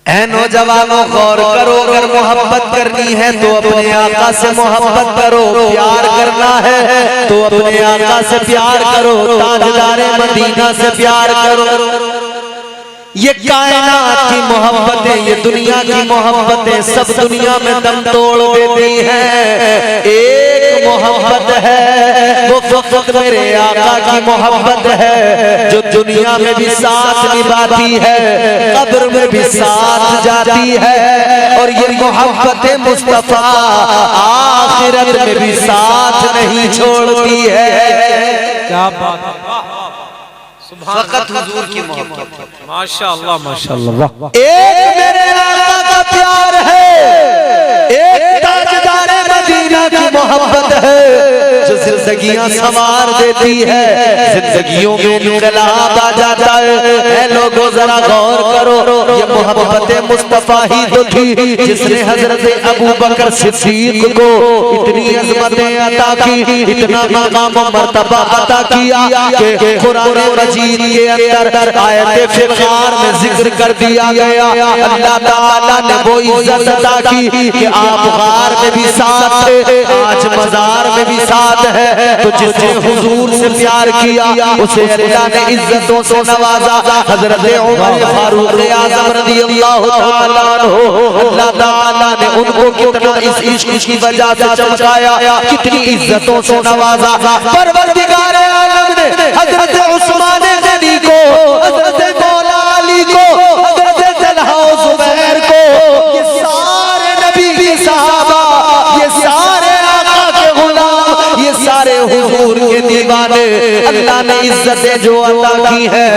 ऐ नौजवानों गौर करो, अगर मोहब्बत करनी है तो अपने आका से मोहब्बत करो, प्यार करना है तो अपने आका से प्यार करो, ताजदारे मदीना से प्यार करो। ये कायनात की मोहब्बतें, ये दुनिया की मोहब्बतें सब दुनिया में दम तोड़ देती हैं। एक मोहब्बत है वो फकत मेरे आका की मोहब्बत है, जो दुनिया में भी साथ निभाती है, कब्र में भी साथ जाती है। और ये मोहब्बत मुस्तफा आखिरत में भी साथ नहीं छोड़ती है। क्या बात है, फकत हुजूर की मोहब्बत। माशाअल्लाह माशाअल्लाह। एक मेरे आका का प्यार है, एक ताजदारे मदीना की मोहब्बत है, जो जिंदगियां संवार देती है, जिंदगियों में इनकलाब आ जाता है। लोगों जरा गौर करो, ये मोहब्बत मुस्तफा ही तो थी जिसने हजरत अबू बकर सिद्दीक को इतनी अज़मतें अता की, इतना मकाम मर्तबा अता किया कि कुरान मजीद के अंदर आयत फ़िक़ार में जिक्र कर दिया गया। अल्लाह ताला ने वो इज्जत अता की कि आप गार में भी साथ थे, आज मज़ार में भी साथ है। तो जिसने हुजूर से प्यार किया उसे अल्लाह ने इज्जतों से नवाजा। हजरत उमर फारूक आज़म रज़ियल्लाहु ताला अन्हु, अल्लाह ताला ने उनको कितना इस इश्क की वजह से चमकाया, कितनी इज्जतों से नवाजा। परवरदिगार आलम ने हजरत उस्मान गनी को, हजरत मौला अली को, हजरत तलहा ज़ुबैर को, ये सारे नबी के सहाबा, ये सारे आका के गुलाम, ये सारे हुजूर के दीवाने, अल्लाह ने इज्जतें जो अता की है,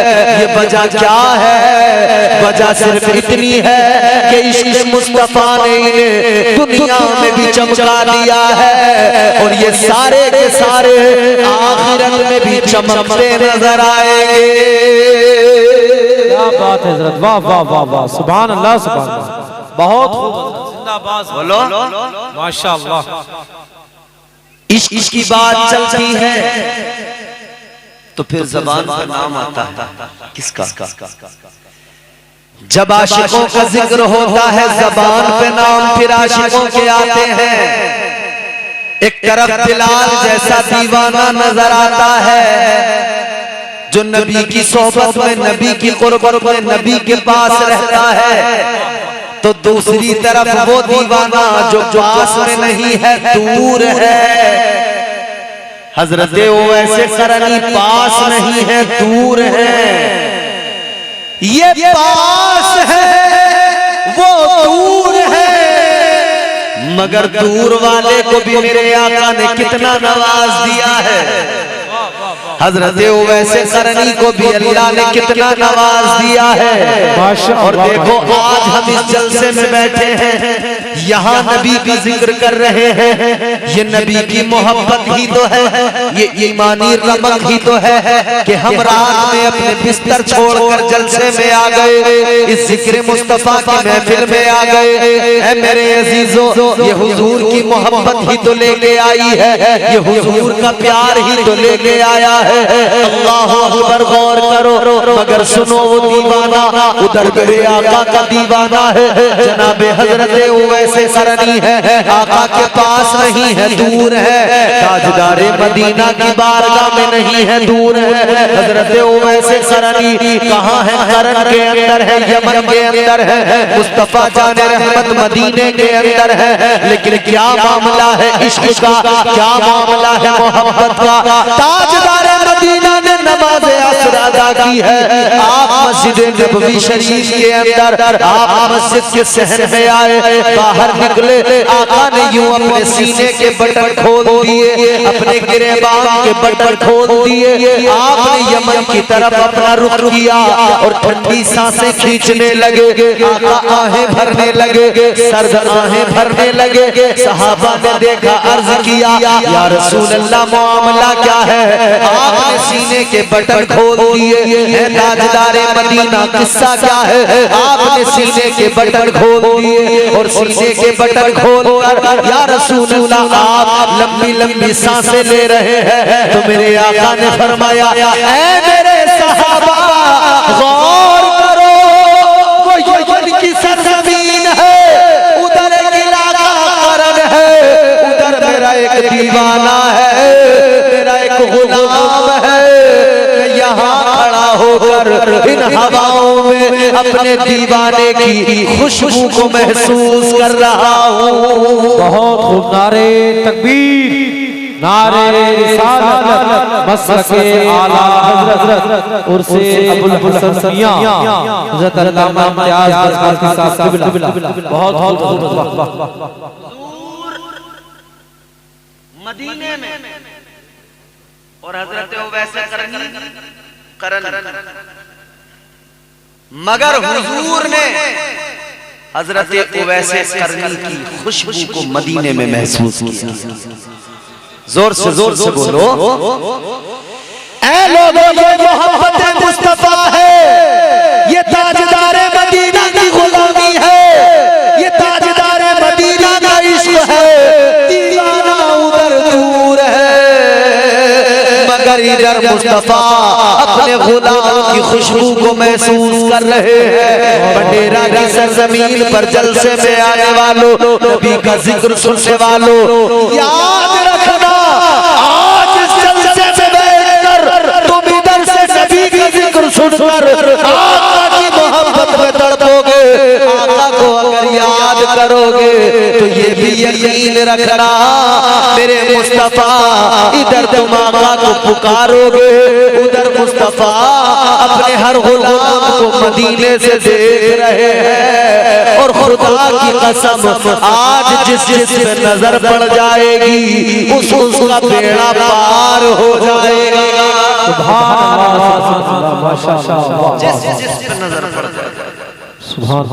ये वजह क्या है? वजह सिर्फ इतनी है कि इश्क़ मुस्तफा ने इन्हें दुनिया में भी चमका दिया है, और ये सारे के सारे आखिरत में भी चमकते नजर आएंगे। क्या बात है हज़रत, वाह वाह वाह वाह, सुभान अल्लाह सुभान अल्लाह, बहुत खूब, जिंदाबाद बोलो माशाअल्लाह। इश्क की बात चलती है तो फिर ज़बान पर नाम आता है किसका? जब आशिकों का जिक्र होता है ज़बान पे नाम फिर आशिकों के आते हैं। एक तरफ बिलाल जैसा दीवाना नजर आता है जो नबी की सोहबत में, नबी की कुर्बत में, नबी के पास रहता है, तो दूसरी तरफ वो दीवाना जो पास में नहीं है, दूर है। हजरत वैसे करनी पास नहीं है, दूर है। ये पास है वो दूर है, मगर दूर वाले को भी मेरे आका ने कितना नवाज दिया है। हजरत वैसे करनी को भी अल्लाह ने कितना नवाज दिया है। और देखो आज हम इस जलसे में बैठे हैं, यहाँ नबी का जिक्र कर रहे हैं। ये नबी की मोहब्बत ही तो है, ये ईमानी रमक ही तो है कि हम रात में अपने बिस्तर छोड़कर जलसे में आ गए, इस जिक्र मुस्तफा की महफिल में आ गए। ऐ मेरे अजीजों, ये हुजूर की मोहब्बत ही तो लेके आई है, ये हुजूर का प्यार ही तो लेके आया है। अल्लाह अकबर, गौर करो, मगर सुनो वो दीवाना उधर मेरे आका का दीवाना है, जनाबे हजरत वैसे करनी है, आका के पास नहीं है, दूर है। ताजदारे मदीना की बारगाह में नहीं है, दूर है। हजरत वैसे करनी कहाँ है? करन के अंदर है, यमन के अंदर है, मुस्तफा जाने रहमत मदीने के अंदर है। लेकिन क्या मामला है इश्क का, क्या मामला है मोहब्बत का? ताजदारे मदीना ने नमाज असर अदा की है। आप मस्जिद नबवी शरीफ के अंदर, आप मस्जिद के सहन में आए, बाहर निकले, आका ने यूं अपने सीने के बटन खोल दिए, अपने गिरेबान के बटन खोल दिए। आपने यमन की तरफ अपना रुख किया और ठंडी सांसें खींचने लगे, आका आहें भरने लगे, सर्द आहें भरने लगे। सहाबा ने देखा, अर्ज किया, या रसूल अल्लाह मामला क्या है? आपने सीने के बटन खोल दिए, ताजदारे मदीना किस्सा क्या है? आपने सीने के बटन खोल दिए और सीने के बटन खोल कर या रसूल अल्लाह आप लंबी लंबी सांसें ले रहे हैं। तो मेरे आका ने फरमाया, ऐ मेरे सहाबा गौर करो, वो यमन की सरजमीं अपने दीवाने की खुशबू को महसूस कर रहा हूँ। बहुत खूब, नारे तकबीर, नारे रिसालत, मसलके आला हजरत उर्से अबुल हसन मियां हजरत अल्लामा इम्तियाज बरकाती साहब किबला। बहुत खूब। मदीने में और हजरत वैसे करन मगर हुजूर ने हजरत वैसे करनी की खुशबू को मदीने में महसूस किया। जोर से बोलो, ऐ लोगों ये मोहब्बत मुस्तफा है, ये ताजदारे मदीना की गुलामी है, ये ताजदारे मदीना का इश्क है। दीवाना उधर दूर है मगर इधर मुस्तफा अपने गुलाम की खुशबू को महसूस कर रहे हैं। बंडेरा की सरजमीन पर जलसे में आने वालों, नबी का जिक्र सुनने वालों, याद रखना आज इस जलसे में बैठकर तुम इधर से नबी का जिक्र सुनकर आका की मोहब्बत में तड़पोगे। आका को अगर याद करोगे तो ये भी यकीन रखना मेरे मुस्तफा इधर तुम आका को पुकारोगे, उधर मुस्तफा अपने हर गुलाम को मदीने से देख रहे हैं। और खुदा की कसम आज जिस पे नजर पड़ जाएगी उसका बेड़ा पार हो जाएगा। सुभान अल्लाह, माशाअल्लाह, जिस पे नजर पड़ जाएगा। सुभान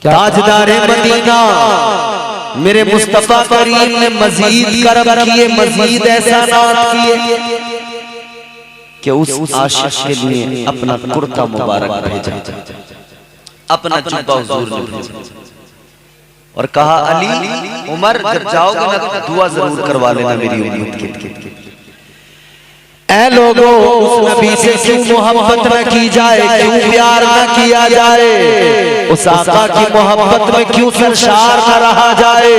ताजदारे मदीना मेरे मुस्तफा करीम ने मजीद करम किए, मजीद एहसानात किए कि उस आशिक के लिए अपना कुर्ता मुबारक भेजा, अपना जुब्बा हुजूर ने भेजा और कहा अली उमर जब जाओगे ना तो दुआ जरूर करवा लेना मेरी उम्मत के। ऐ लोगों उस नबी से क्यों मोहब्बत न की जाए, क्यों प्यार न किया जाए, उस आका की मोहब्बत में क्यों सरशार न रहा जाए,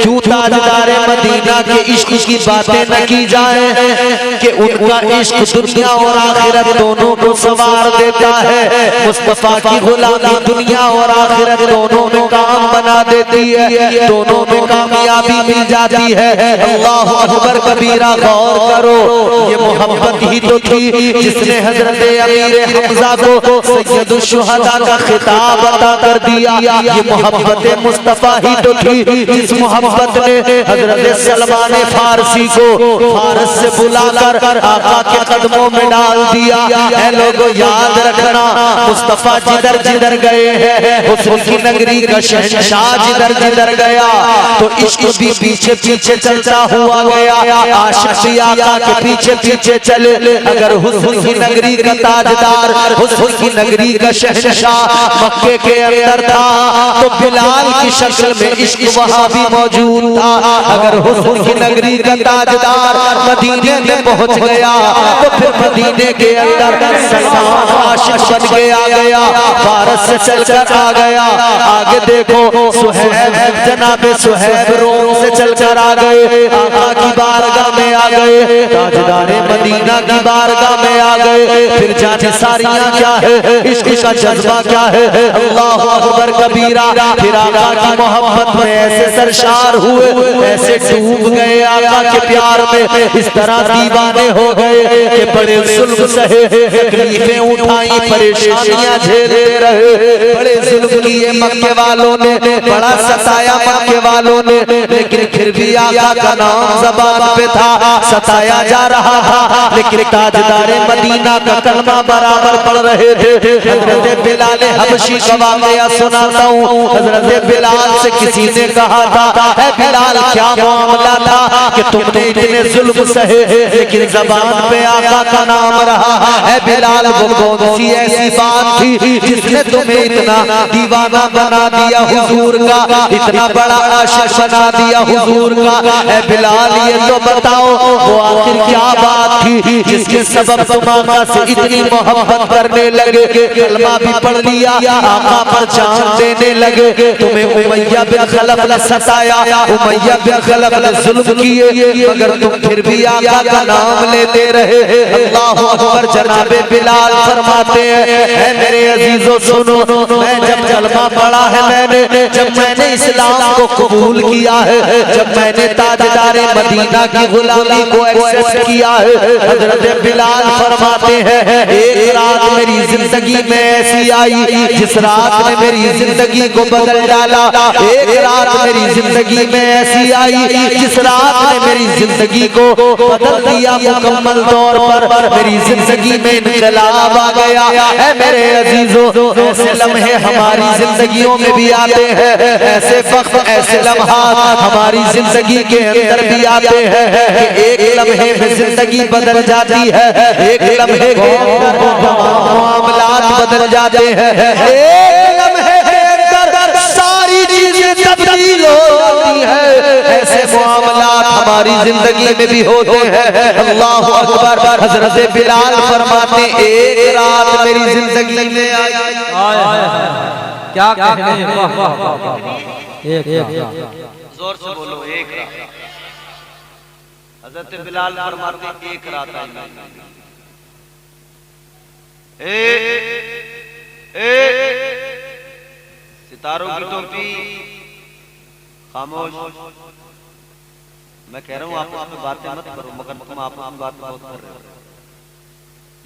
क्यों ताजदारे मदीना के इश्क की बातें न की जाए कि उनका इश्क दुनिया और आखिरत दोनों को संवार देता है। मुस्तफा की गुलामी दुनिया और आखिरत दोनों में काम बना देती है, दोनों में कामयाबी मिल जाती है। अल्लाह अकबर कबीरा, गौर करो ये मोहब्बत ही तो थी जिसने हजरत अमीर हमजा को सैयदुल शुहदा का खिताब अता कर दिया। ये मोहब्बत मुस्तफा ही तो थी जिस मोहब्बत ने हजरत सलमान फारसी को फारस से बुलाकर आका के कदमों में डाल दिया। ऐ लोगों याद रखना मुस्तफा जिधर जिधर गए हैं, हुस्न की नगरी का शहंशाह जिधर जिधर गया तो इश्क भी पीछे पीछे चलता हुआ गया। आशिक भी आका के पीछे पीछे चले। अगर हुस्न की नगरी का ताजदार, हुस्न की नगरी का शहंशाह मक्के के अंदर था तो बिलाल की शक्ल में इश्क वहां भी मौजूद था। अगर हुस्न की नगरी का ताजदार मदीने में पहुंच गया तो फिर मदीने के अंदर सलमान आशिक बन के आ गया, फारस से चलकर आ गया। आगे देखो सुहैब, जनाब सुहैब रोम से चलकर आ गए, आका की बारगाह में आ गए, ताजदारे मदीना की बारगाह में आ गए। फिर जाने सारियां क्या है, इश्क का जज्बा क्या है, अल्लाह अकबर कबीरा। फिर आका की मोहब्बत में ऐसे सरशार हुए, ऐसे डूब गए आका के प्यार में, इस तरह दीवाने हो गए कि बड़े जुल्म सहे, तकलीफें उठाई, परेशानियां झेलते रहे, बड़े जुल्म किए मक्के वालों ने, बड़ा सताया मक्के वालों ने, लेकिन फिर भी आका का नाम ज़बान पे था। सताया जा रहा था लेकिन ताजदारे मदीना का कलमा बराबर पढ़ रहे थे। हजरत बिलाल हबशी का वाक़या सुनाता हूँ। हजरत बिलाल से किसी ने कहा था, ऐ बिलाल क्या मामला था कि तुमने इतने जुल्म सहे लेकिन ज़बान पे आका का नाम रहा। ऐ बिलाल वो कौन सी ऐसी बात थी जिसने तुम्हें इतना दीवाना बना दिया हुजूर का, इतना बड़ा आशिक बना दिया हुजूर का। ऐ बिलाल ये तो बताओ वो आखिर क्या बात थी जिसके सबब तुम आका से इतनी मोहब्बत करने लगे। कलमा भी पढ़ लिया, आका काबा पर जान देने लगे। तुम्हें उमैया बिन खलफ ने सताया, उमैया बिन खलफ ने जुल्म किए, मगर तुम फिर भी आका का नाम लेते रहे। अल्लाहु अकबर। जनाबे बिलाल फरमाते हैं मेरे अजीजों सुनो, मैं जब कलमा पढ़ा है मैंने, जब मैंने इस्लाम को कबूल किया है, जब मैंने ताजदारे मदीना की गुलामी को एक्सेप्ट किया है, हजरत बिलाल फरमाते हैं एक रात मेरी जिंदगी में ऐसी आई जिस रात ने मेरी जिंदगी को बदल डाला। एक रात मेरी जिंदगी में ऐसी आई जिस रात ने मेरी जिंदगी को बदल दिया मुकम्मल तौर पर। मेरी जिंदगी में इनकलाब आ गया है मेरे अजीजों। ऐसे लम्हे हमारी जिंदगियों में भी आते हैं, ऐसे वक्त ऐसे लम्हात हमारी जिंदगी के अंदर भी आते हैं कि एक लम्हे में जिंदगी बदल जाती है, एक लम्हे के अंदर मामलात बदल जाते हैं, एक लम्हे के अंदर सारी चीजें तब्दील हो जाती है। ऐसे मामलात हमारी जिंदगी में भी होते हैं। अल्लाहु अकबर। हजरत बिलाल फरमाते एक रात मेरी जिंदगी में आई। क्या कहने हैं, वाह वाह वाह, एक जोर से बोलो एक रात। हजरत बिलाल फरमाते एक रात आई। सितारों की टोपी खामोश। मैं कह रहा हूँ आप उसमें बातें मत करो, मगर तुम आपस में बात बहुत कर रहे हो।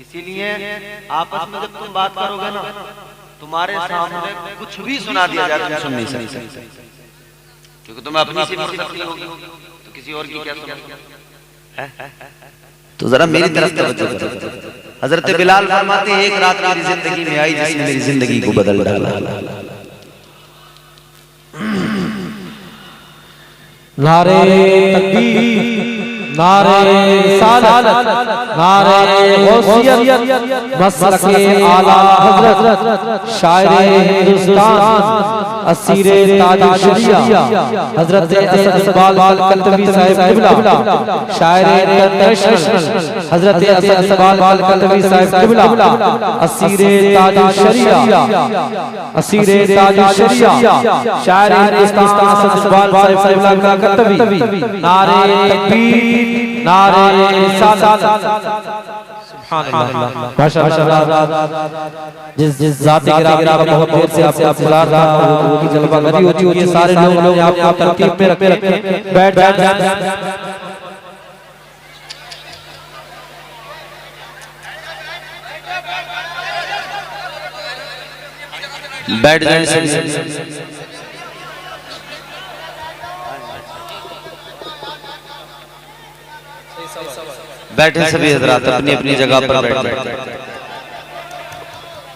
इसीलिए आपस में जब तुम बात करोगे ना, तुम्हारे सामने कुछ भी सुना दिया जाए तुम सुन नहीं सकते, क्योंकि तुम्हें अपनी सी फुर्सत नहीं होगी तो किसी और की क्या सुनोगे। तो जरा मेरी तरफ तवज्जो करो। हजरत बिलाल फरमाते हैं एक रात मेरी जिंदगी में आई जिसने मेरी जिंदगी को बदल डाला। नारे तकबीर, नारे रिसालत, नारे गौसियत, मसलके आला हजरत, शायरे हिंदुस्तान, असीरे ताज शरिया, हजरत असद इकबाल कलतवी साहिब किबला, शायरे इंटरनेशनल, हजरत असद इकबाल कलतवी साहिब किबला, असीरे ताज शरिया, असीरे ताज शरिया, शायरे हिंदुस्तान असद इकबाल साहिब किबला कलतवी। नारे तकबीर, नारे रिसालत, सुभान अल्लाह, माशाअल्लाह। जिस जात की राह पर बहुत देर से आपको इंतजार था, वो की जलवागरी होती होती सारे लोग आप तरतीब में रखें, बैठ जाएं। बैठ जाएं। बैठे सभी हजरात अपनी अपनी जगह पर बैठे।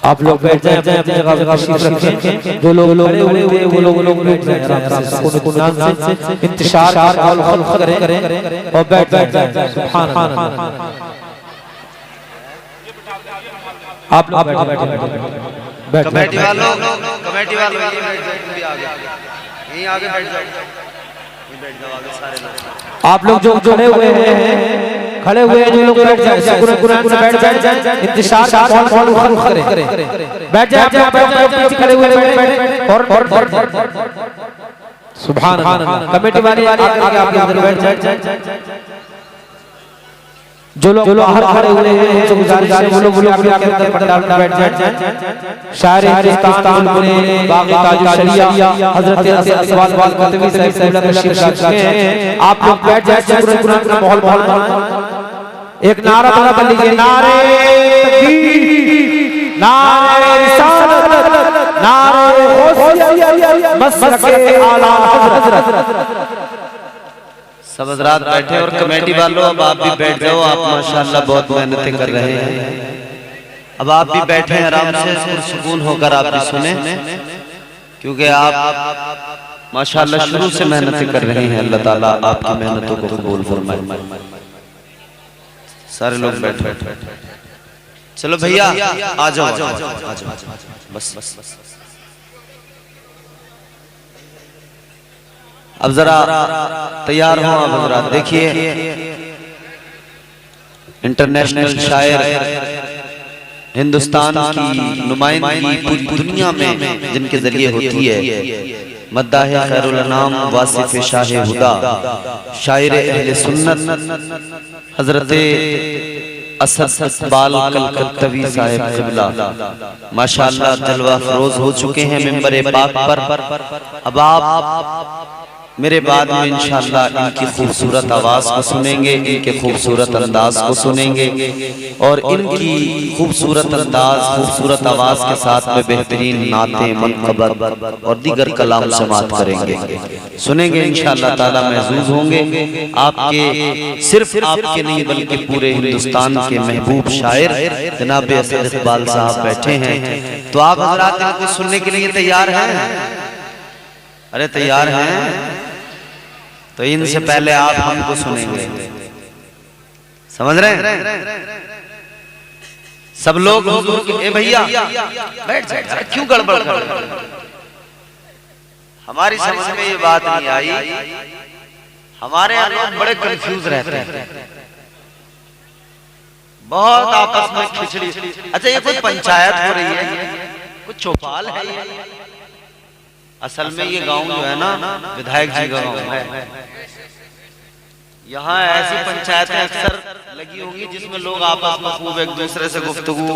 आप लोग बैठ जाएं अपनी जगह पर, तशरीफ रखें। जो लोग खड़े हुए वो लोग बैठ जाएं आराम से, सुकून से इंतशार करें और बैठ जाएं। सुभान अल्लाह। आप लोग बैठ। कमेटी वालों ये बैठ जाओ, यहीं आगे बैठ जाओ, ये बैठ जाओ आगे सारे लोग। आप लोग जो खड़े हुए हैं जो लोग बैठ जाएं, कुरान से बैठ जाएं, इंतशार करें, बैठ जाएं पीछे खड़े हुए बैठ और सुभान अल्लाह। कमेटी वाले आगे आप बैठ जाएं। जो लोग बाहर खड़े हुए हैं उनसे गुजारिश है वो लोग आगे अंदर पंडाल में बैठ जाएं। शायरे हिंदुस्तान पुणे बागी ताज शरिया, हजरत असद इकबाल कलतवी साहिब किबला तशरीफ रखते हैं। आप लोग बैठ जाएं, कुरान का माहौल। एक नारा बड़ा कर लीजिए, नारे तकबीर, नारे रिसालत, नारे गौसियत, मसलके आला हजरत। सब हजरात बैठे और कमेटी वालों अब आप भी बैठ जाओ। आप माशाल्लाह बहुत मेहनतें कर रहे हैं। अब आप भी बैठे आराम से सुकून होकर आप भी सुने, क्योंकि आप माशाल्लाह शुरू से मेहनतें कर रहे हैं। अल्लाह ताला आपकी मेहनतों को कबूल फरमाए। सारे लोग बैठे। चलो भैया आ जाओ, बस। अब जरा तैयार हो आप हजरात। देखिए इंटरनेशनल शायर, हिंदुस्तान की नुमाइंदगी पूरी दुनिया में जिनके जरिए होती है, मद्दाह खैरुल अनाम वासिफ शाह हुदा शायर अहले सुन्नत हजरत असद इकबाल कलकत्तवी साहिब क़िबला माशाअल्लाह जलवा फरोज हो चुके हैं मिंबर पाक पर। अब आप मेरे बाद में इंशाअल्लाह इनकी खूबसूरत आवाज को सुनेंगे, इनके खूबसूरत अंदाज को सुनेंगे और इनकी खूबसूरत अंदाज खूबसूरत आवाज के साथ में बेहतरीन नाते मनक़बत और दीगर कलाम समात करेंगे, सुनेंगे इंशाअल्लाह ताला महजूज होंगे। आपके सिर्फ आपके नहीं बल्कि पूरे हिंदुस्तान के महबूब शायर जनाब असद इकबाल साहब बैठे हैं, तो आप हज़रात इनको सुनने के लिए तैयार हैं? अरे तैयार हैं? तो इनसे पहले आप हमको सुनेंगे, समझ रहे हैं? सब लोग हुजूर के ए भैया बैठ जाए, क्यों गड़बड़ कर रहे हैं? हमारी समझ में ये बात नहीं आई, हमारे यहाँ लोग बड़े कंफ्यूज रहते हैं, बहुत आपस में खिचड़ी। अच्छा ये कोई पंचायत हो रही है, कुछ चौपाल है ये? असल में ये गांव जो है ना विधायक जी का गांव है। यहाँ ऐसी पंचायतें अक्सर लगी होंगी जिसमें लोग आपस में खूब एक दूसरे से गुफ्तगू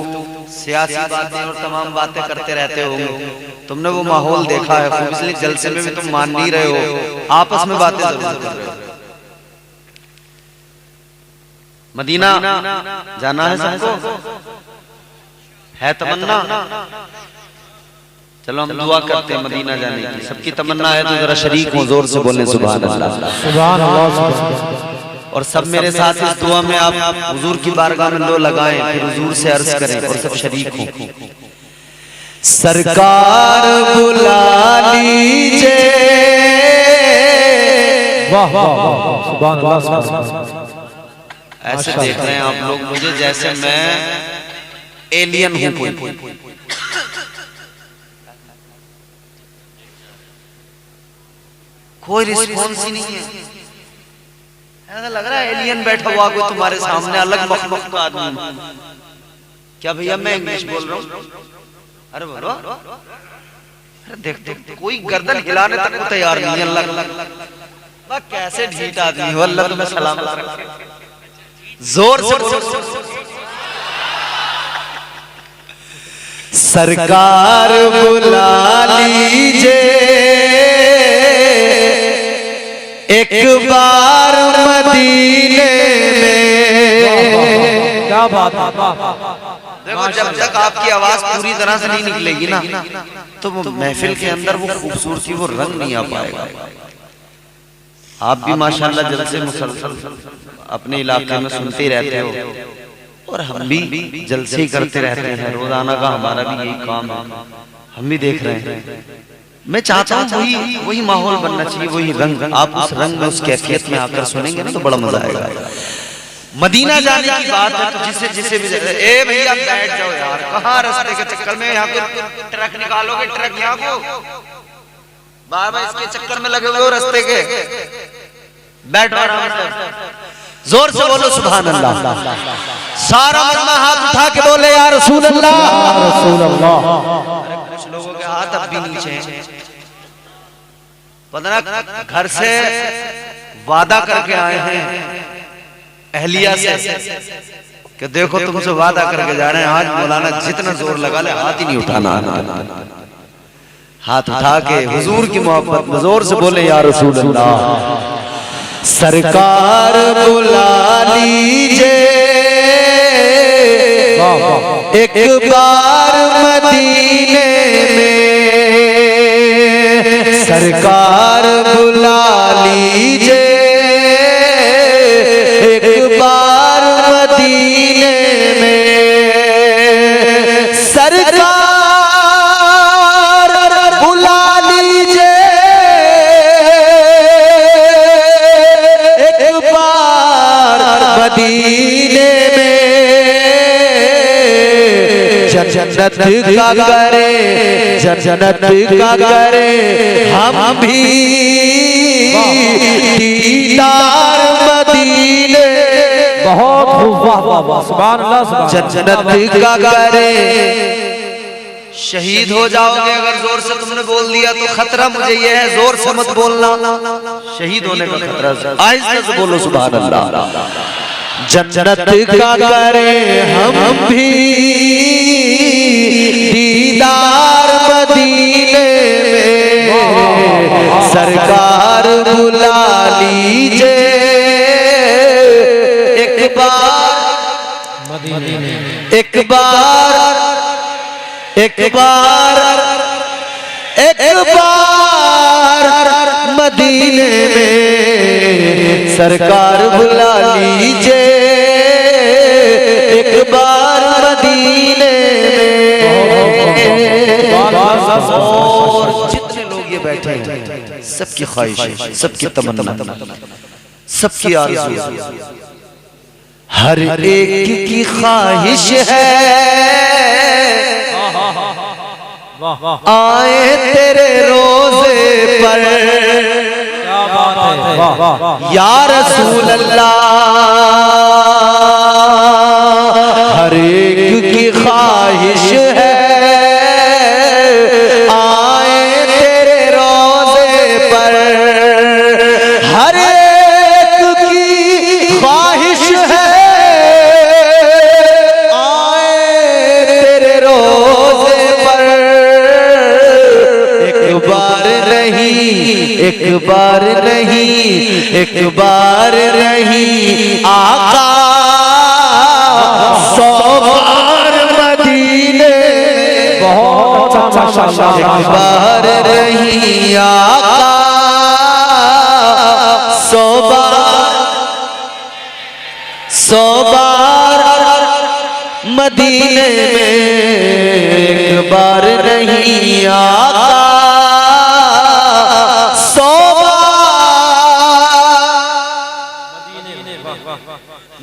सियासी बातें और तमाम बातें करते रहते होंगे। तुमने वो माहौल देखा है खूब, इसलिए जलसे में भी तुम मान नहीं रहे हो, आपस में बातें जरूर कर रहे हो। मदीना जाना है सबको, है तमन्ना? चलो हम दुआ करते हैं मदीना जाने की, सबकी तमन्ना है तो जरा शरीक हो, जोर से बोलें सुभान अल्लाह, सुभान अल्लाह। और सब मेरे साथ इस दुआ में आप हुजूर की बारगाह में लो लगाएं, फिर हुजूर से अर्ज करें और सब शरीक हो। सरकार बुला लीजिए, वाह वाह वाह, सुभान अल्लाह। ऐसे देख रहे हैं आप लोग मुझे जैसे मैं एलियन हूं कोई। कोई रिस्पॉन्स ही नहीं है, ऐसा लग रहा है एलियन बैठा हुआ कोई तुम्हारे सामने, अलग मखलूक का आदमी। क्या भैया मैं इंग्लिश बोल रहा हूँ? अरे बोलो, अरे देख कोई गर्दन हिलाने तक को तैयार नहीं है। अल्लाह कैसे ढीठ आदमी हो, अल्लाह तुम्हें सलामत रखे। जोर से बोलो, सरकार बुला लीजिए एक बार मदीने में। क्या बात है, देखो जब तक आपकी आवाज पूरी तरह से नहीं निकलेगी ना तो वो महफिल के अंदर वो खूबसूरती वो रंग नहीं आ पाएगा। आप भी माशाल्लाह जलसे मुसलसल अपने इलाके में सुनते ही रहते हो और हम भी जलसे ही करते रहते हैं, रोजाना का हमारा भी यही काम है, हम भी देख रहे हैं। मैं चाहता हूँ वही माहौल बनना चाहिए, वही रंग। आप उस रंग में उस कैफियत में आकर सुनेंगे ना तो बड़ा मजा आएगा। मदीना जाने की बात है तो जिसे जिसे भी ए भैया बैठ जाओ यार, कहाँ रास्ते के चक्कर में यहाँ को ट्रक निकालोगे, ट्रक यहाँ को बार बार इसके चक्कर में लगे हुए हो रास्ते के। बैठो आराम से, जोर से बोलो सुभान अल्लाह। सारा मजमा हाथ उठा के बोले या रसूल अल्लाह, या रसूल अल्लाह। कुछ लोगों के हाथ अब भी नीचे हैं, पता ना घर से वादा करके आए हैं अहलिया से कि देखो तुमसे वादा करके जा रहे हैं, आज मौलाना जितना जोर लगा ले हाथ ही नहीं उठाना। हाथ उठा के हुजूर की मोहब्बत में जोर से बोले या रसूल अल्लाह। सरकार बुला लीजिए एक बार मदीने में, सरकार बुला लीजिए एक बार मदीने में, सरकार बुला लीजिए एक बार मदीने में। जन्नत का करे, जन्नत का करे हम भी दीदार मदीने। बहुत वाह वाह, सुभान अल्लाह, सुभान जन्नत का करे। शहीद हो जाओगे अगर जोर से तुमने बोल दिया तो खतरा मुझे ये है, जोर से मत बोलना, शहीद होने का खतरा। आहिस्ते से बोलो सुभान अल्लाह। जन्नत का करे हम भी दीदार मदीने में, सरकार बुला लीजिए एक बार, एक बार, एक बार, एक बार मदीने में, सरकार बुला लीजिए एक बार मदीने में। और जितने लोग ये बैठे हैं सबकी ख्वाहिश है, सबकी तमन्ना, सबकी आरज़ू, हर एक की ख्वाहिश है आए तेरे रोजे पर, क्या बात है या रसूल अल्लाह। हर एक की ख्वाहिश है आए तेरे रोजे पर, हर एक की ख्वाहिश है आए तेरे रोजे पर। एक बार नहीं, एक बार नहीं, एक बार नहीं आका, 100 बार मदीने। बहुत अच्छा, एक बार नहीं आका, 100 बार, 100 बार मदीने में, एक बार नहीं आका, 100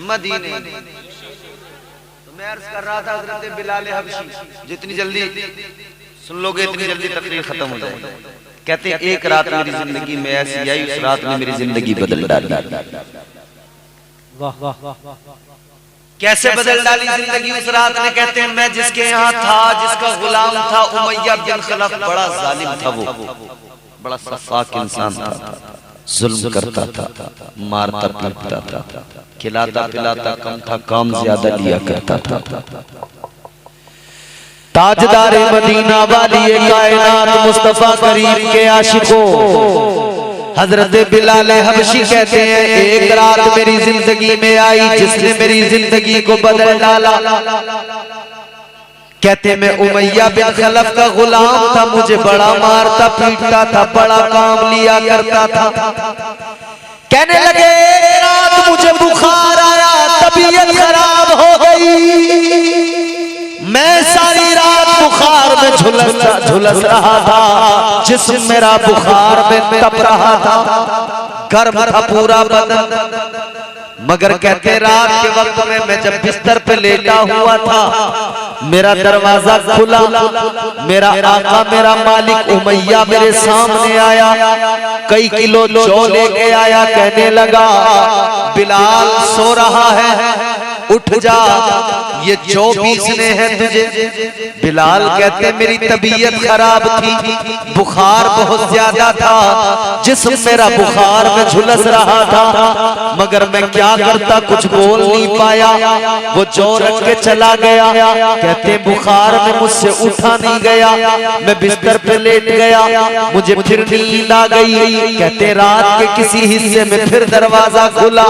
मदीने। तो मैं अर्ज कर रहा था हज़रत बिलाल हबशी, जितनी जल्दी सुन लोगे इतनी जल्दी तकरीर खत्म हो जाएगी। कहते हैं एक रात मेरी जिंदगी में ऐसी आई, उस रात ने मेरी जिंदगी बदल डाली। वाह वाह वाह, कैसे बदल डाली जिंदगी उस रात ने? कहते हैं मैं जिसके यहाँ था, जिसका गुलाम था उमैया बिन खलफ, बड़ा जालिम था वो, बड़ा सफाक इंसान था, जुल्म करता था, मारता पीटता था, खिलाता पिलाता कम था, काम ज्यादा लिया करता था। ताजदारे मदीना वाली कायनात मुस्तफा करीम के आशिकों, हजरत बिलाल हबशी कहते हैं एक रात मेरी जिंदगी में आई जिसने मेरी जिंदगी को बदल डाला। कहते मैं उमैया बिन खलफ का गुलाम था, मुझे बड़ा मारता पीटता था, बड़ा काम लिया करता था। कहने लगे रात मुझे बुखार आया, तबीयत खराब हो गई, मैं सारी रात बुखार में झुलस रहा था, जिस्म मेरा बुखार में तप रहा था, गर्म था पूरा बदन। मगर कहते रात के वक्त में मैं जब बिस्तर पे लेटा हुआ था, मेरा दरवाजा खुला, मेरा आका मेरा मालिक उमैया मेरे सामने आया, कई किलो जौ लेके आया, कहने लगा बिलाल सो रहा है, उठ जा, ये जौ पीसने हैं तुझे। बिलाल कहते मेरी तबीयत खराब थी, बुखार बहुत ज्यादा था, जिस्म मेरा बुखार में झुलस रहा था, मगर मैं क्या करता, कुछ बोल नहीं पाया। वो जौ रख के चला गया। कहते बुखार में मुझसे उठा नहीं गया, मैं बिस्तर पे लेट गया, मुझे फिर नींद आ गई। कहते रात के किसी हिस्से में फिर दरवाजा खुला,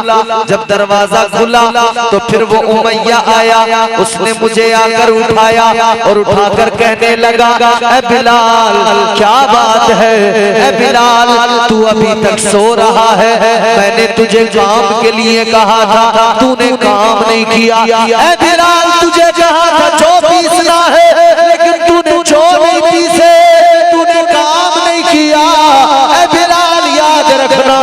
जब दरवाजा खुला तो फिर वो उमैया आया, उसने मुझे आकर उठाया और उठाकर कहने लगा ए बिलाल क्या बात है, ए बिलाल तू अभी तक सो रहा है, मैंने तुझे काम के लिए कहा था, तूने काम नहीं किया। ए बिलाल तुझे कहा था जौ पीसना है, लेकिन तूने जौ नहीं पीसे, तूने काम नहीं किया। ए बिलाल याद रखना,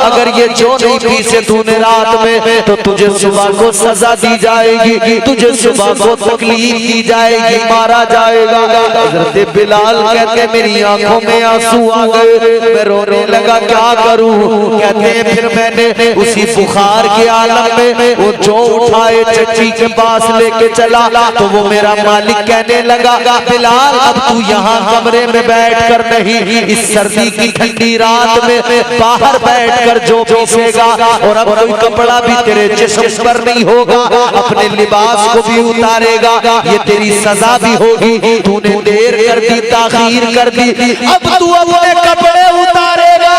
अगर ये जौ नहीं पीसे तूने रात में, तो तुझे सुबह को सजा दी जाएगी, तुझे सुबह को तकलीफ दी जाएगी, मारा जाएगा। हजरत बिलाल कहते मेरी आंखों में आंसू आ गए, मैं रोने लगा, क्या करूं? कहते हैं फिर मैंने उसी बुखार के आलम में वो जो उठाए चच्ची के पास लेके चला, तो वो मेरा मालिक कहने लगा बिलाल अब तू यहाँ कमरे में बैठकर नहीं, इस सर्दी की ठंडी रात में बाहर बैठकर जो पीसेगा, और अब कोई कपड़ा भी तेरे जिस्म पर नहीं होगा, अपने लिबास को भी उतारेगा, ये तेरी सजा भी होगी। तूने देर कर दी, ताखीर कर दी, अब तू अपने कपड़े उतारेगा,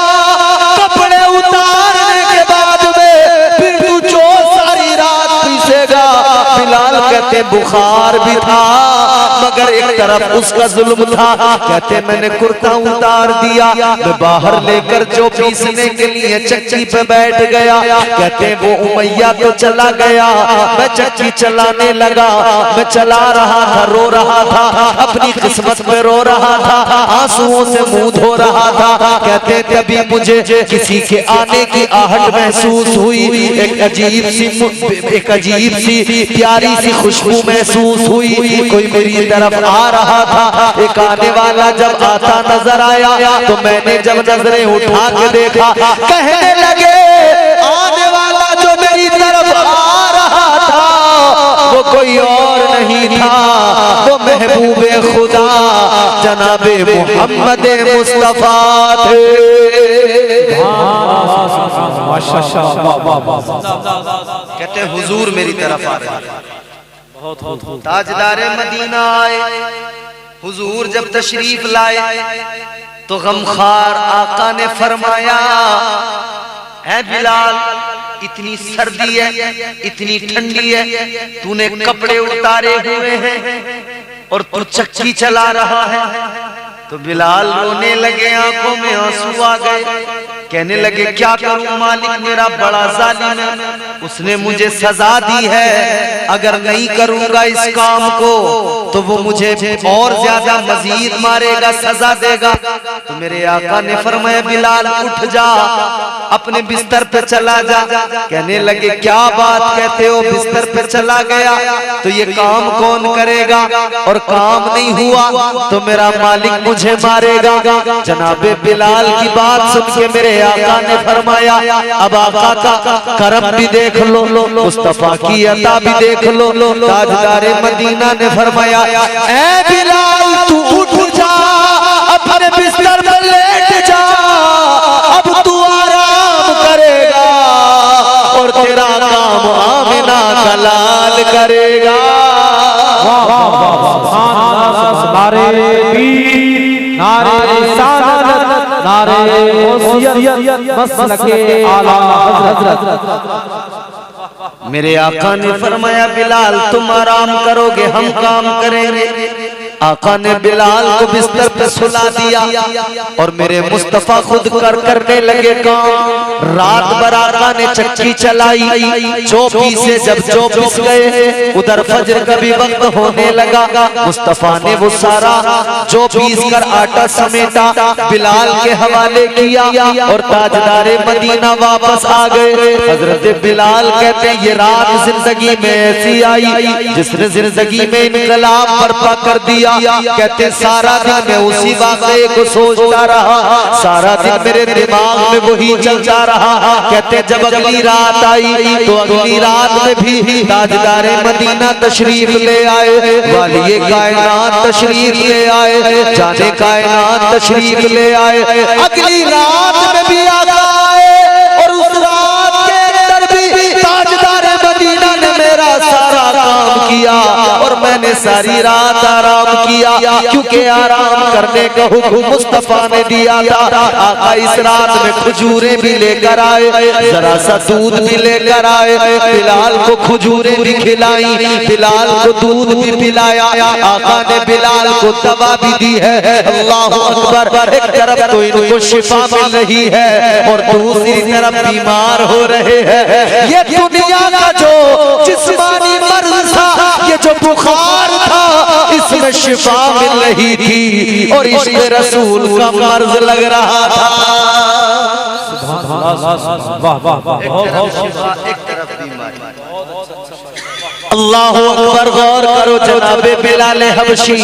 कपड़े उतारने के बाद में फिर तू जो सारी रात पीसेगा। बिलाल कहते बुखार भी था मगर एक तरफ उसका जुल्म था। कहते मैंने कुर्ता उतार दिया, मैं बाहर लेकर जो पीसने के लिए चक्की पे बैठ गया। कहते वो उमैया तो चला गया, मैं चक्की चलाने लगा, मैं चला रहा था, रो रहा था, अपनी किस्मत में रो रहा था, आंसुओं से मुंह धो रहा था। कहते तभी मुझे किसी के आने की आहट महसूस हुई, एक अजीब सी प्यारी सी खुशबू महसूस हुई, कोई मेरी तरफ आ रहा था। एक आने वाला जब आता नजर आया तो मैंने जब नजरें उठा के देखा, कहने लगे आने वाला जो मेरी तरफ आ रहा था वो कोई और नहीं था, वो महबूबे खुदा जनाबे मोहम्मद मुस्तफा थे। कहते हुजूर मेरी तरफ आ रहे हैं, ताजदारे मदीना आए, हुजूर जब तशरीफ लाए तो गमखार आका ने फरमाया है बिलाल इतनी सर्दी है, इतनी ठंडी है, तूने कपड़े उतारे हुए हैं और तू चक्की चला रहा है। तो बिलाल रोने लगे, आंखों में आंसू आ गए, कहने लगे क्या करूं मालिक, मेरा बड़ा जालिम है, उसने मुझे सजा दी है, अगर नहीं करूंगा इस काम को तो वो मुझे और ज्यादा मजीद मारेगा, सजा देगा। तो मेरे आका ने फरमाया बिलाल उठ जा, अपने बिस्तर पे चला जा। कहने लगे क्या बात कहते हो, बिस्तर पे चला गया तो ये काम कौन करेगा, और काम नहीं हुआ तो मेरा मालिक मुझे मारेगा। जनाबे बिलाल की बात सुन के मेरे आका ने फरमाया अब आका का करम भी देख लो, मुस्तफा की अता भी देख लो। ताजदारे मदीना ने फरमाया ऐ बिलाल तू उठ जा, अपने बिस्तर पर लेट जा, अब तू आराम करेगा और तेरा काम आमिना का लाल करेगा। नारे रिसालत, नारे गौसियत, मसलके आला हज़रत। मेरे आका ने फरमाया बिलाल तुम आराम करोगे, हम काम करेंगे। आका ने बिलाल को बिस्तर पे सुला दिया और मेरे मुस्तफा खुद करने लगे काम। रात भर आका ने चक्की चलाई, जो पीसे जब जो पिस गए, उधर फजर का भी वक्त होने लगा। मुस्तफा ने वो सारा जो पीस कर आटा समेटा, बिलाल के हवाले किया और ताजदारे मदीना वापस आ गए। हजरत बिलाल कहते ये रात जिंदगी में ऐसी आई जिसने जिंदगी में इनकलाब बर्पा कर दिया। कहते सारा दिन मैं उसी वाक़े को सोचता रहा, सारा दिन मेरे दिमाग में वही चलता रहा। कहते जब अगली रात आई तो अगली रात में भी ताजदारे मदीना तशरीफ ले आए, वालिए कायनात तशरीफ ले आए, जाने कायनात तशरीफ ले आए। अगली रात में भी आए और उस रात के अंदर भी ताजदारे मदीना ने मेरा सारा काम किया और मैंने सारी रात आराम किया, क्योंकि आराम करने का हुक्म मुस्तफा ने दिया था। आका इस रात में खजूरें भी लेकर आए, जरा सा दूध भी लेकर आए, बिलाल को खजूरें भी खिलाई, बिलाल को दूध भी पिलाया। आका ने बिलाल को दवा भी दी है। अल्लाह अकबर। एक तरफ तो इनको शिफा मिल रही है और दूसरी तरफ बीमार हो रहे हैं। ये दुनिया का जो जिस्मानी मर्ज था, ये जो बुखार था, इसमें शिफा मिल रही थी और इश्क़ रसूल का मर्ज लग रहा था। वाह वाह वाह, एक तरफ शिफा, एक तरफ बीमारी। अल्लाहु अकबर। गौर करो जनाबे बिलाल हबशी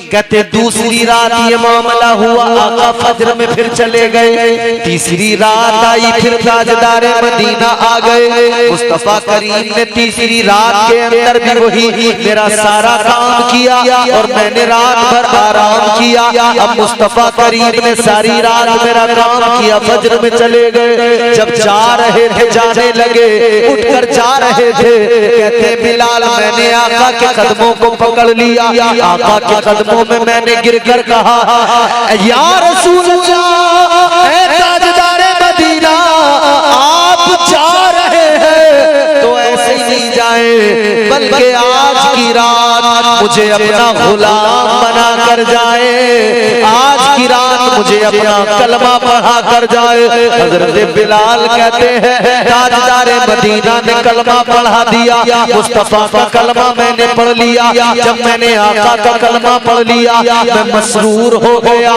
कहते दूसरी रात ये मामला हुआ, आका फजर में फिर चले गए। तीसरी रात आई, फिर ताजदारे मदीना आ गए। मुस्तफा करीम ने तीसरी रात के अंदर भी वही मेरा सारा काम किया और मैंने रात भर आराम किया। अब मुस्तफा करीम ने सारी रात मेरा काम किया, फजर में चले गए। जब जा रहे थे, जाने लगे, उठकर जा रहे थे, कहते बिलाल मैंने आका के कदमों को पकड़ लिया। आका के कदमों में मैंने गिरकर कहा, या रसूल अल्लाह, ऐ ताजदारे मदीना, आप जा रहे हैं तो ऐसे ही नहीं जाए, बल्कि आज की रात मुझे अपना गुलाम बना कर जाए। आज की रात मुझे अपना कलमा पढ़ा कर जाए। हजरत बिलाल कहते हैं ताजदारे मदीना ने कलमा पढ़ा दिया। मुस्तफा का कलमा मैंने पढ़ लिया। जब मैंने आका का कलमा पढ़ लिया, मैं मसरूर हो गया।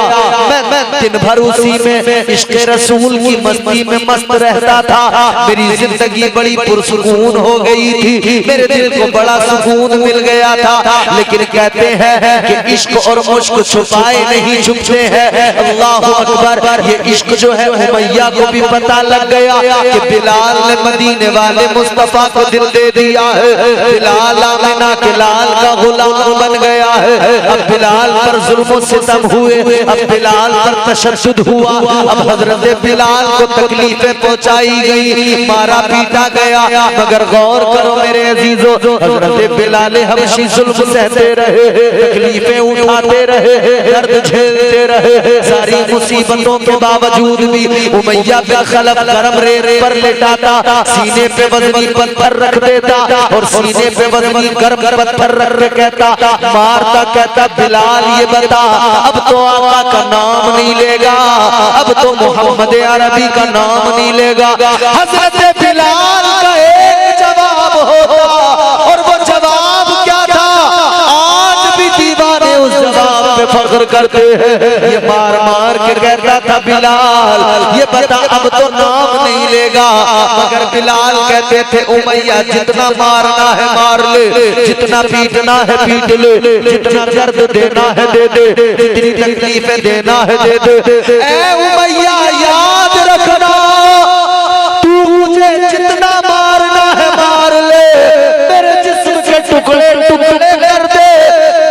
मैं दिन भर उसी में इश्क रसूल की मस्ती में मस्त रहता था। मेरी जिंदगी बड़ी पुरसुकून हो गई थी, मेरे दिल को बड़ा सुकून मिल गया था। लेकिन कहते हैं कि इश्क और मुश्क छुपाए नहीं छुपते हैं। अल्लाहु अकबर। ये इश्क जो है उमैया को भी पता लग गया कि बिलाल ने मदीने वाले मुस्तफा को दिल दे दिया है। बिलाल आमिना के लाल का गुलाम बन गया है। अब बिलाल पर जुल्म सितम हुए, अब बिलाल पर तशद्दुद हुआ। अब हजरत बिलाल को तकलीफें पहुंचाई गई, मारा पीटा गया। मगर गौर करो मेरे अजीजों, हजरत बिलाल हबशी जुल्म सहते रहे, तकलीफें उठाते रहे, दर्द झेलते रहे। सारी मुसीबतों के बावजूद भी उमैया पे खलफ गरम रेत पर लेटाता, सीने पे वजनी पत्थर रख देता और सीने पे वजनी गर्म पत्थर रख के कहता, मारता, कहता बिलाल ये बता, अब तो आका का नाम नहीं लेगा, अब तो मोहम्मद अरबी का नाम नहीं लेगा। हजरत बिलाल का एक जवाब होता और वो जवाब क्या था? आज भी दीवाने उस जवाब पे फख्र करते हैं। ये मार मार के कहता था बिलाल ये बता, अब तो नाम नहीं लेगा। मगर बिलाल कहते थे उमैया जितना मारना है मार ले, जितना पीटना है पीट ले, जितना दर्द देना है दे दे, जितनी तकलीफें देना है दे दे। ऐ उमैया याद रखना, तू मुझे जितना मारना है मार ले, मेरे जिस्म के टुकड़े टुकड़े कर दे,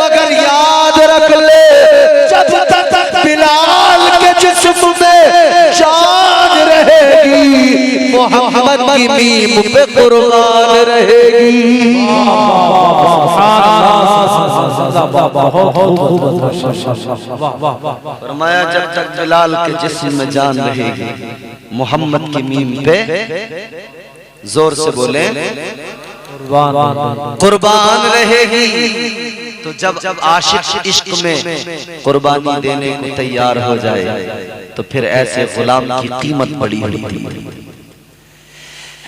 मगर याद रख ले जब तक बिलाल के जिस्म में जान रहेगी, मोहम्मद की मीम पे कुर्बान रहेगी। फरमाया जब तक बिलाल के जिस्म में जान रहेगी, मोहम्मद की मीम पे जोर से बोले कुर्बान रहेगी। तो जब आशिक इश्क में कुर्बानी देने को तैयार हो जाए तो फिर ऐसे गुलाम की कीमत बड़ी होती है।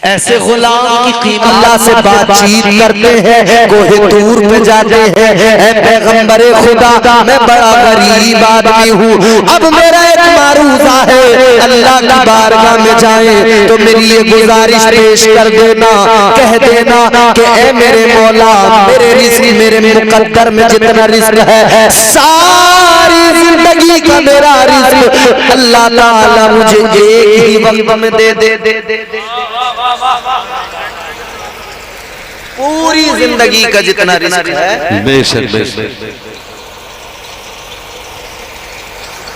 ऐसे गुलाम की कीमत अल्लाह से बातचीत करते हैं, कोहे दूर पे जाते हैं, ऐ पैगंबरे खुदा मैं बड़ा गरीब आदमी हूँ, अब मेरा एक मारूजा है, अल्लाह की बारगाह में जाए तो मेरी ये गुजारिश पेश कर देना, कह देना कि ऐ मेरे मौला, मेरे रिज़्क़ मेरे मुक़द्दर में जितना रिज़्क़ है सारी जिंदगी का मेरा रिज़्क़ अल्लाह ताला मुझे एक ही वक्त में दे दे। पूरी जिंदगी का जितना रिस्क है, बेशक बेशक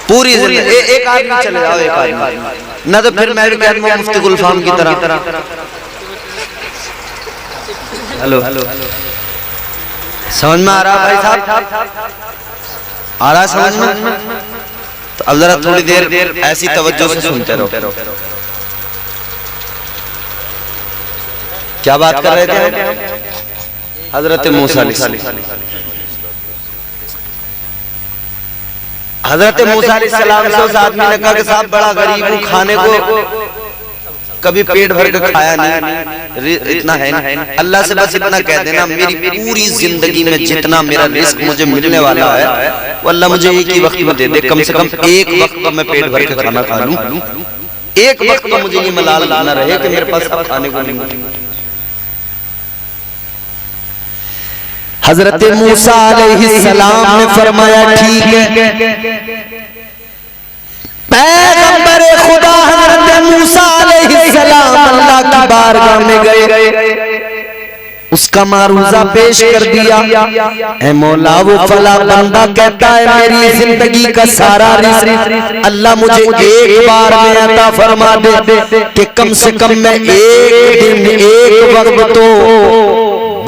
पूरी जिंदगी। एक आदमी चले जाओ, एक आदमी ना, तो फिर मैं भी कहता हूं मुफ्ती गुलफाम की तरह। हेलो, समझ में आ रहा भाई साहब? आ रहा समझ में? तो अब जरा थोड़ी देर ऐसी तवज्जो से सुनते रहो। क्या बात कर रहे थे? हजरत मूसा अलैहिस्सलाम से उस आदमी ने कहा कि साहब बड़ा गरीब हूँ, खाने को कभी पेट भर के खाया नहीं, इतना है नहीं। अल्लाह से बस इतना कह देना मेरी पूरी जिंदगी में जितना मेरा रिस्क मुझे मिलने वाला है वो अल्लाह मुझे एक ही वक्त में दे दे, कम से कम एक वक्त का मैं पेट भर के खाना खा लूं, एक वक्त का मुझे ये मलाल ना रहे कि मेरे पास खाने को नहीं। हजरत मूसा अलैहिस्सलाम ने फरमाया ठीक है। पैगंबर खुदा हजरत मूसा अलैहिस्सलाम अल्लाह की बारगाह में गए, उसका मारूजा पेश कर दिया। ऐ मौला वो फला बंदा कहता है मेरी जिंदगी का सारा रिज़्क़ अल्लाह मुझे एक बार में अता फरमा दे कि कम से कम मैं एक दिन एक वक्त तो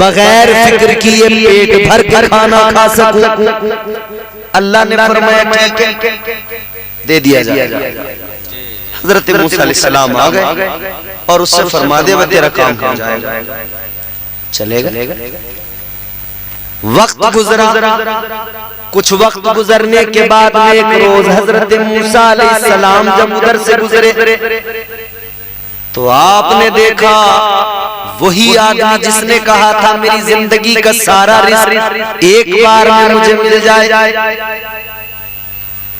बगैर फिक्र किए पेट भर के खाना खा सकूं। अल्लाह ने फरमाया ठीक है, दे दिया जाएगा। हजरत मूसा अलैहिस्सलाम आ गए और उससे फरमा दे तेरा काम हो जाएगा। चलेगा। वक्त गुजरा, कुछ वक्त गुजरने के बाद में एक रोज हजरत मूसा अलैहिस्सलाम जब उधर से गुजरे तो आपने देखा वही आदमी जिसने कहा था मेरी जिंदगी का सारा रिज़्क़ एक बार में मुझे मिल जाए।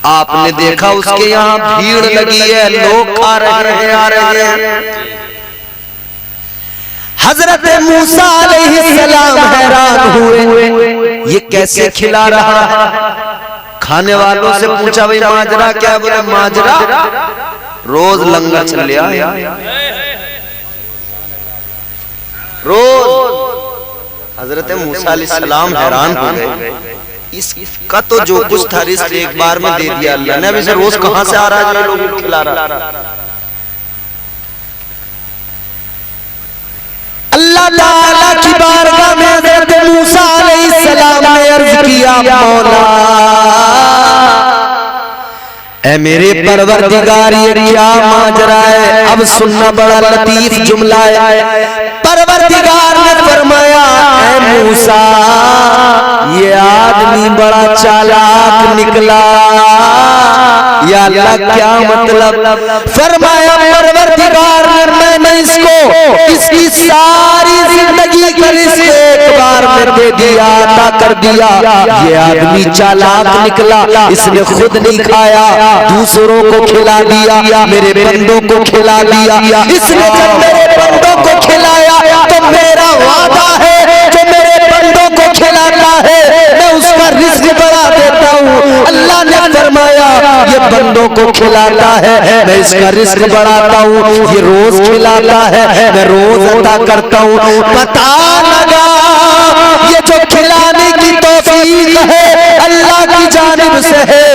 आपने देखा उसके यहाँ भीड़ लगी है, लोग खा रहे हैं, आ रहे हैं। हजरत मूसा अलैहिस्सलाम हैरान हुए, ये कैसे खिला रहा है। खाने वालों से पूछा भाई माजरा क्या? बोले माजरा रोज लंगर चल लिया, रोज। हजरत मूसा अलैहिस्सलाम हैरान हो गए, इसका तो जो कुछ था रिज़्क़ एक बार में दे दिया अल्लाह ने, अब इसे रोज कहां से आ रहा है लोगों को खिला रहा। अल्लाह ताला की बारगाह में हज़रत मूसा अलैहिस्सलाम ने अर्ज किया मौला ऐ मेरे परवरदिगार ये क्या माजरा है? अब सुनना बड़ा लतीफ जुमला है। परवरदिगार ने फरमाया ऐ मूसा ये आदमी बड़ा चालाक निकला। या अल्लाह क्या मतलब? फरमाया परवरदिगार ने मैंने इसको इसकी सारी जिंदगी का रिज़्क़ एक बार में दे दिया, अता कर दिया। ये आदमी चालाक निकला, इसने खुद नहीं खाया, दूसरों को खिला दिया, मेरे बंदों को खिला दिया। इसने जब मेरे बंदों को खिलाया तो मेरा वादा है जो मेरे बंदों को खिलाता है मैं उसका रिज़्क़ बढ़ा देता हूँ। अल्लाह ने फरमाया ये बंदों को खिलाता है मैं इसका रिज़्क़ बढ़ाता हूँ, ये रोज खिलाता है मैं रोज अता करता हूँ। पता लगा ये जो खिलाने की तौफीक है अल्लाह की जानिब से है।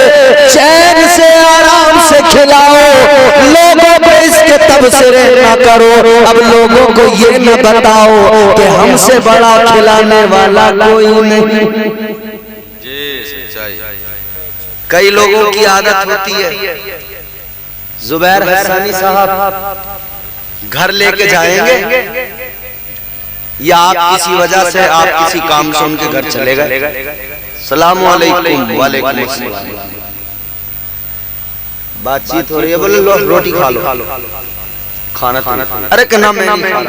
चैन से आराम से खिलाओ, लोगों को इसके तबसरे न करो। अब लोगों को ये न बताओ कि हमसे बड़ा खिलाने वाला कोई नहीं। कई लोगों की आदत होती है, जुबैर हसानी साहब घर लेके जाएंगे या आप किसी वजह से आप किसी काम से उनके घर चले गए, सलाम अलैकुम, वालेकुम अस्सलाम, बातचीत हो रही है, बोले लो रोटी खा लो, खाना खाना, अरे क्या नाम, मैं नहीं खा,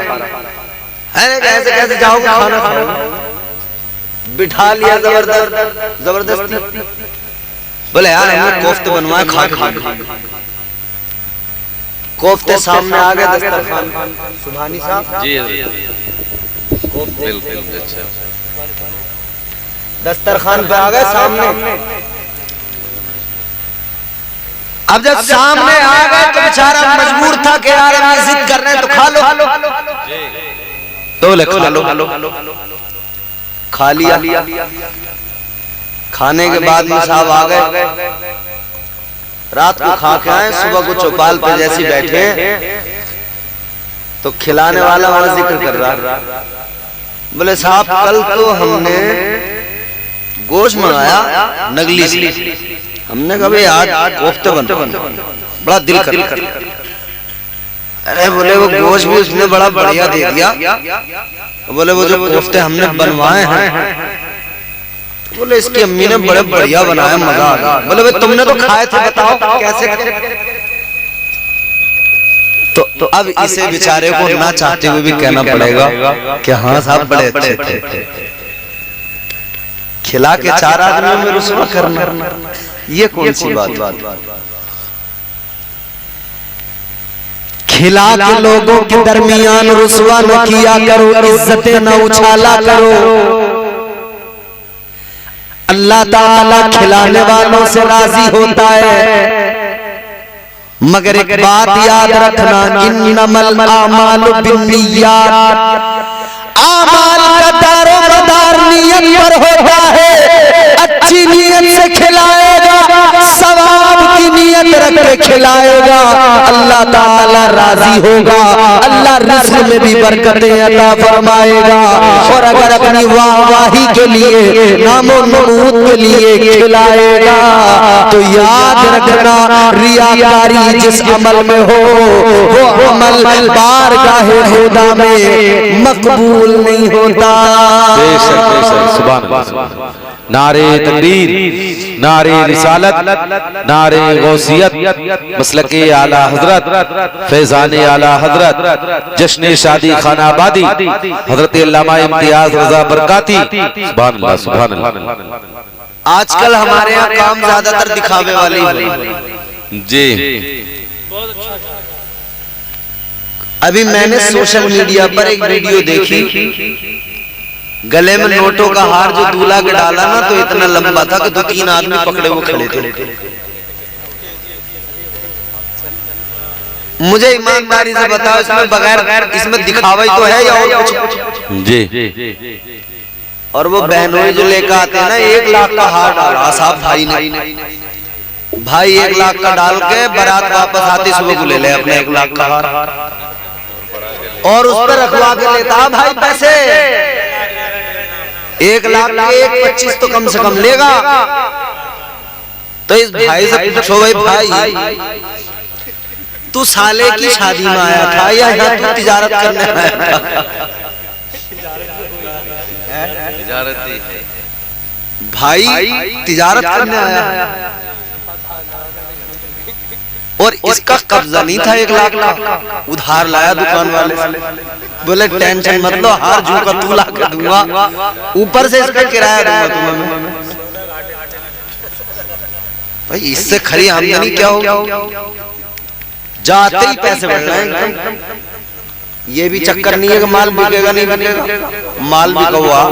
अरे कैसे कैसे जाओगे खाना खाओ, बिठा लिया जबरदस्ती। बोले यार हमने कोफ्ते बनवाए, खा खा। कोफ्ते सामने आ गए दस्तरखान, सुभानी साहब जी बिल्कुल, अच्छा दस्तरखान पे आ गए सामने। अब जब सामने आ गए तो बेचारा मजबूर था कि यार हम जिद कर रहे हैं तो खा लो, तो बोले खा लो, खा लिया। खाने के बाद में साहब आ गए, रात को खा के आए, सुबह को चौपाल पे जैसे बैठे तो खिलाने वाला वहां जिक्र कर रहा, बोले साहब कल तो हमने गोश्त मंगाया नगली से, हमने कहा भाई आज कोफ्ते बनते, बड़ा दिल कर। अरे बोले वो गोश्त भी उसने बड़ा बढ़िया दे दिया, बोले वो जो कोफ्ते हमने बनवाए हैं, बोले इसकी अम्मी ने बड़े बढ़िया बनाया, मजा आ गया। बोले भाई तुमने तो खाए थे, बताओ कैसे? तो अब इसे बेचारे को ना चाहते हुए भी कहना पड़ेगा कि हाँ साहब बड़े अच्छे थे। खिला के चार आदमियों में रुसवा करना, ये कौन सी बात? खिला के लोगों के दरमियान रुसवा न किया करो, इज्जतें न उछाला करो। अल्लाह ताला खिलाने वालों से राजी होता है, मगर एक बात याद रखना, इन्नमल आमालु बिन्नियात, आमाल का दारोमदार नियत पर होता है। अच्छी नीयत से खिलाएगा, सवाब की नीयत रख के खिलाएगा, अल्लाह ताला राजी होगा, अल्लाह रिज़्क़ में भी बरकतें अता फरमाएगा। और अगर अपनी वाहवाही के लिए, नामो नमूद के लिए खिलाएगा तो याद रखना, रियाकारी जिस अमल में हो वो अमल बारगाहे खुदा में मकबूल नहीं होता। बेशक बेशक, सुभान अल्लाह। नारे तकबीर, नारे रिसालत, नारे गौसियत, मसलके आला हजरत, फैजाने आला हजरत, जश्न शादी खाना आबादी, हजरत अल्लामा इम्तियाज रजा बरकाती। सुभान अल्लाह, सुभान अल्लाह। आजकल हमारे यहाँ काम ज्यादातर दिखावे वाले ही जी। अभी मैंने सोशल मीडिया पर एक वीडियो देखी, गले में नोटों का हार जो दूल्हा के डाला ना, तो इतना लंबा था कि 2-3 आदमी पकड़े हुए खड़े थे। मुझे ईमानदारी से बताओ, इसमें बगैर, इसमें दिखावा ही तो है या और कुछ? जी। और वो बहनों जो लेकर आते हैं ना, 1 लाख का हार डाला साहब भाई ने, भाई 1 लाख का डाल के बारात वापस आते सुबह को ले ले अपना 1 लाख का हार, और उस पर रखवा के लेता भाई पैसे 1 लाख के 1.25 तो कम से कम लेगा। तो इस भाई से पूछो, भाई तू साले की शादी में आया था या यहाँ तू तिजारत करने आया था? भाई तिजारत करने आया, और इसका कब्जा नहीं था 1 लाख का, उधार लाया दुकान वाले से। बोले टेंशन मत लो, हार जू का तू ला के दूंगा, ऊपर से इसका किराया दूंगा तुम्हें। भाई इससे खरी आमदनी क्या हो, जाते ही पैसे बढ़ रहे हैं। ये भी चक्कर नहीं है कि माल बिकेगा नहीं बिकेगा, माल बिका हुआ।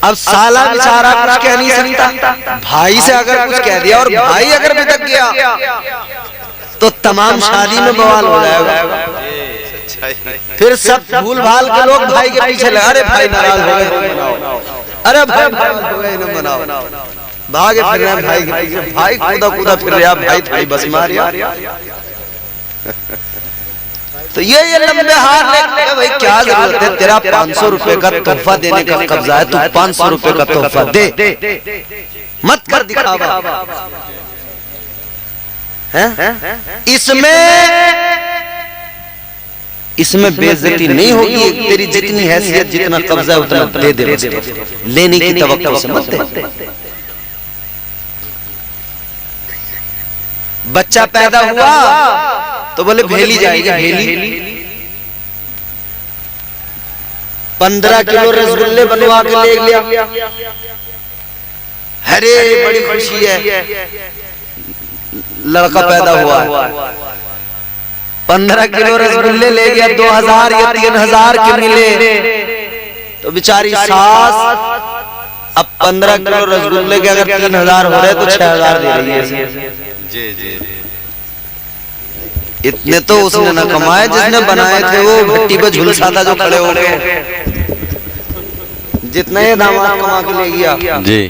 अब साला बेचारा कुछ कह नहीं सकता, भाई से अगर कुछ कह दिया और भाई अगर बिदक गया तो तमाम शादी में बवाल हो जाएगा। फिर सब भूल भाल के लोग भाई के पीछे लगा, अरे भाई नाराज हो गए, अरे भाई नाराज हो गए, इन्हें मनाओ, भागे फिर रहे भाई के पीछे, भाई कूदा कूदा फिर रहा, भाई बस मार यार। तो ये लंबे हाथ लेके भाई क्या जरूरत है, तेरा 500 रुपए का तोहफा देने का कब्जा है, तू 500 रुपए का तोहफा दे, मत कर दिखावा। इसमें बेइज्जती नहीं होगी, तेरी जितनी हैसियत जितना कब्जा है उतना दे दे, लेने की तवक्को से मत दे। बच्चा पैदा हुआ तो बोले भेली जाएगी, भेली 15 किलो रसगुल्ले बनवा के ले लिया, अरे बड़ी खुशी है, लड़का पैदा हुआ, 15 किलो रसगुल्ले ले गया, 2000 या 3000 के मिले, तो बेचारी सास अब 15 किलो रसगुल्ले के अगर 3000 हो रहे तो 6000 दे रही है। जी। इतने तो उसने न कमाए, जिसने बनाए थे वो भट्टी पे झुलसा था जो खड़े हो गए, जितना ये दामाद कमा के ले गया। जी।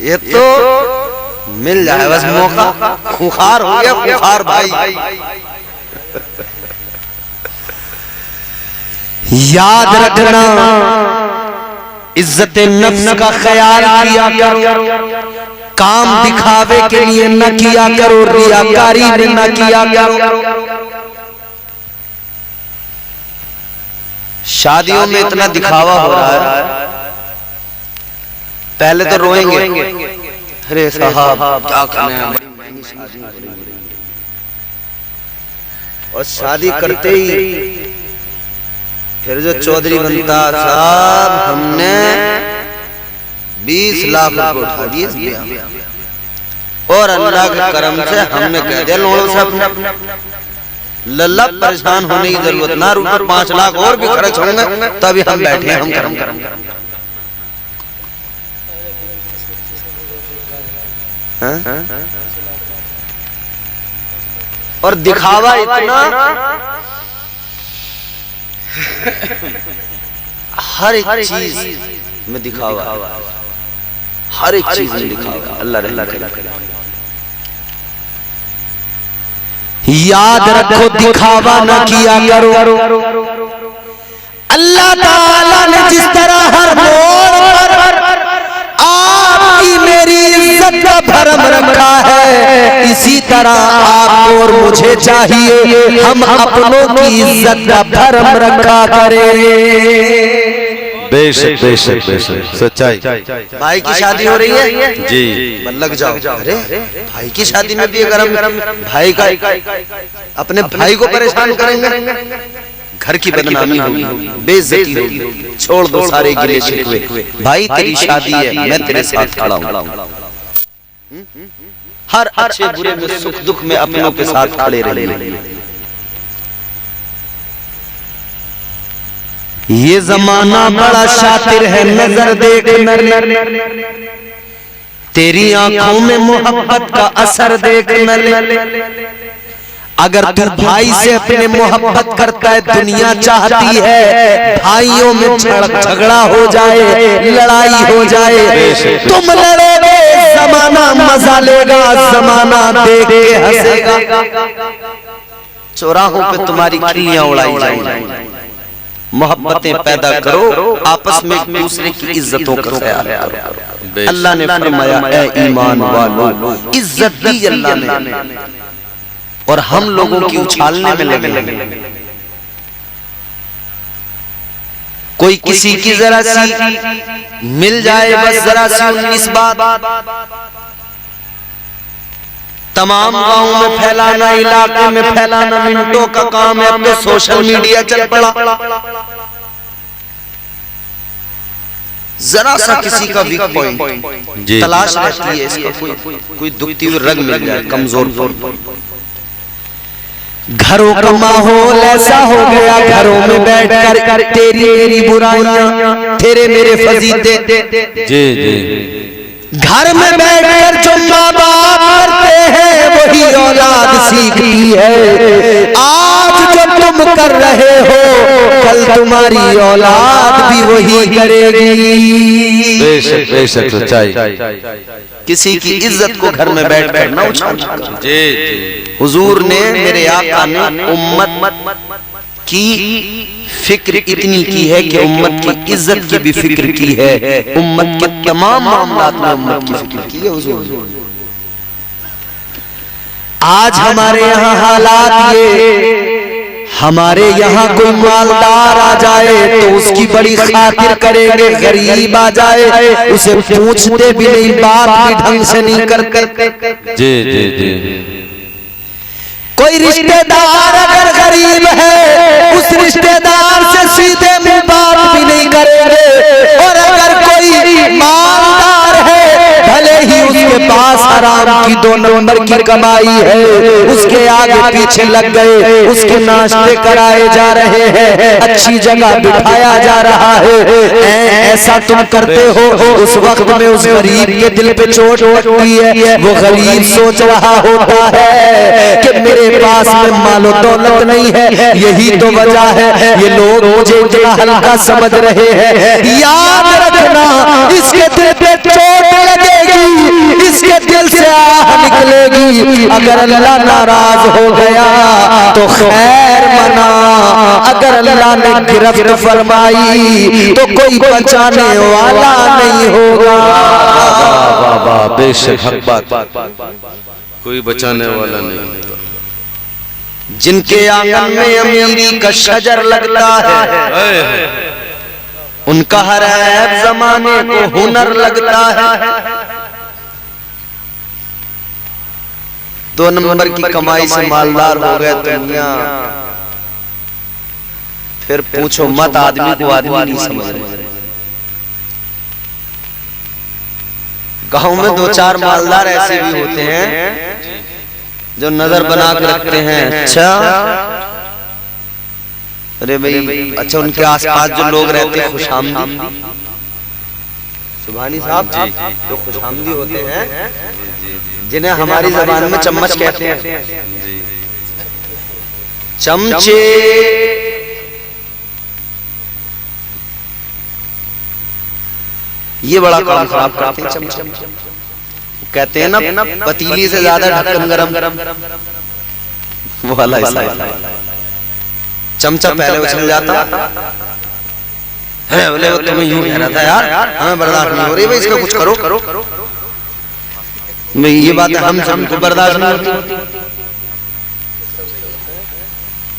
ये तो मिल जाए बस मौका, खुखार हो गया, खुखार भाई। याद रखना, इज्जत नफ्स का ख्याल किया करो, काम दिखावे के लिए न किया करो, रियाकारी में न किया करो। शादियों में इतना दिखावा हो रहा है, पहले तो रोएंगे, अरे साहब क्या करना है, बड़ी महंगी शादी हो रही है, और शादी करते ही फिर जो चौधरी बनता, साहब हमने 20 लाख रुपए उठा दिए, और अल्लाह के करम से हमने कह दिया लोगों से अपने लल्ला परेशान होने की जरूरत ना, रुपए 5 लाख और भी खर्च होंगे तभी हम बैठे हैं, हम करम और दिखावा इतना, हर एक चीज में दिखावा, हर एक चीज में दिखावा। अल्लाह याद रखो, दिखावा न किया करो। अल्लाह ताला ने जिस तरह हर मोड़ पर आपकी मेरी इज्जत का भरम रखा है, इसी तरह आपको और मुझे चाहिए हम अपनों की इज्जत का भरम रखा करें। बेशक बेशक बेशक, सच्चाई। भाई की शादी हो रही है जी, लग जाओ। अरे भाई की शादी में भी अगर हम भाई का अपने भाई को परेशान करेंगे, घर की बदनामी होगी, बेइज्जती होगी। छोड़ दो सारे गिले शिकवे, भाई तेरी शादी है, मैं तेरे साथ खड़ा हूँ। हर अच्छे बुरे में, सुख दुख में अपनों के साथ खड़े रहे। ये जमाना बड़ा शातिर है, नजर देख तेरी आंखों में मोहब्बत का असर देख। अगर तू भाई से अपने मोहब्बत करता है, दुनिया चाहती है भाइयों में झगड़ा हो जाए, लड़ाई हो जाए। तुम लड़ोगे, जमाना मजा लेगा, जमाना देख के हंसेगा। चौराहों पे तुम्हारी खिल्लियां उड़ाई जाएंगी। मोहब्बतें पैदा करो, आपस में एक दूसरे की इज्जतों का ख्याल करो। अल्लाह ने फरमाया, ऐ ईमान वालों, इज्जत दी अल्लाह ने, और हम लोगों की उछालने में लगे। कोई किसी की जरा सी मिल जाए, बस जरा सी 19 बात तमाम गांव में फैलाना, इलाके में फैलाना मिनटों का काम है। अब तो सोशल मीडिया चल पड़ा। जरा सा किसी का वीक पॉइंट तलाश रहती है, इसका कोई दुखती हुई रग मिल जाए, कमजोर घरों का माहौल ऐसा हो गया, घरों में बैठकर तेरी मेरी बुराइयां, तेरे मेरे फजीते। जी जी, घर में बैठकर जो माँ बाप करते हैं वही औलाद सीखती है। आज जो तुम कर रहे हो, कल तुम्हारी औलाद भी वही करेगी। बेशक बेशक, सच्चाई। किसी की इज्जत को घर में बैठकर ना उछालना। जी जी, हुजूर ने, मेरे आका ने उम्मत की फिक्र इतनी की है कि उम्मत की इज्जत की भी फिक्र की है। उम्मत के तमाम मामलात में उम्मत की फिक्र की है हुजूर। आज हमारे यहाँ हालात ये, हमारे यहाँ कोई मालदार आ जाए तो उसकी बड़ी खातिर करेंगे, गरीब आ जाए उसे पूछते भी नहीं, बात भी ढंग से नहीं करते। जी जी जी, कोई रिश्तेदार अगर गरीब है, उस रिश्तेदार से सीधे मुंह बात भी नहीं करेंगे। और अगर कोई मालदार है, भले ही उसके पास हराम की 2 नंबर की कमाई है, उसके आगे पीछे लग गए, उसके नाश्ते कराए जा रहे हैं, अच्छी जगह बिठाया जा रहा है। ऐसा तुम करते हो, उस वक्त में उस गरीब के दिल पे चोट लगती है। वो गरीब सोच रहा होता है कि मेरे पास में मालो दौलत नहीं है, यही तो वजह है ये लोग मुझे इतना हल्का समझ रहे हैं। याद रखना, इसके दिल पे चोट लगेगी, इसके दिल से आह निकलेगी। अगर अल्लाह नाराज हो गया तो खैर मना, अगर अल्लाह ने गिरफ्त फरमाई तो कोई बचाने वाला नहीं होगा। वाह वाह, बेशक हक बात, कोई बचाने वाला नहीं होगा। जिनके आंगन में अमीरी का शजर लगता है, उनका हर ऐब जमाने को हुनर लगता है। 2 नंबर की कमाई से मालदार हो गए दुनिया, फिर पूछो मत, आदमी को आदमी नहीं समझ रहे। गांव में 2-4 मालदार ऐसे भी होते हैं जो नजर बना के रखते हैं। अच्छा, अरे भाई, अच्छा उनके आसपास जो लोग रहते हैं खुशामदी, सुभानी साहब जो खुशामदी होते हैं, जिन्हें हमारी जबान में चम्मच कहते हैं, चमचे, ये बड़ा काम खराब करते हैं। चमचे कहते हैं ना, पतीली से ज्यादा ढक्कन गरम, वो वाला हिसाब। चमचा पहले उछल जाता है, बोले वो तुम्हें यूं कह रहा था यार, हमें बर्दाश्त नहीं हो रही भाई, इसका कुछ करो। ये बात हमको बर्दाश्त नहीं होती,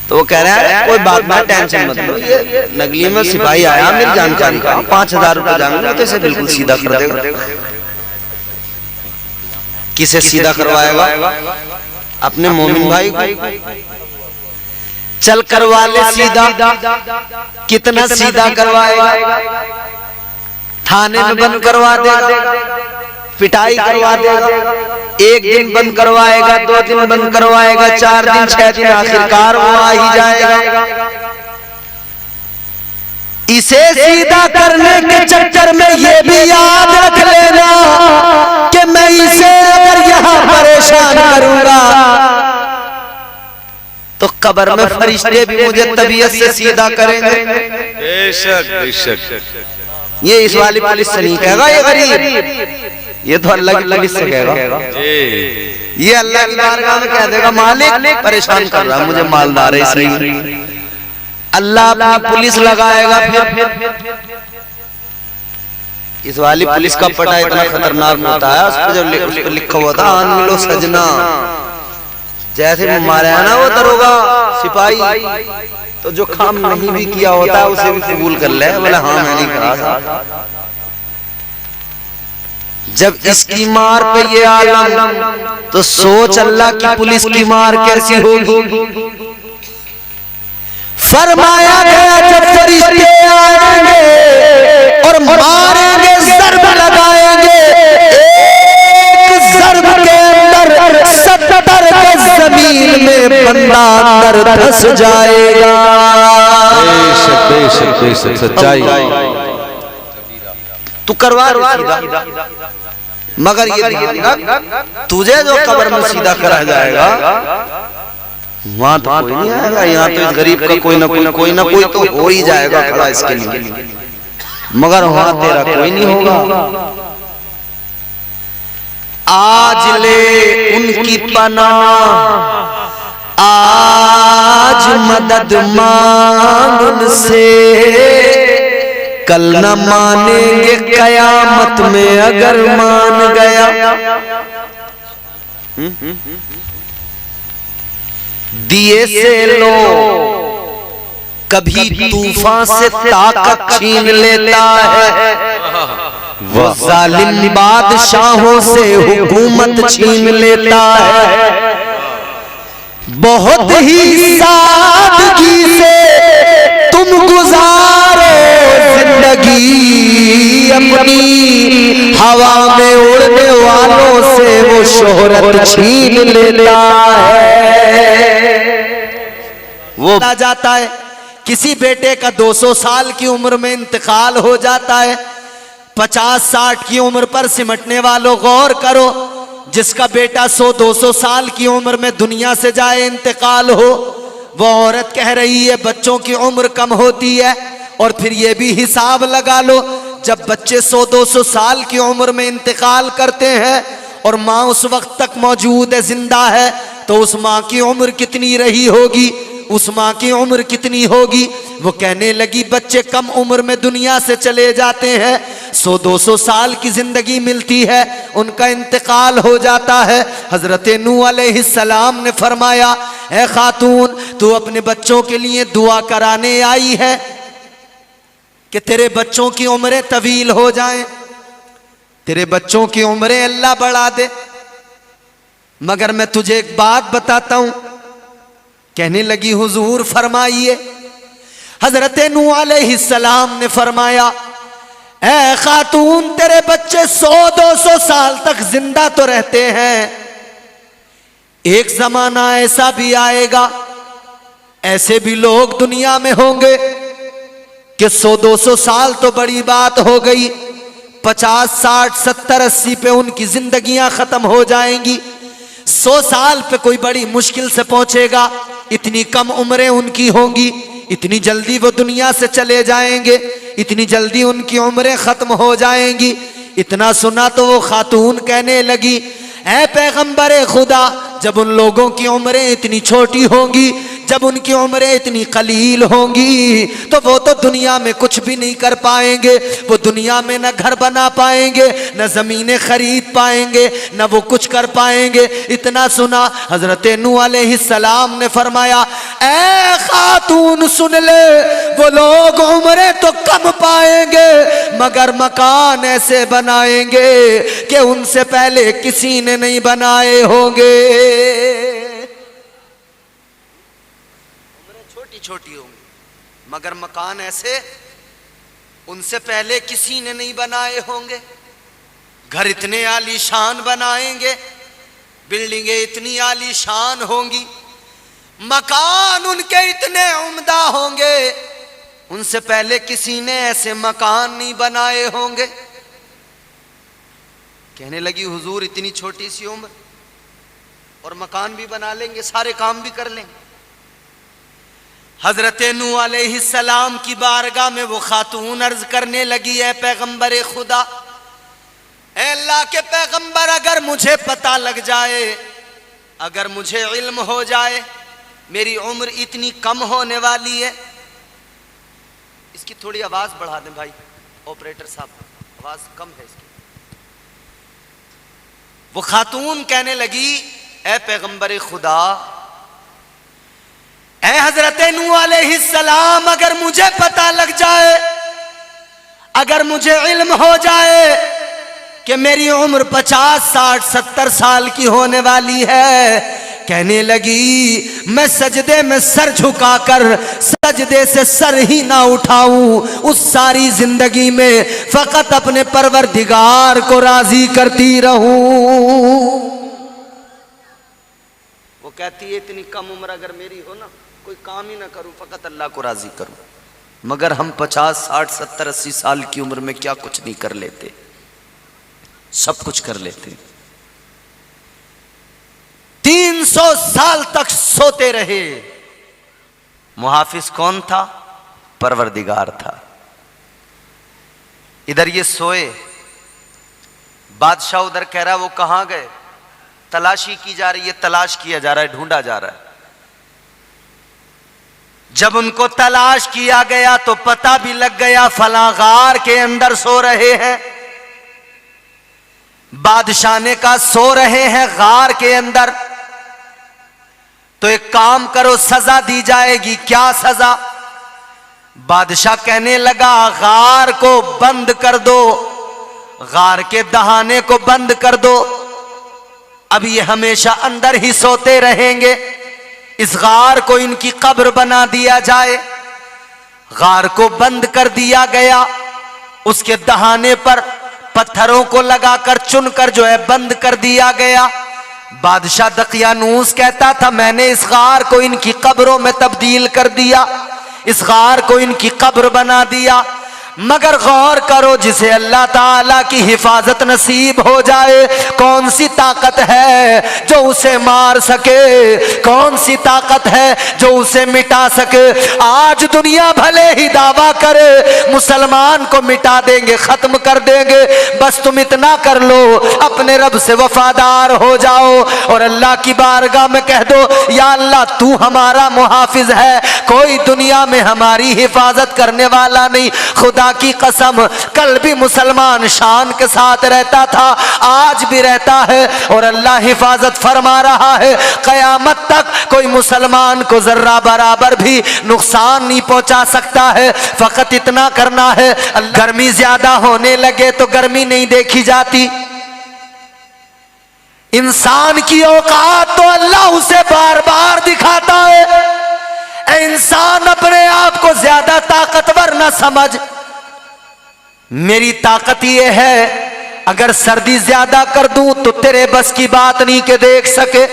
तो वो कह रहा है कोई बात ना, टेंशन मत लो, ये नगली में सिपाही आया मेरी जानकारी का, 5000 रुपए जाएंगे तो इसे बिल्कुल सीधा कर देगा। किसे सीधा करवाएगा? अपने मोमिन भाई को। चल करवा ले सीधा, कितना सीधा करवाएगा? थाने में बंद करवा देगा, पिटाई करवा देगा, 1 दिन बंद करवाएगा, 2 दिन बंद करवाएगा, 4 दिन 6 दिन, आखिरकार वो आ ही जाएगा। इसे सीधा करने के चक्कर में ये भी याद रख लेना कि मैं इसे अगर यहाँ परेशान करूंगा तो कब्र में फरिश्ते भी मुझे तबीयत से सीधा करेंगे। बेशक बेशक। ये इस वाली पुलिस से नहीं कहेगा ये गरीब, ये तो अल्लाह की पुलिस से कहेगा। ये अल्लाह की बारगाह में कह देगा मालिक परेशान कर रहा है मुझे, मालदार है इसलिए। अल्लाह अपनी पुलिस लगाएगा। फिर इस वाली पुलिस का पटा इतना खतरनाक होता है, उस पर लिखा हुआ था आन मिलो सजना, जैसे मारा है ना वो दरोगा सिपाही, तो जो काम नहीं भी किया होता है उसे भी कबूल कर ले, बोले हाँ मैं नहीं करा था। जब इसकी मार पे ये आलम, तो सोच अल्लाह की पुलिस की मार कैसी होगी। फरमाया गया जब फरिश्ते आएंगे और मारेंगे, ज़र्ब लगाएंगे, एक ज़र्ब के अंदर 70 गज जमीन में बंदा अंदर धंस जाएगा। बेशक बेशक बेशक, सच्चाई। तू करवा सीधा, मगर ये तुझे जो कब्र में सीधा करा जाएगा वहां तो कोई नहीं आएगा। यहाँ तो इस गरीब का कोई ना कोई तो हो ही जाएगा खड़ा इसके लिए, मगर वहां तेरा कोई नहीं होगा। आज ले उनकी पनाह, आज मदद मांग उनसे, कल न मानेंगे कयामत में अगर मान गया। दिए से लो कभी तूफान से ताकत छीन लेता है, वो जालिम बादशाहों से हुकूमत छीन लेता है। बहुत ही सादगी से तुम गुजारो जिंदगी अपनी, हवा में उड़ने वालों से वो शोहरत छीन लेता है। वो जाता है, किसी बेटे का 200 साल की उम्र में इंतकाल हो जाता है, 50-60 की उम्र पर सिमटने वालों गौर करो, जिसका बेटा 100-200 साल की उम्र में दुनिया से जाए, इंतकाल हो, वो औरत कह रही है बच्चों की उम्र कम होती है। और फिर ये भी हिसाब लगा लो, जब बच्चे 100-200 साल की उम्र में इंतकाल करते हैं और माँ उस वक्त तक मौजूद है, जिंदा है, तो उस माँ की उम्र कितनी रही होगी, उस माँ की उम्र कितनी होगी। वो कहने लगी बच्चे कम उम्र में दुनिया से चले जाते हैं, 100-200 साल की जिंदगी मिलती है, उनका इंतकाल हो जाता है। हजरत नूह अलैहिस्सलाम ने फरमाया, ए खातून तू अपने बच्चों के लिए दुआ कराने आई है कि तेरे बच्चों की उम्रें तवील हो जाएं, तेरे बच्चों की उम्रें अल्लाह बढ़ा दे। मगर मैं तुझे एक बात बताता हूं। कहने लगी हुजूर फरमाइए। हजरत नूह अलैहिस्सलाम ने फरमाया, ए खातून तेरे बच्चे 100-200 साल तक जिंदा तो रहते हैं, एक जमाना ऐसा भी आएगा, ऐसे भी लोग दुनिया में होंगे कि 100-200 साल तो बड़ी बात हो गई, 50, 60, 70, 80 पे उनकी जिंदगियां खत्म हो जाएंगी। 100 साल पे कोई बड़ी मुश्किल से पहुंचेगा, इतनी कम उम्रें उनकी होंगी, इतनी जल्दी वो दुनिया से चले जाएंगे, इतनी जल्दी उनकी उम्रें खत्म हो जाएंगी। इतना सुना तो वो खातून कहने लगी, ऐ पैगंबरे खुदा, जब उन लोगों की उम्रें इतनी छोटी होंगी, जब उनकी उम्रें इतनी कलील होंगी, तो वो तो दुनिया में कुछ भी नहीं कर पाएंगे। वो दुनिया में न घर बना पाएंगे, न जमीनें खरीद पाएंगे, न वो कुछ कर पाएंगे। इतना सुना हजरत नूह अलैहिस्सलाम ने फरमाया, ऐ खातून सुन ले, वो लोग उम्रें तो कम पाएंगे मगर मकान ऐसे बनाएंगे कि उनसे पहले किसी ने नहीं बनाए होंगे। छोटी होंगी मगर मकान ऐसे उनसे पहले किसी ने नहीं बनाए होंगे। घर इतने आलीशान बनाएंगे, बिल्डिंगें इतनी आलीशान होंगी, मकान उनके इतने उम्दा होंगे, उनसे पहले किसी ने ऐसे मकान नहीं बनाए होंगे। कहने लगी, हुजूर इतनी छोटी सी उम्र और मकान भी बना लेंगे, सारे काम भी कर लेंगे। हजरत नूह अलैहिस्सलाम की बारगाह में वो खातून अर्ज करने लगी, है पैगंबर खुदा, ऐ अल्लाह के पैगंबर, अगर मुझे पता लग जाए, अगर मुझे इल्म हो जाए मेरी उम्र इतनी कम होने वाली है। इसकी थोड़ी आवाज बढ़ा दें भाई ऑपरेटर साहब, आवाज कम है इसकी। वो खातून कहने लगी, ऐ पैगंबर खुदा, ऐ हजरत नूह अलैहिस्सलाम, अगर मुझे पता लग जाए, अगर मुझे इल्म हो जाए कि मेरी उम्र 50, 60, 70 साल की होने वाली है, कहने लगी, मैं सजदे में सर झुकाकर सजदे से सर ही ना उठाऊं, उस सारी जिंदगी में फकत अपने परवरदिगार को राजी करती रहूं। वो कहती है, इतनी कम उम्र अगर मेरी हो ना, कोई काम ही ना करूं, फकत अल्लाह को राजी करूं। मगर हम 50, 60, 70, 80 साल की उम्र में क्या कुछ नहीं कर लेते, सब कुछ कर लेते। 300 साल तक सोते रहे। मुहाफिज कौन था? परवरदिगार था। इधर ये सोए, बादशाह उधर कह रहा है वो कहां गए, तलाशी की जा रही है, तलाश किया जा रहा है, ढूंढा जा रहा है। जब उनको तलाश किया गया तो पता भी लग गया फलां गार के अंदर सो रहे हैं। बादशाह ने कहा, सो रहे हैं गार के अंदर, तो एक काम करो, सजा दी जाएगी। क्या सजा? बादशाह कहने लगा, गार को बंद कर दो, गार के दहाने को बंद कर दो, अब ये हमेशा अंदर ही सोते रहेंगे। इस गार को इनकी कब्र बना दिया जाए। गार को बंद कर दिया गया, उसके दहाने पर पत्थरों को लगाकर चुनकर जो है बंद कर दिया गया। बादशाह दकियानूस कहता था, मैंने इस गार को इनकी कब्रों में तब्दील कर दिया, इस गार को इनकी कब्र बना दिया। मगर गौर करो, जिसे अल्लाह ताला की हिफाजत नसीब हो जाए, कौन सी ताकत है जो उसे मार सके, कौन सी ताकत है जो उसे मिटा सके। आज दुनिया भले ही दावा करे मुसलमान को मिटा देंगे, खत्म कर देंगे, बस तुम इतना कर लो, अपने रब से वफादार हो जाओ और अल्लाह की बारगाह में कह दो, या अल्लाह तू हमारा मुहाफिज है, कोई दुनिया में हमारी हिफाजत करने वाला नहीं। खुदा की कसम, कल भी मुसलमान शान के साथ रहता था, आज भी रहता है और अल्लाह हिफाजत फरमा रहा है। कयामत तक कोई मुसलमान को जर्रा बराबर भी नुकसान नहीं पहुंचा सकता है। फकत इतना करना है, गर्मी ज्यादा होने लगे तो गर्मी नहीं देखी जाती। इंसान की औकात तो अल्लाह उसे बार बार दिखाता है। इंसान अपने आप को ज्यादा ताकतवर न समझ, मेरी ताकत यह है, अगर सर्दी ज्यादा कर दूं तो तेरे बस की बात नहीं के देख सके,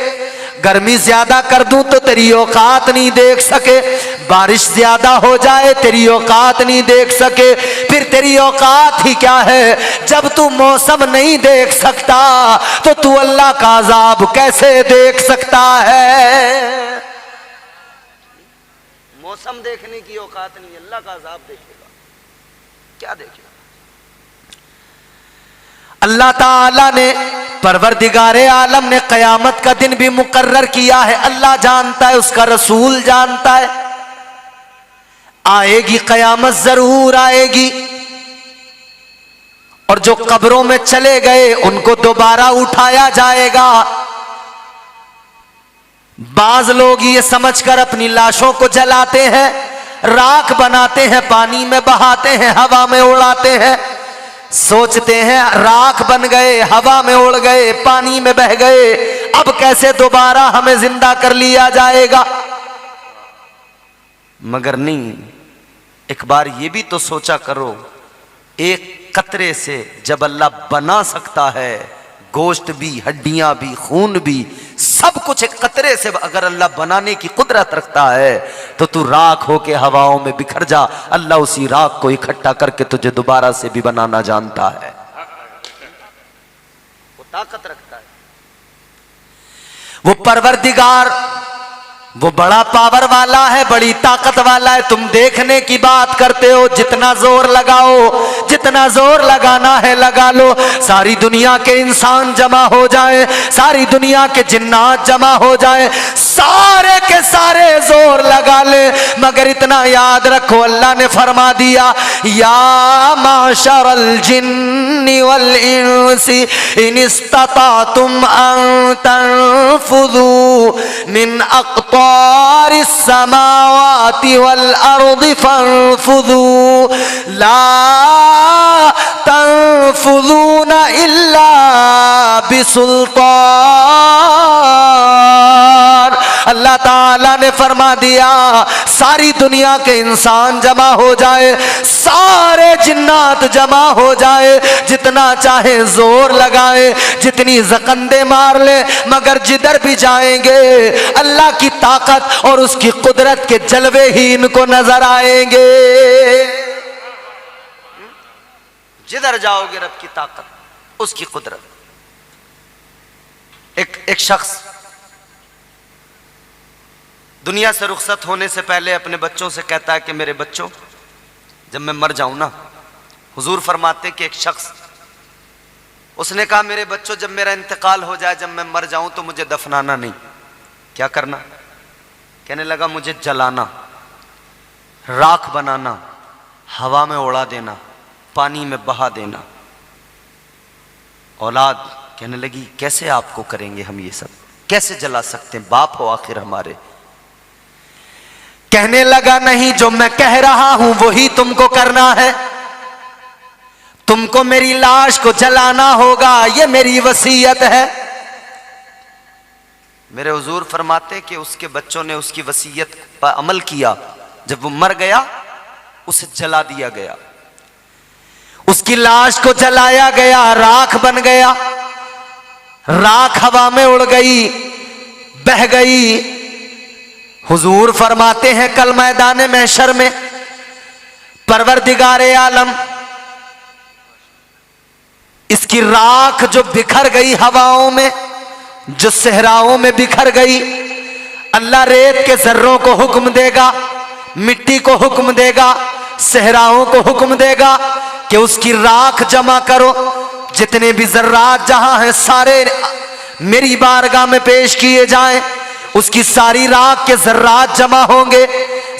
गर्मी ज्यादा कर दूं तो तेरी औकात नहीं देख सके, बारिश ज्यादा हो जाए तेरी औकात नहीं देख सके, फिर तेरी औकात ही क्या है। जब तू मौसम नहीं देख सकता तो तू अल्लाह का अजाब कैसे देख सकता है। मौसम देखने की औकात नहीं, अल्लाह का अजाब देखेगा, क्या देखेगा। अल्लाह ताला ने परवरदिगारे आलम ने कयामत का दिन भी मुकर्रर किया है। अल्लाह जानता है, उसका रसूल जानता है, आएगी कयामत, जरूर आएगी। और जो कब्रों में चले गए उनको दोबारा उठाया जाएगा। बाज लोग ये समझकर अपनी लाशों को जलाते हैं, राख बनाते हैं, पानी में बहाते हैं, हवा में उड़ाते हैं, सोचते हैं राख बन गए, हवा में उड़ गए, पानी में बह गए, अब कैसे दोबारा हमें जिंदा कर लिया जाएगा। मगर नहीं, एक बार ये भी तो सोचा करो, एक कतरे से जब अल्लाह बना सकता है, गोश्त भी, हड्डियां भी, खून भी, सब कुछ एक कतरे से अगर अल्लाह बनाने की कुदरत रखता है तो तू राख होके हवाओं में बिखर जा, अल्लाह उसी राख को इकट्ठा करके तुझे दोबारा से भी बनाना जानता है, वो ताकत रखता है। वो परवरदिगार वो बड़ा पावर वाला है, बड़ी ताकत वाला है। तुम देखने की बात करते हो, जितना जोर लगाओ, जितना जोर लगाना है लगा लो, सारी दुनिया के इंसान जमा हो जाए, सारी दुनिया के जिन्नात जमा हो जाए, सारे के सारे जोर लगा ले, मगर इतना याद रखो, अल्लाह ने फरमा दिया, या माशरल जिन्नि वल इंसी इन इस्ततातुम अन तनफुदू मिन अक़तारिस समावाति वल अर्दि फंफुदू ला तनफुदूना इल्ला बिसुल्तान। अल्लाह ताला ने फरमा दिया, सारी दुनिया के इंसान जमा हो जाए, सारे जिन्नात जमा हो जाए, जितना चाहे जोर लगाए, जितनी जकंदे मार ले, मगर जिधर भी जाएंगे अल्लाह की ताकत और उसकी कुदरत के जलवे ही इनको नजर आएंगे। जिधर जाओगे रब की ताकत, उसकी कुदरत। एक शख्स दुनिया से रुखसत होने से पहले अपने बच्चों से कहता है कि मेरे बच्चों, जब मैं मर जाऊं ना, हुजूर फरमाते कि एक शख्स, उसने कहा मेरे बच्चों जब मेरा इंतकाल हो जाए, जब मैं मर जाऊं तो मुझे दफनाना नहीं, क्या करना? कहने लगा मुझे जलाना, राख बनाना, हवा में उड़ा देना, पानी में बहा देना। औलाद कहने लगी कैसे आपको करेंगे हम ये सब, कैसे जला सकते हैं, बाप हो आखिर हमारे। कहने लगा नहीं, जो मैं कह रहा हूं वही तुमको करना है, तुमको मेरी लाश को जलाना होगा, ये मेरी वसीयत है। मेरे हुजूर फरमाते कि उसके बच्चों ने उसकी वसीयत पर अमल किया, जब वो मर गया उसे जला दिया गया, उसकी लाश को जलाया गया, राख बन गया, राख हवा में उड़ गई, बह गई। हुजूर फरमाते हैं कल मैदान महशर में परवरदिगारे आलम इसकी राख जो बिखर गई हवाओं में, जो सहराओं में बिखर गई, अल्लाह रेत के जर्रों को हुक्म देगा, मिट्टी को हुक्म देगा, सहराओं को हुक्म देगा कि उसकी राख जमा करो, जितने भी जर्रात जहां हैं सारे मेरी बारगाह में पेश किए जाएं। उसकी सारी राख के जर्रात जमा होंगे,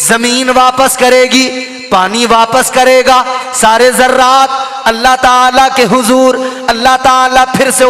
जमीन वापस करेगी, पानी वापस करेगा, सारे जर्रात अल्लाह ताला के हुजूर, अल्लाह ताला फिर से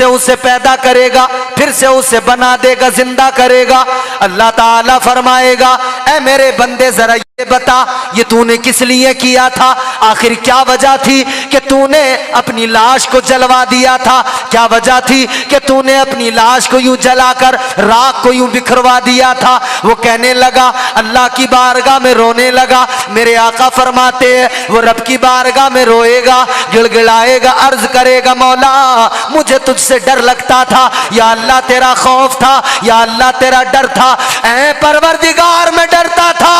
उसे पैदा करेगा, फिर से उसे बना देगा, जिंदा करेगा। अल्लाह ताला फरमाएगा, ऐ मेरे बंदे जरा बता ये तूने किस लिए किया था, आखिर क्या वजह थी कि तूने अपनी लाश को जलवा दिया था, क्या वजह थी कि तूने अपनी लाश को यूं जलाकर राख को यूं बिखरवा दिया था। वो कहने लगा, अल्लाह की बारगाह में रोने लगा। मेरे आका फरमाते हैं वो रब की बारगाह में रोएगा, गिड़गिड़ाएगा, अर्ज करेगा, मौला मुझे तुझसे डर लगता था, या अल्लाह तेरा खौफ था, या अल्लाह तेरा डर था। ऐ परवरदिगार मैं डरता था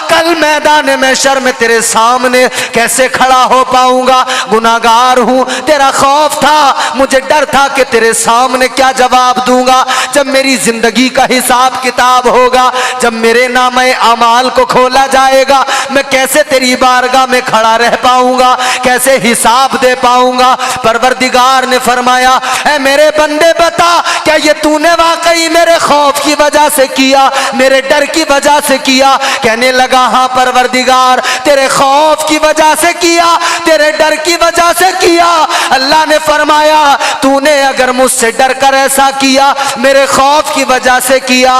कल मैदान महशर में तेरे सामने कैसे खड़ा हो पाऊंगा, गुनाहगार हूं। तेरा खौफ था, मुझे डर था कि तेरे सामने क्या जवाब दूंगा जब मेरी जिंदगी का हिसाब किताब होगा, जब मेरे नामे अमाल को खोला जाएगा, मैं कैसे तेरी बारगाह में खड़ा रह पाऊंगा, कैसे हिसाब दे पाऊंगा। परवरदिगार ने फरमाया, ऐ मेरे बंदे बता क्या ये तूने वाकई मेरे खौफ की वजह से किया, मेरे डर की वजह से किया। कहने लगा, हाँ परवरदिगार तेरे खौफ की वजह से किया, तेरे डर की वजह से किया। अल्लाह ने फरमाया, तूने अगर मुझसे डर कर ऐसा किया, मेरे खौफ की वजह से किया,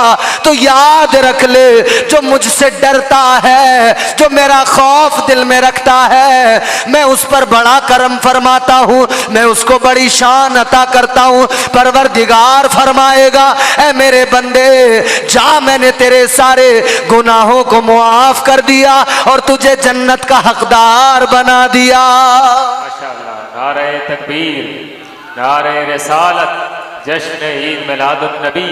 तो याद रख ले जो मुझसे डरता है, जो मेरा खौफ दिल में रखता है, मैं उस पर बड़ा करम फरमाता हूँ, मैं उसको बड़ी शान अता करता हूँ। परवरदिगार फरमाएगा, ऐ मेरे बंदे जा, मैंने तेरे सारे गुनाहों को मुआफ कर दिया और तुझे जन्नत का हकदार बना दिया। माशाअल्लाह, नारे तकबीर, नारे रिसालत, जश्न ईद मिलादुन नबी,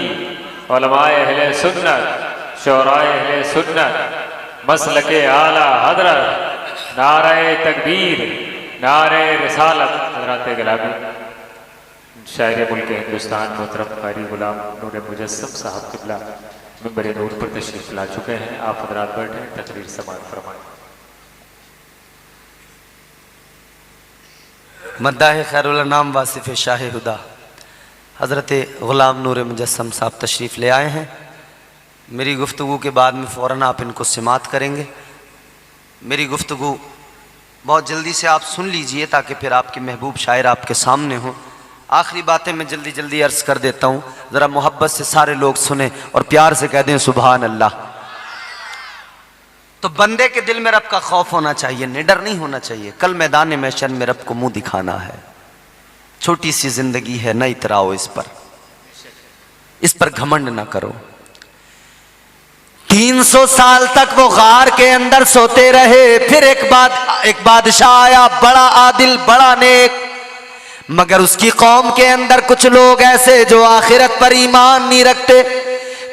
उलमाए अहले सुन्नत, शोराए अहले सुन्नत, मसलके आला हजरत, नारे तकबीर, नारे रिसालत। हजरत गिलामी शायर मुल्क हिंदुस्तान मोहतरम कारी गुलाम नूर मुजस्सम साहब किबला मिंबर नूर पर तशरीफ ला चुके हैं। आप हजरात बैठे, तकरीर समाअत फरमाएं। मद्दाह खैरुल अनाम वासिफ शाह हुदा हज़रत ग़ुलाम नूर मुजस्सम साहब तशरीफ़ ले आए हैं। मेरी गुफ्तगू के बाद में फ़ौरन आप इनको समाअत करेंगे। मेरी गुफ्तगू बहुत जल्दी से आप सुन लीजिए ताकि फिर आपके महबूब शायर आपके सामने हों। आखिरी बातें मैं जल्दी जल्दी अर्ज़ कर देता हूँ, ज़रा मोहब्बत से सारे लोग सुने और प्यार से कह दें सुभान अल्लाह। तो बंदे के दिल में रब का खौफ होना चाहिए, निडर नहीं होना चाहिए। कल मैदान महशर में रब को मुंह दिखाना है। छोटी सी जिंदगी है, न इतराओ इस पर घमंड ना करो। 300 साल तक वो गार के अंदर सोते रहे। फिर एक बादशाह आया, बड़ा आदिल, बड़ा नेक, मगर उसकी कौम के अंदर कुछ लोग ऐसे जो आखिरत पर ईमान नहीं रखते।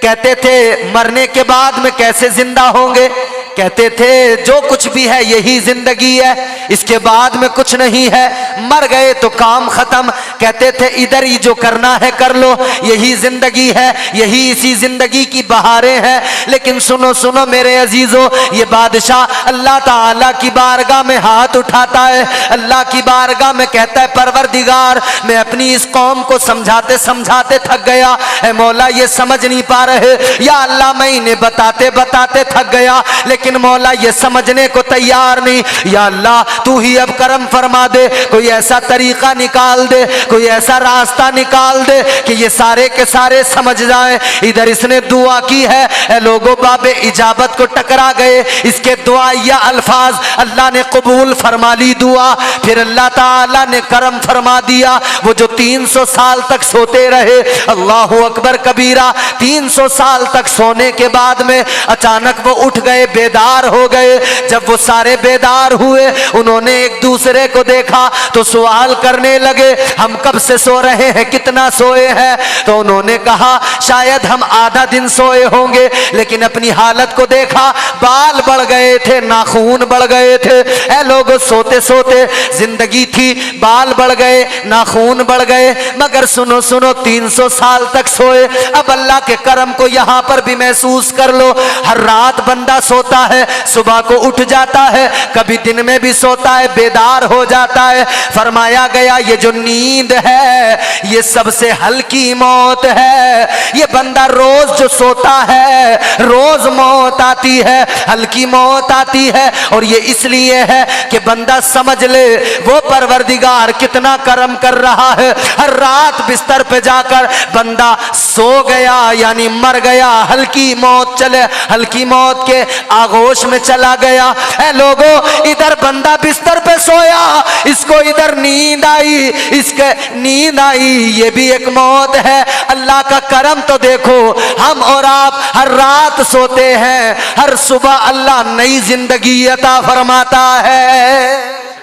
कहते थे मरने के बाद में कैसे जिंदा होंगे, कहते थे जो कुछ भी है यही जिंदगी है, इसके बाद में कुछ नहीं है, मर गए तो काम खत्म। कहते थे इधर ही जो करना है कर लो, यही जिंदगी है, यही इसी जिंदगी की बहारें हैं। लेकिन सुनो सुनो मेरे अजीजों, ये बादशाह अल्लाह ताला की बारगाह में हाथ उठाता है, अल्लाह की बारगाह में कहता है परवरदिगार मैं अपनी इस कौम को समझाते समझाते थक गया, ऐ मौला ये समझ नहीं पा रहे, या अल्लाह मैं इन्हें बताते बताते थक गया, लेकिन मौला ये समझने को तैयार नहीं। या अल्लाह तू ही अब करम फरमा दे, कोई ऐसा तरीका निकाल दे, कोई ऐसा रास्ता निकाल दे कि ये सारे के सारे समझ जाए। इधर इसने दुआ की है, ऐ लोगों बाबे इजाबत को टकरा गए, इसके दुआ या अल्फाज अल्लाह ने कबूल फरमा ली दुआ। फिर अल्लाह ताला ने करम फरमा दिया। वो जो 300 साल तक सोते रहे, अल्लाह अकबर कबीरा, 300 साल तक सोने के बाद में अचानक वो उठ गए, बेदार हो गए। जब वो सारे बेदार हुए, उन्होंने एक दूसरे को देखा तो सवाल करने लगे हम कब से सो रहे हैं, कितना सोए हैं। तो उन्होंने कहा शायद हम आधा दिन सोए होंगे, लेकिन अपनी हालत को देखा, बाल बढ़ गए थे, नाखून बढ़ गए थे। ऐ लोग सोते सोते जिंदगी थी, बाल बढ़ गए, नाखून बढ़ गए, मगर सुनो सुनो 300 साल तक सोए। अब अल्लाह के करम को यहां पर भी महसूस कर लो। हर रात बंदा सोता है, सुबह को उठ जाता है, कभी दिन में भी सोता है, बेदार हो जाता है। फरमाया गया ये जो नींद है ये सबसे हल्की मौत है। ये बंदा रोज जो सोता है रोज मौत आती है, हल्की मौत आती है, और ये इसलिए है कि बंदा समझ ले वो परवरदिगार कितना करम कर रहा है। हर रात बिस्तर पे जाकर बंदा सो गया यानी मर गया, हल्की मौत चले, हल्की मौत के आगोश में चला गया। ऐ लोगों, इधर बंदा बिस्तर पे सोया, इसको इधर नींद आई, इसके नींद आई, ये भी एक मौत है। अल्लाह का करम तो देखो, हम और आप हर रात सोते हैं, हर सुबह अल्लाह नई जिंदगी अता फरमाता है।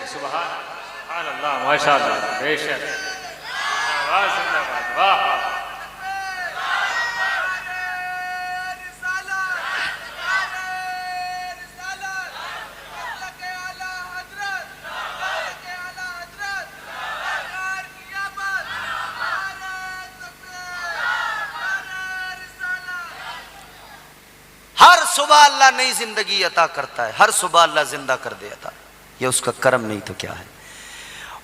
सुभान अल्लाह, माशाअल्लाह, बेशक, जिंदाबाद, जिंदाबाद, वाह वाह। हर सुबह अल्लाह नई जिंदगी अता करता है, हर सुबह अल्लाह जिंदा कर देता है। ये उसका करम नहीं तो क्या है।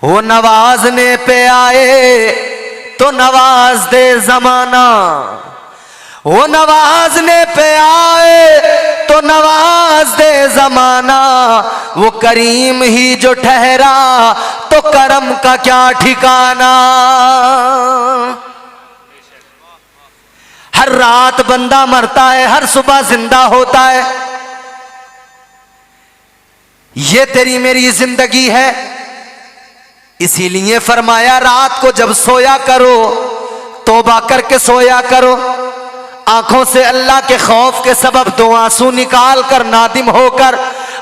वो नवाजने पे आए तो नवाज दे जमाना, वो नवाजने पे आए तो नवाज दे जमाना, वो करीम ही जो ठहरा तो करम का क्या ठिकाना। हर रात बंदा मरता है, हर सुबह जिंदा होता है। ये तेरी मेरी जिंदगी है। इसीलिए फरमाया रात को जब सोया करो तौबा करके सोया करो। आंखों से अल्लाह के खौफ के सबब दो आंसू निकाल कर नादिम होकर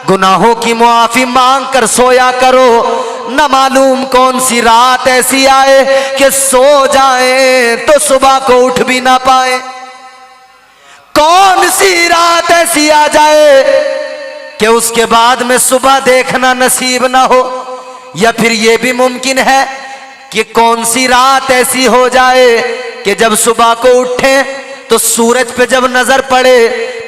गुनाहों की मुआफी मांग कर सोया करो। न मालूम कौन सी रात ऐसी आए कि सो जाए तो सुबह को उठ भी ना पाए। कौन सी रात ऐसी आ जाए कि उसके बाद में सुबह देखना नसीब ना हो। या फिर यह भी मुमकिन है कि कौन सी रात ऐसी हो जाए कि जब सुबह को उठे तो सूरज पे जब नजर पड़े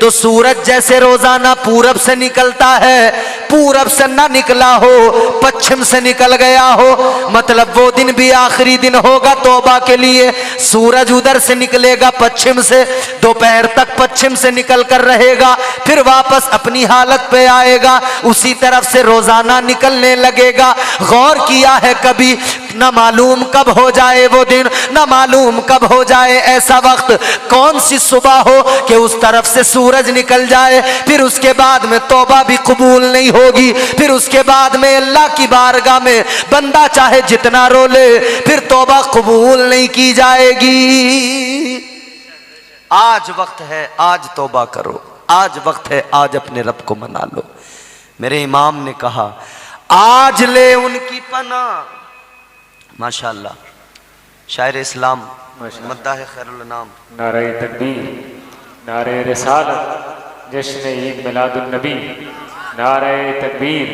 तो सूरज जैसे रोजाना पूरब से निकलता है, पूरब से ना निकला हो, पश्चिम से निकल गया हो। मतलब वो दिन भी आखिरी दिन होगा तौबा के लिए। सूरज उधर से निकलेगा पश्चिम से, दोपहर तक पश्चिम से निकल कर रहेगा, फिर वापस अपनी हालत पे आएगा, उसी तरफ से रोजाना निकलने लगेगा। गौर किया है कभी? न मालूम कब हो जाए वो दिन, न मालूम कब हो जाए ऐसा वक्त। कौन सी सुबह हो कि उस तरफ से सूरज निकल जाए, फिर उसके बाद में तौबा भी कबूल नहीं होगी। फिर उसके बाद में अल्लाह की बारगाह में बंदा चाहे जितना रो ले, फिर तौबा कबूल नहीं की जाएगी। आज वक्त है, आज तौबा करो। आज वक्त है, आज अपने रब को मना लो। मेरे इमाम ने कहा आज ले उनकी पनाह। माशाअल्लाह, शायर इस्लाम मद्दाह खैरुल नाम। नारे तकबीर, नारे रिसालत, जश्न ईद मिलादुन नबी, नारे तकबीर,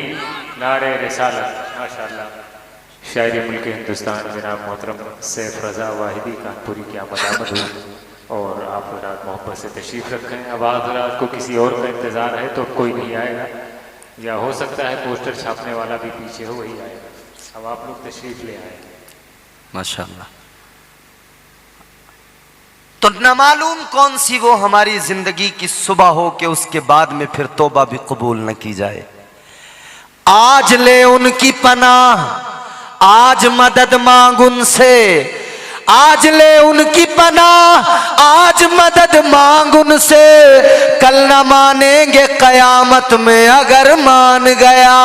नारे रिसालत। माशाअल्लाह, शायरी मुल्क हिंदुस्तान जनाब मोहतरम सैफ रज़ा वाहिदी कानपुरी की आमद हुई और आप रात मोहब्बत से तशरीफ़ रखें। अब आज रात को किसी और का इंतज़ार है तो कोई नहीं आएगा, या हो सकता है पोस्टर छापने वाला भी पीछे हो, वही आएगा। अब आप लोग तशरीफ़ ले आए। माशाअल्लाह। तो न मालूम कौन सी वो हमारी जिंदगी की सुबह हो कि उसके बाद में फिर तौबा भी कबूल न की जाए। आज ले उनकी पनाह, आज मदद मांग उनसे, आज ले उनकी पनाह, आज मदद मांग उनसे। कल न मानेंगे कयामत में अगर मान गया।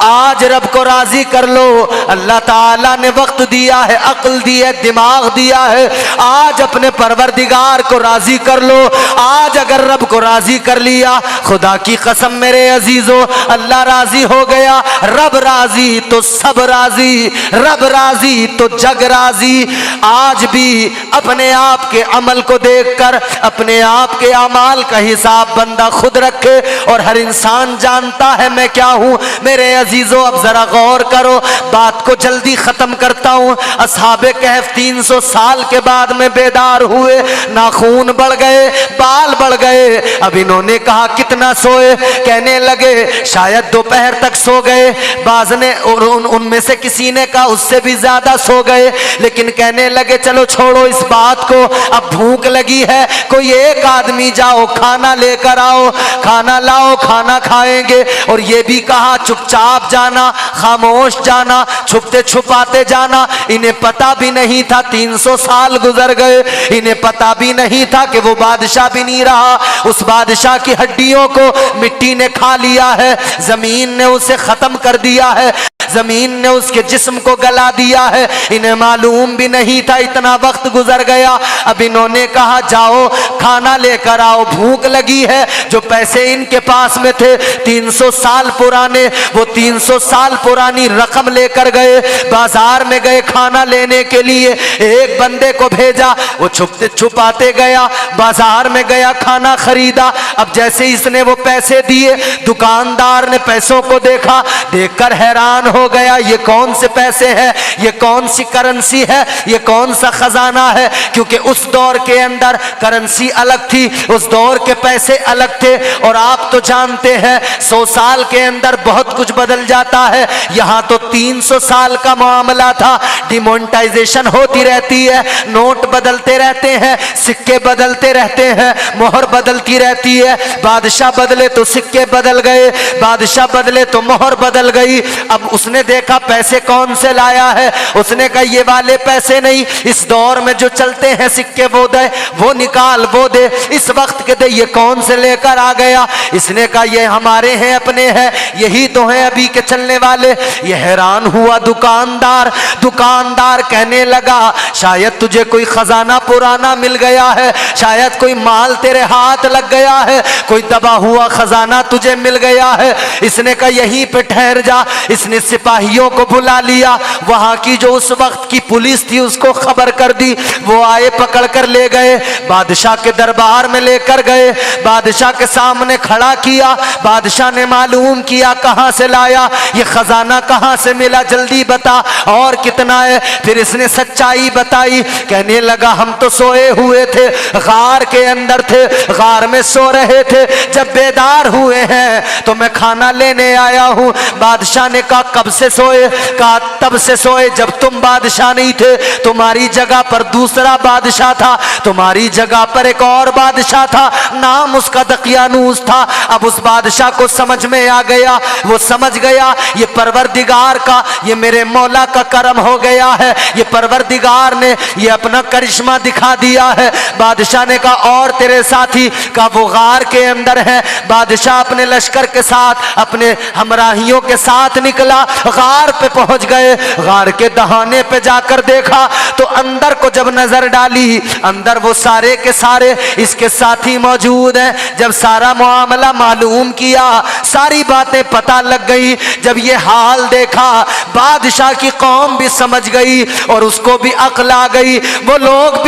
आज रब को राजी कर लो। अल्लाह ताला ने वक्त दिया है, अक्ल दी है, दिमाग दिया है। आज अपने परवरदिगार को राजी कर लो। आज अगर रब को राजी कर लिया, खुदा की कसम मेरे अजीजों, अल्लाह राजी हो गया। रब राजी तो सब राजी, रब राजी तो जग राजी। आज भी अपने आप के अमल को देखकर अपने आप के अमाल का हिसाब बंदा खुद रखे, और हर इंसान जानता है मैं क्या हूं। मेरे अजीजों, अब जरा गौर करो, बात को जल्दी खत्म करता हूं। असहाबे कहफ 300 साल के बाद में बेदार हुए, नाखून बढ़ गए, बाल बढ़ गए। अब इन्होंने कहा कितना सोए? कहने लगे शायद दोपहर तक सो गए। बाज ने और उनमें से किसी ने कहा उससे भी ज्यादा हो गए, लेकिन कहने लगे चलो छोड़ो इस बात को, अब भूख लगी है, कोई एक आदमी जाओ खाना लेकर आओ, खाना लाओ, खाना खाएंगे। और ये भी कहा चुपचाप जाना, खामोश जाना, छुपते छुपाते जाना। इन्हें पता भी नहीं था 300 साल गुजर गए, इन्हें पता भी नहीं था कि वो बादशाह भी नहीं रहा, उस बादशाह की हड्डियों को मिट्टी ने खा लिया है, जमीन ने उसे खत्म कर दिया है, जमीन ने उसके जिस्म को गला दिया है। इन्हें मालूम भी नहीं था, इतना वक्त गुजर गया। अब इन्होंने कहा जाओ खाना लेकर आओ, भूख लगी है। जो पैसे इनके पास में थे 300 साल पुराने, वो 300 साल पुरानी रकम लेकर गए, बाजार में गए खाना लेने के लिए। एक बंदे को भेजा, वो छुपते छुपाते गया, बाजार में गया, खाना खरीदा। अब जैसे इसने वो पैसे दिए, दुकानदार ने पैसों को देखा, देखकर हैरान हो गया, ये कौन से पैसे हैं, ये कौन सी करेंसी है, ये कौन सा खजाना है। क्योंकि उस दौर के अंदर करेंसी अलग थी, उस दौर के पैसे अलग थे। और आप तो जानते हैं 100 साल के अंदर बहुत कुछ बदल जाता है, यहां तो 300 साल का मामला था। डिमोनेटाइजेशन होती रहती है, नोट बदलते रहते हैं, सिक्के बदलते रहते हैं, मोहर बदलती रहती है। बादशाह बदले तो सिक्के बदल गए, बादशाह बदले तो मोहर बदल गई। अब उसने देखा पैसे कौन से लाया है, उसने कहा ये वाले पैसे नहीं, इस दौर में जो चलते हैं सिक्के वो दे, वो निकाल, वो दे, इस वक्त के दे, ये कौन से लेकर आ गया। इसने कहा ये हमारे हैं, अपने हैं, यही तो हैं अभी के चलने वाले। ये हैरान हुआ दुकानदार। दुकानदार कहने लगा शायद तुझे कोई खजाना पुराना मिल गया है, शायद कोई माल तेरे हाथ लग गया है, कोई दबा हुआ खजाना तुझे मिल गया है। इसने कहा यहीं पे ठहर जा। इसने सिपाहियों को बुला लिया, वहां की जो उस वक्त की पुलिस थी उसको खबर कर दी, वो आए पकड़ कर ले गए, बादशाह के दरबार में लेकर गए, बादशाह के सामने खड़ा किया। बादशाह ने मालूम किया कहां से लाया, ये खजाना कहां से मिला, जल्दी बता और कितना है। फिर इसने सच्चाई बताई, कहने लगा हम तो सोए हुए थे, गार के अंदर थे, गार में सो रहे थे, जब बेदार हुए हैं तो मैं खाना लेने आया हूं। बादशाह ने कहा कब से सोए, कहा तब से सोए जब तुम बादशाह नहीं थे, तुम्हारी जगह पर दूसरा बादशाह था, तुम्हारी जगह पर एक और बादशाह था, नाम उसका दकियानूस था। अब उस बादशाह को समझ में आ गया, वो समझ गया ये परवरदिगार का, ये मेरे मौला का करम हो गया है, ये परवरदिगार ने ये अपना करिश्मा दिखा दिया है। बादशाह ने कहा और तेरे साथी, का वो गार के अंदर है। बादशाह अपने लश्कर के साथ, अपने हमराहियों के साथ निकला, गार पे पहुंच गए। गार के दहाने पे जाकर देखा तो अंदर को जब नजर डाली, अंदर वो सारे के सारे इसके साथी मौजूद हैं। जब सारा मामला मालूम किया, सारी बातें पता लग गई। जब ये हाल देखा, बादशाह की कौम भी समझ गई और उसको भी अक्ल आ गई। वो लोग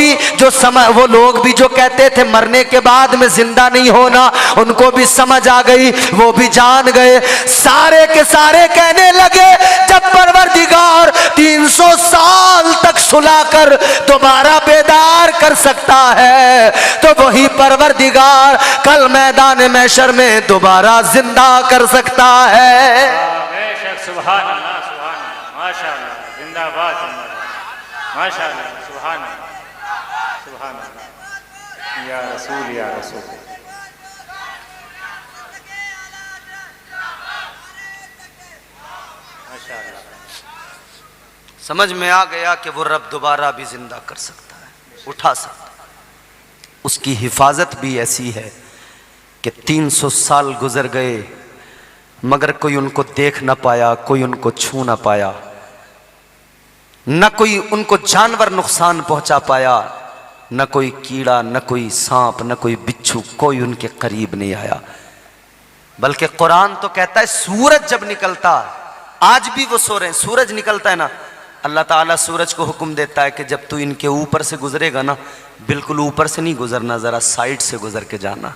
भी जो कहते थे मरने के बाद में जिंदा नहीं होना, उनको भी समझ आ गई, वो भी जान गए। सारे के सारे कहने लगे जब परवरदिगार 300 साल तक सुलाकर दोबारा बेदार कर सकता है, तो वही परवरदिगार कल मैदान महशर में दोबारा जिंदा कर सकता है। बेशक, सुभान अल्लाह, सुभान अल्लाह, माशाअल्लाह, जिंदाबाद, जिंदाबाद, माशाअल्लाह, सुभान अल्लाह, सुभान अल्लाह, या रसूल, या रसूल। समझ में आ गया कि वो रब दोबारा भी जिंदा कर सकता है, उठा सकता है। उसकी हिफाजत भी ऐसी है कि 300 साल गुजर गए मगर कोई उनको देख ना पाया, कोई उनको छू ना पाया, न कोई उनको जानवर नुकसान पहुंचा पाया, न कोई कीड़ा, न कोई सांप, न कोई बिच्छू, कोई उनके करीब नहीं आया। बल्कि कुरान तो कहता है सूरज जब निकलता, आज भी वो सो रहे हैं, सूरज निकलता है ना, अल्लाह ताला सूरज को हुक्म देता है कि जब तू इनके ऊपर से गुजरेगा ना, बिल्कुल ऊपर से नहीं गुजरना, जरा साइड से गुजर के जाना,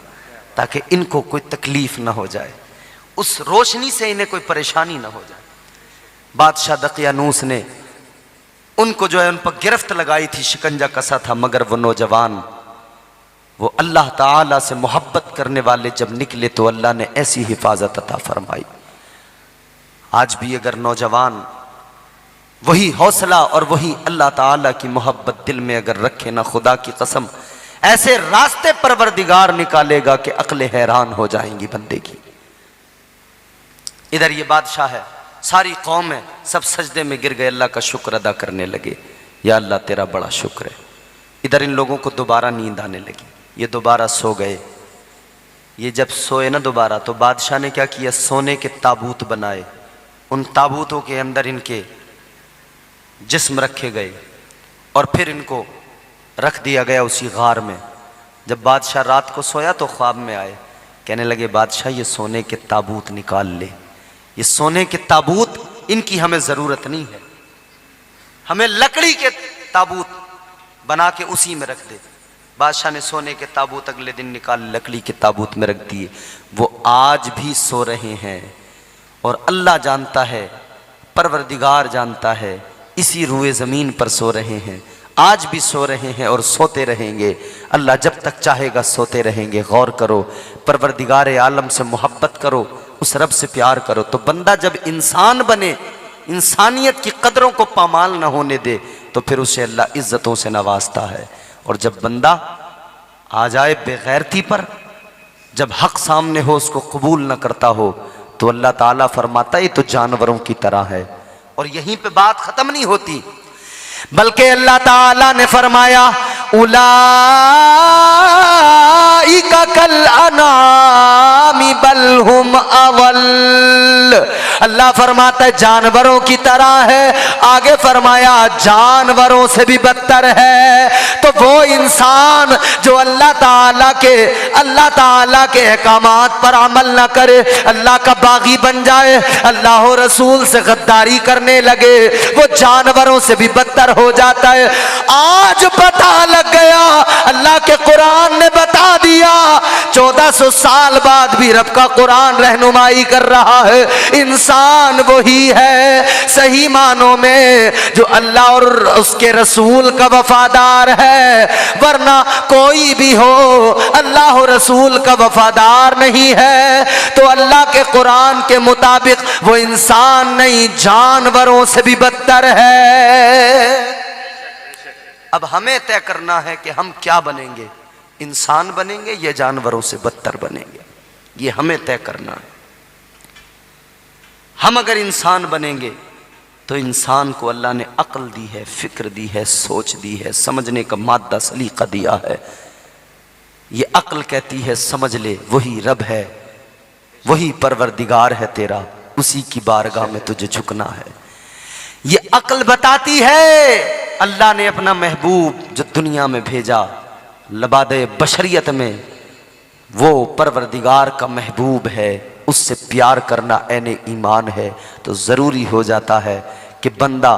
ताकि इनको कोई तकलीफ ना हो जाए, उस रोशनी से इन्हें कोई परेशानी ना हो जाए। बादशाह दकियानूस ने उनको जो है उन पर गिरफ्त लगाई थी, शिकंजा कसा था, मगर वो नौजवान, वो अल्लाह ताला से मोहब्बत करने वाले जब निकले तो अल्लाह ने ऐसी हिफाजत अता फरमाई। आज भी अगर नौजवान वही हौसला और वही अल्लाह ताला की मोहब्बत दिल में अगर रखे ना, खुदा की कसम ऐसे रास्ते परवरदिगार निकालेगा कि अक्लें हैरान हो जाएंगी बंदे की। इधर ये बादशाह है, सारी कौम है, सब सजदे में गिर गए, अल्लाह का शुक्र अदा करने लगे, या अल्लाह तेरा बड़ा शुक्र है। इधर इन लोगों को दोबारा नींद आने लगी, ये दोबारा सो गए। ये जब सोए ना दोबारा, तो बादशाह ने क्या किया, सोने के ताबूत बनाए, उन ताबूतों के अंदर इनके जिस्म रखे गए और फिर इनको रख दिया गया उसी गार में। जब बादशाह रात को सोया तो ख्वाब में आए, कहने लगे बादशाह ये सोने के ताबूत निकाल ले, ये सोने के ताबूत इनकी हमें ज़रूरत नहीं है, हमें लकड़ी के ताबूत बना के उसी में रख दे। बादशाह ने सोने के ताबूत अगले दिन निकाल लकड़ी के ताबूत में रख दिए। वो आज भी सो रहे हैं और अल्लाह जानता है, परवरदिगार जानता है, इसी रुए ज़मीन पर सो रहे हैं, आज भी सो रहे हैं और सोते रहेंगे। अल्लाह जब तक चाहेगा सोते रहेंगे। गौर करो, परवरदिगार आलम से मोहब्बत करो, उस रब से प्यार करो, तो बंदा जब इंसान बने, इंसानियत की कदरों को पामाल न होने दे, तो फिर उसे अल्लाह इज्जतों से नवाजता है। और जब बंदा आ जाए बेगैरती पर, जब हक सामने हो उसको कबूल न करता हो, तो अल्लाह ताला फरमाता है तो जानवरों की तरह है। और यहीं पे बात खत्म नहीं होती, बल्कि अल्लाह ताला ने फरमाया उलाइका कल अनामी बल हुम अवल। अल्लाह फरमाता है जानवरों की तरह है, आगे फरमाया जानवरों से भी बदतर है। तो वो इंसान जो अल्लाह ताला के अहकामात पर अमल न करे, अल्लाह का बागी बन जाए, अल्लाह और रसूल से गद्दारी करने लगे, वो जानवरों से भी बदतर हो जाता है। आज पता लग गया, अल्लाह के कुरान ने बता दिया, 1400 साल बाद भी रब का कुरान रहनुमाई कर रहा है, इंसान वही है सही मानों में जो अल्लाह और उसके रसूल का वफादार है। वरना कोई भी हो अल्लाह और रसूल का वफादार नहीं है तो अल्लाह के कुरान के मुताबिक वो इंसान नहीं, जानवरों से भी बदतर है। अब हमें तय करना है कि हम क्या बनेंगे, इंसान बनेंगे या जानवरों से बदतर बनेंगे, ये हमें तय करना है। हम अगर इंसान बनेंगे तो इंसान को अल्लाह ने अक्ल दी है, फिक्र दी है, सोच दी है, समझने का मादा सलीका दिया है। ये अक्ल कहती है समझ ले वही रब है, वही परवरदिगार है तेरा, उसी की बारगाह में तुझे झुकना है। ये अक्ल बताती है अल्लाह ने अपना महबूब जो दुनिया में भेजा लबादे बशरियत में, वो परवरदिगार का महबूब है, उससे प्यार करना ऐने ईमान है। तो ज़रूरी हो जाता है कि बंदा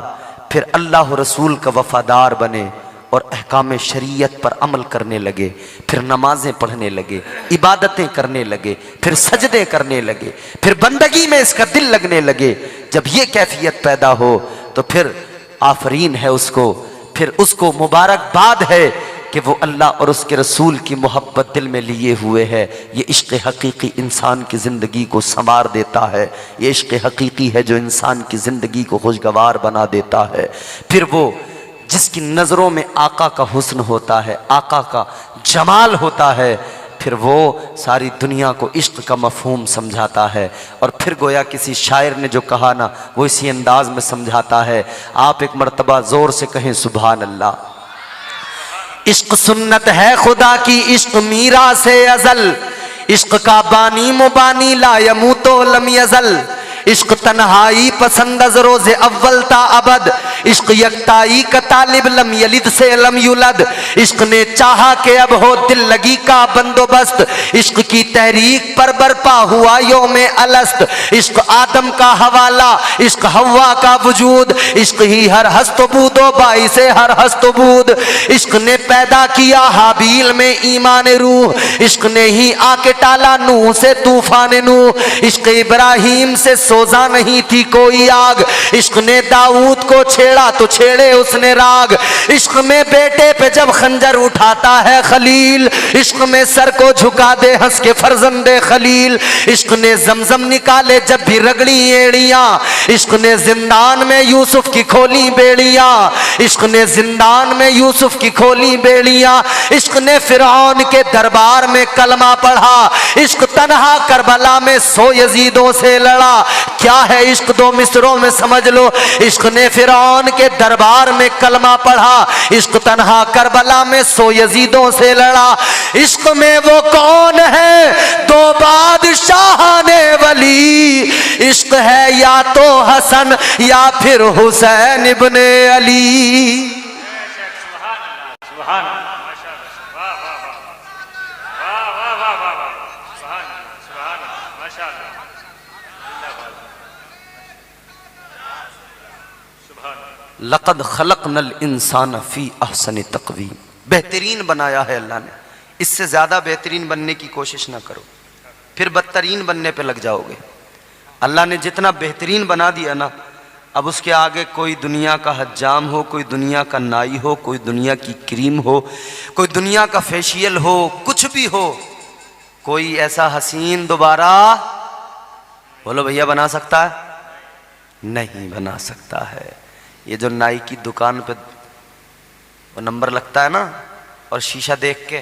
फिर अल्लाह रसूल का वफादार बने और अहकाम शरीयत पर अमल करने लगे, फिर नमाजें पढ़ने लगे, इबादतें करने लगे, फिर सजदे करने लगे, फिर बंदगी में इसका दिल लगने लगे। जब ये कैफियत पैदा हो तो फिर आफरीन है उसको, फिर उसको मुबारकबाद है कि वो अल्लाह और उसके रसूल की मोहब्बत दिल में लिए हुए है। ये इश्क़ हकीकी इंसान की ज़िंदगी को संवार देता है, ये इश्क़ हकीकी है जो इंसान की ज़िंदगी को खुशगवार बना देता है। फिर वो जिसकी नज़रों में आका का हुस्न होता है, आका का जमाल होता है, फिर वो सारी दुनिया को इश्क़ का मफ़हूम समझाता है। और फिर गोया किसी शायर ने जो कहा ना, वो इसी अंदाज में समझाता है। आप एक मर्तबा ज़ोर से कहें सुभान अल्लाह। इश्क़ सुन्नत है खुदा की, इश्क़ मीरा से अज़ल, इश्क़ का बानी मुबानी ला यमूतो लम यज़ल। इश्क़ तन्हाई पसंद रोज़े अव्वल ता अबद, इश्क़ यकताई का तालिब लम यलिद से लम युलद। इश्क़ ने चाहा कि अब हो दिल लगी का बंदोबस्त, इश्क़ की तहरीक पर बरपा हुआ योमे अलस्त। इश्क़ आदम का हवाला, इश्क़ हवा का वजूद, इश्क़ ही हर हस्तबूदो बाई से हर हस्तबूद। इश्क़ ने पैदा किया हाबील में ईमान रूह, इश्क़ ने ही आके टाला नूह से तूफान नूह। इश्क़ इब्राहीम से सोजा नहीं थी कोई आग, इश्क़ ने दाऊद को छेड़ा तो छेड़े उसने राग। इश्क़ में बेटे पे जब खंजर उठाता है खलील, इश्क में सर को झुका दे हंस के फर्जंदे खलील। इश्क ने जमजम निकाले जब भी रगड़ी एड़ियां, इश्क ने जिंदान में यूसुफ की खोली बेड़ियां, इश्क ने जिंदान में यूसुफ की खोली बेड़ियां। इश्क ने फिरौन के दरबार में कलमा पढ़ा, इश्क तन्हा करबला में 100 यजीदों से लड़ा। क्या है इश्क 2 मिसरों में समझ लो। इश्क ने फिरौन के दरबार में कलमा पढ़ा, इश्क तन्हा करबला में 100 यजीदों से लड़ा। इश्क में वो कौन है 2 बादशाह ने वली, इश्क है या तो हसन या फिर हुसैन इब्ने अली। लक़द खलक़नल इंसान फी अहसनि तक़वीम, बेहतरीन बनाया है अल्लाह ने। इससे ज़्यादा बेहतरीन बनने की कोशिश ना करो, फिर बदतरीन बनने पे लग जाओगे। अल्लाह ने जितना बेहतरीन बना दिया ना, अब उसके आगे कोई दुनिया का हज्जाम हो, कोई दुनिया का नाई हो, कोई दुनिया की क्रीम हो, कोई दुनिया का फेशियल हो, कुछ भी हो, कोई ऐसा हसीन दोबारा बोलो भैया बना सकता है? नहीं बना सकता है। ये जो नाई की दुकान पे वो नंबर लगता है ना, और शीशा देख के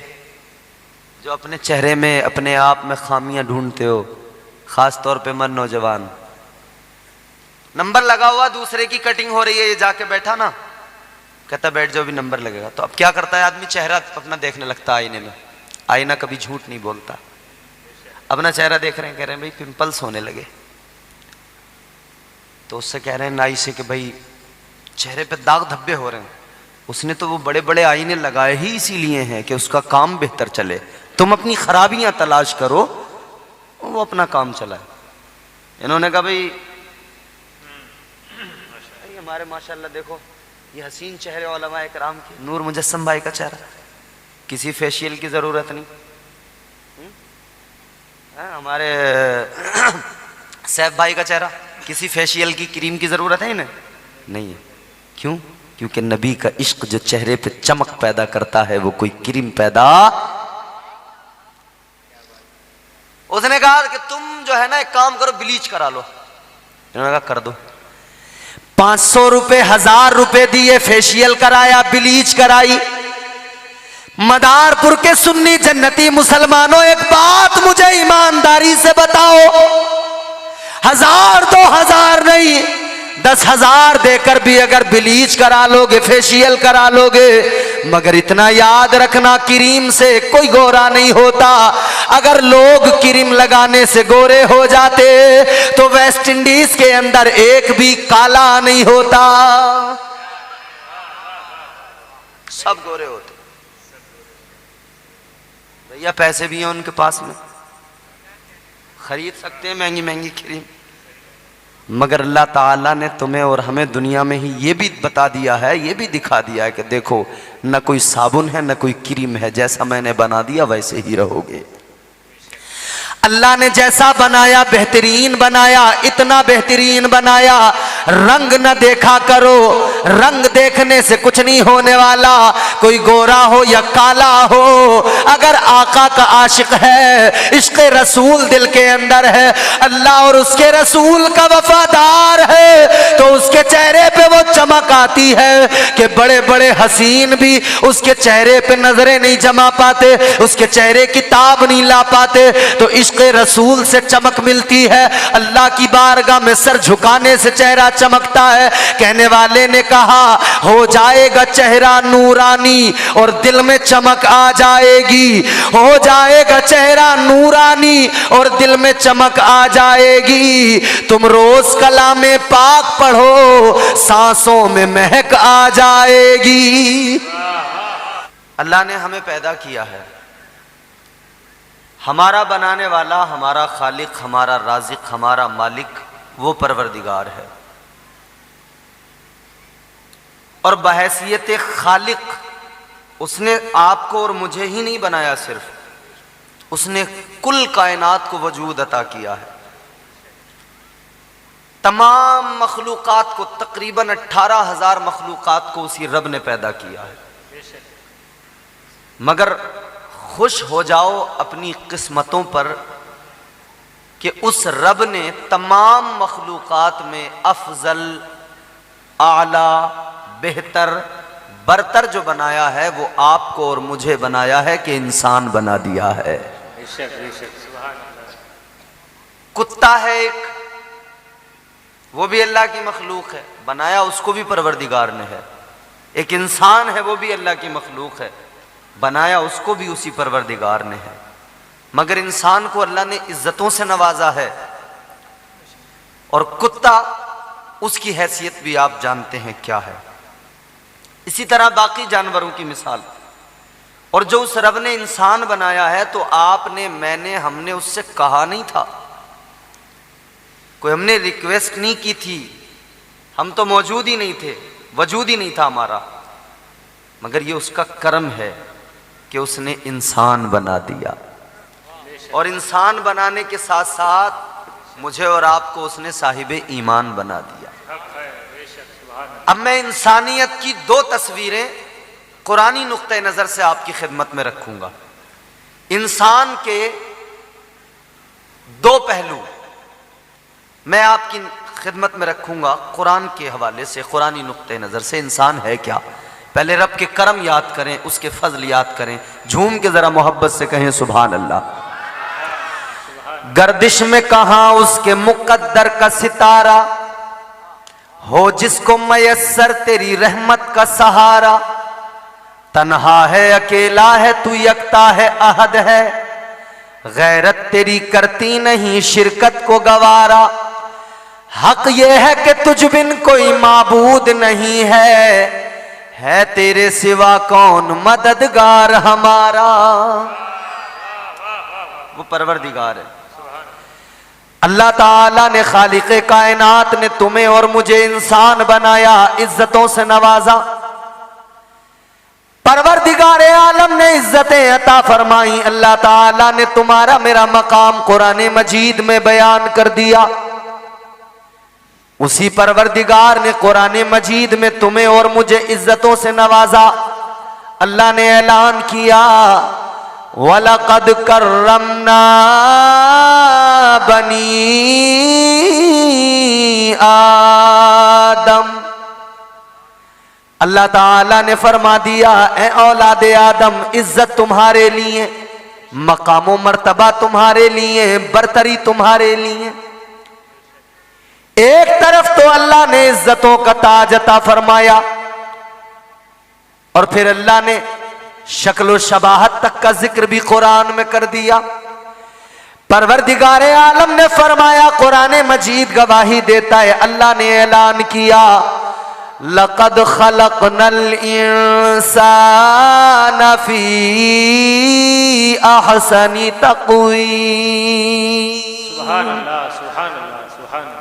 जो अपने चेहरे में अपने आप में खामियां ढूंढते हो, खास तौर पे मर्द नौजवान, नंबर लगा हुआ, दूसरे की कटिंग हो रही है, ये जाके बैठा ना, कहता बैठ जाओ भी नंबर लगेगा। तो अब क्या करता है आदमी? चेहरा अपना देखने लगता है आईने में। आईना कभी झूठ नहीं बोलता। अपना चेहरा देख रहे हैं, कह रहे हैं भाई पिंपल्स होने लगे, तो उससे कह रहे हैं नाई से कि भाई चेहरे पे दाग धब्बे हो रहे हैं। उसने तो वो बड़े बड़े आईने लगाए ही इसीलिए हैं कि उसका काम बेहतर चले। तुम अपनी खराबियां तलाश करो, वो अपना काम चलाए। इन्होंने कहा भाई हमारे माशाल्लाह देखो ये हसीन चेहरे उलमाए किराम के, नूर मुजस्सम भाई का चेहरा, किसी फेशियल की जरूरत नहीं। हमारे सैफ भाई का चेहरा, किसी फेशियल की क्रीम की जरूरत है इन्हें? नहीं है। क्यों? क्योंकि नबी का इश्क जो चेहरे पे चमक पैदा करता है वो कोई क्रीम पैदा। उसने कहा कि तुम जो है ना एक काम करो, ब्लीच करा लो। इन्होंने कहा कर दो। 500 रुपए 1000 रुपए दिए, फेशियल कराया, ब्लीच कराई। मदारपुर के सुन्नी जन्नती मुसलमानों, एक बात मुझे ईमानदारी से बताओ, 1000 2000 नहीं, 10,000 देकर भी अगर ब्लीच करा लोगे, फेशियल करा लोगे, मगर इतना याद रखना क्रीम से कोई गोरा नहीं होता। अगर लोग क्रीम लगाने से गोरे हो जाते तो वेस्ट इंडीज के अंदर एक भी काला नहीं होता, सब गोरे होते। भैया पैसे भी हैं उनके पास में, खरीद सकते हैं महंगी महंगी क्रीम, मगर अल्लाह ताला ने तुम्हें और हमें दुनिया में ही ये भी बता दिया है, ये भी दिखा दिया है कि देखो न कोई साबुन है न कोई क्रीम है, जैसा मैंने बना दिया वैसे ही रहोगे। अल्लाह ने जैसा बनाया बेहतरीन बनाया, इतना बेहतरीन बनाया, रंग न देखा करो, रंग देखने से कुछ नहीं होने वाला, कोई गोरा हो या काला हो, अगर आका का आशिक है, इश्क रसूल दिल के अंदर है, अल्लाह और उसके रसूल का वफादार है, तो उसके चेहरे पे वो चमक आती है कि बड़े बड़े हसीन भी उसके चेहरे पे नजरें नहीं जमा पाते, उसके चेहरे की ताब नहीं ला पाते। तो इश्क रसूल से चमक मिलती है, अल्लाह की बारगाह में सर झुकाने से चेहरा चमकता है। कहने वाले ने कहा हो जाएगा चेहरा नूरानी और दिल में चमक आ जाएगी, हो जाएगा चेहरा नूरानी और दिल में चमक आ जाएगी। तुम रोज कलामे पाक पढ़ो, सांसों में महक आ जाएगी। अल्लाह ने हमें पैदा किया है, हमारा बनाने वाला, हमारा खालिक, हमारा राजिक, हमारा मालिक वो परवरदिगार है। और बहैसियत खालिक उसने आपको और मुझे ही नहीं बनाया, सिर्फ उसने कुल कायनात को वजूद अता किया है। तमाम मखलूकात को, तकरीबन 18,000 मखलूकात को उसी रब ने पैदा किया है, मगर खुश हो जाओ अपनी किस्मतों पर कि उस रब ने तमाम मखलूक़ात में अफजल, आला, बेहतर, बरतर जो बनाया है वो आपको और मुझे बनाया है कि इंसान बना दिया है। कुत्ता है एक, वो भी अल्लाह की मखलूक है, बनाया उसको भी परवरदिगार ने है। एक इंसान है, वो भी अल्लाह की मखलूक है, बनाया उसको भी उसी परवरदिगार ने है। मगर इंसान को अल्लाह ने इज्जतों से नवाजा है, और कुत्ता उसकी हैसियत भी आप जानते हैं क्या है। इसी तरह बाकी जानवरों की मिसाल। और जो उस रब ने इंसान बनाया है, तो आपने, मैंने, हमने उससे कहा नहीं था, कोई हमने रिक्वेस्ट नहीं की थी, हम तो मौजूद ही नहीं थे, वजूद ही नहीं था हमारा, मगर ये उसका कर्म है कि उसने इंसान बना दिया। और इंसान बनाने के साथ साथ मुझे और आपको उसने साहिबे ईमान बना दिया। अब मैं इंसानियत की दो तस्वीरें कुरानी नुक्ते नज़र से आपकी खिदमत में रखूंगा। इंसान के दो पहलू मैं आपकी खिदमत में रखूंगा कुरान के हवाले से, कुरानी नुक्ते नज़र से। इंसान है क्या? पहले रब के करम याद करें, उसके फजल याद करें, झूम के जरा मोहब्बत से कहें सुभान अल्लाह। गर्दिश में कहां उसके मुकद्दर का सितारा, हो जिसको मयस्सर तेरी रहमत का सहारा। तन्हा है, अकेला है, तू यकता है, अहद है, गैरत तेरी करती नहीं शिरकत को गवारा। हक ये है कि तुझ बिन कोई माबूद नहीं है तेरे सिवा कौन मददगार हमारा। वो परवरदिगार है। अल्लाह ताला ने, खालिक़े कायनात ने तुम्हें और मुझे इंसान बनाया, इज्जतों से नवाजा। परवरदिगार आलम ने इज्जतें अता फरमाई। अल्लाह ताला ने तुम्हारा मेरा मकाम कुरान मजीद में बयान कर दिया। उसी परवरदिगार ने कुरान मजीद में तुम्हें और मुझे इज्जतों से नवाजा। अल्लाह ने ऐलान किया, वलक़द कर्रमना बनी आदम। अल्लाह ताला ने फरमा दिया, ए औलादे आदम, इज्जत तुम्हारे लिए, मकामो मर्तबा तुम्हारे लिए, बरतरी तुम्हारे लिए। एक तरफ तो अल्लाह ने इज्जतों का ताज अता फरमाया, और फिर अल्लाह ने शक्ल शबाहत तक का जिक्र भी कुरान में कर दिया। परवरदिगार आलम ने फरमाया, कुरान मजीद गवाही देता है, अल्लाह ने ऐलान किया, लक़द खलक़नल इंसान फी अहसनी तक़वीम। सुभान अल्लाह, सुभान अल्लाह, सुभान अल्लाह।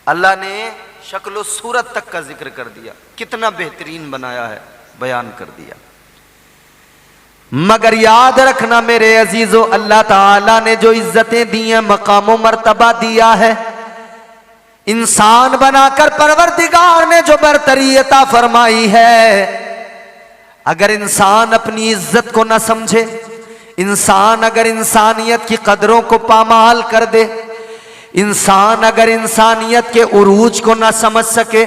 अल्लाह ने शक्ल सूरत तक का जिक्र कर दिया, कितना बेहतरीन बनाया है, बयान कर दिया। मगर याद रखना मेरे अजीजों, अल्लाह ताला ने जो इज्जतें दी हैं, मकामो मर्तबा दिया है, इंसान बनाकर परवरदिगार ने जो बरतरी अता फरमाई है, अगर इंसान अपनी इज्जत को न समझे, इंसान अगर इंसानियत की कदरों को पामाल कर दे, इंसान अगर इंसानियत के उरूज को न समझ सके,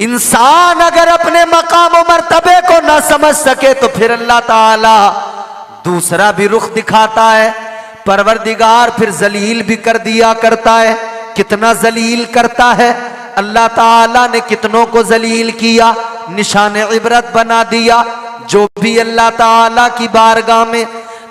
इंसान अगर अपने मकाम और मर्तबे को न समझ सके, तो फिर अल्लाह ताला दूसरा भी रुख दिखाता है। परवरदिगार फिर जलील भी कर दिया करता है। कितना जलील करता है अल्लाह ताला ने, कितनों को जलील किया, निशान इबरत बना दिया। जो भी अल्लाह ताला की बारगाह में,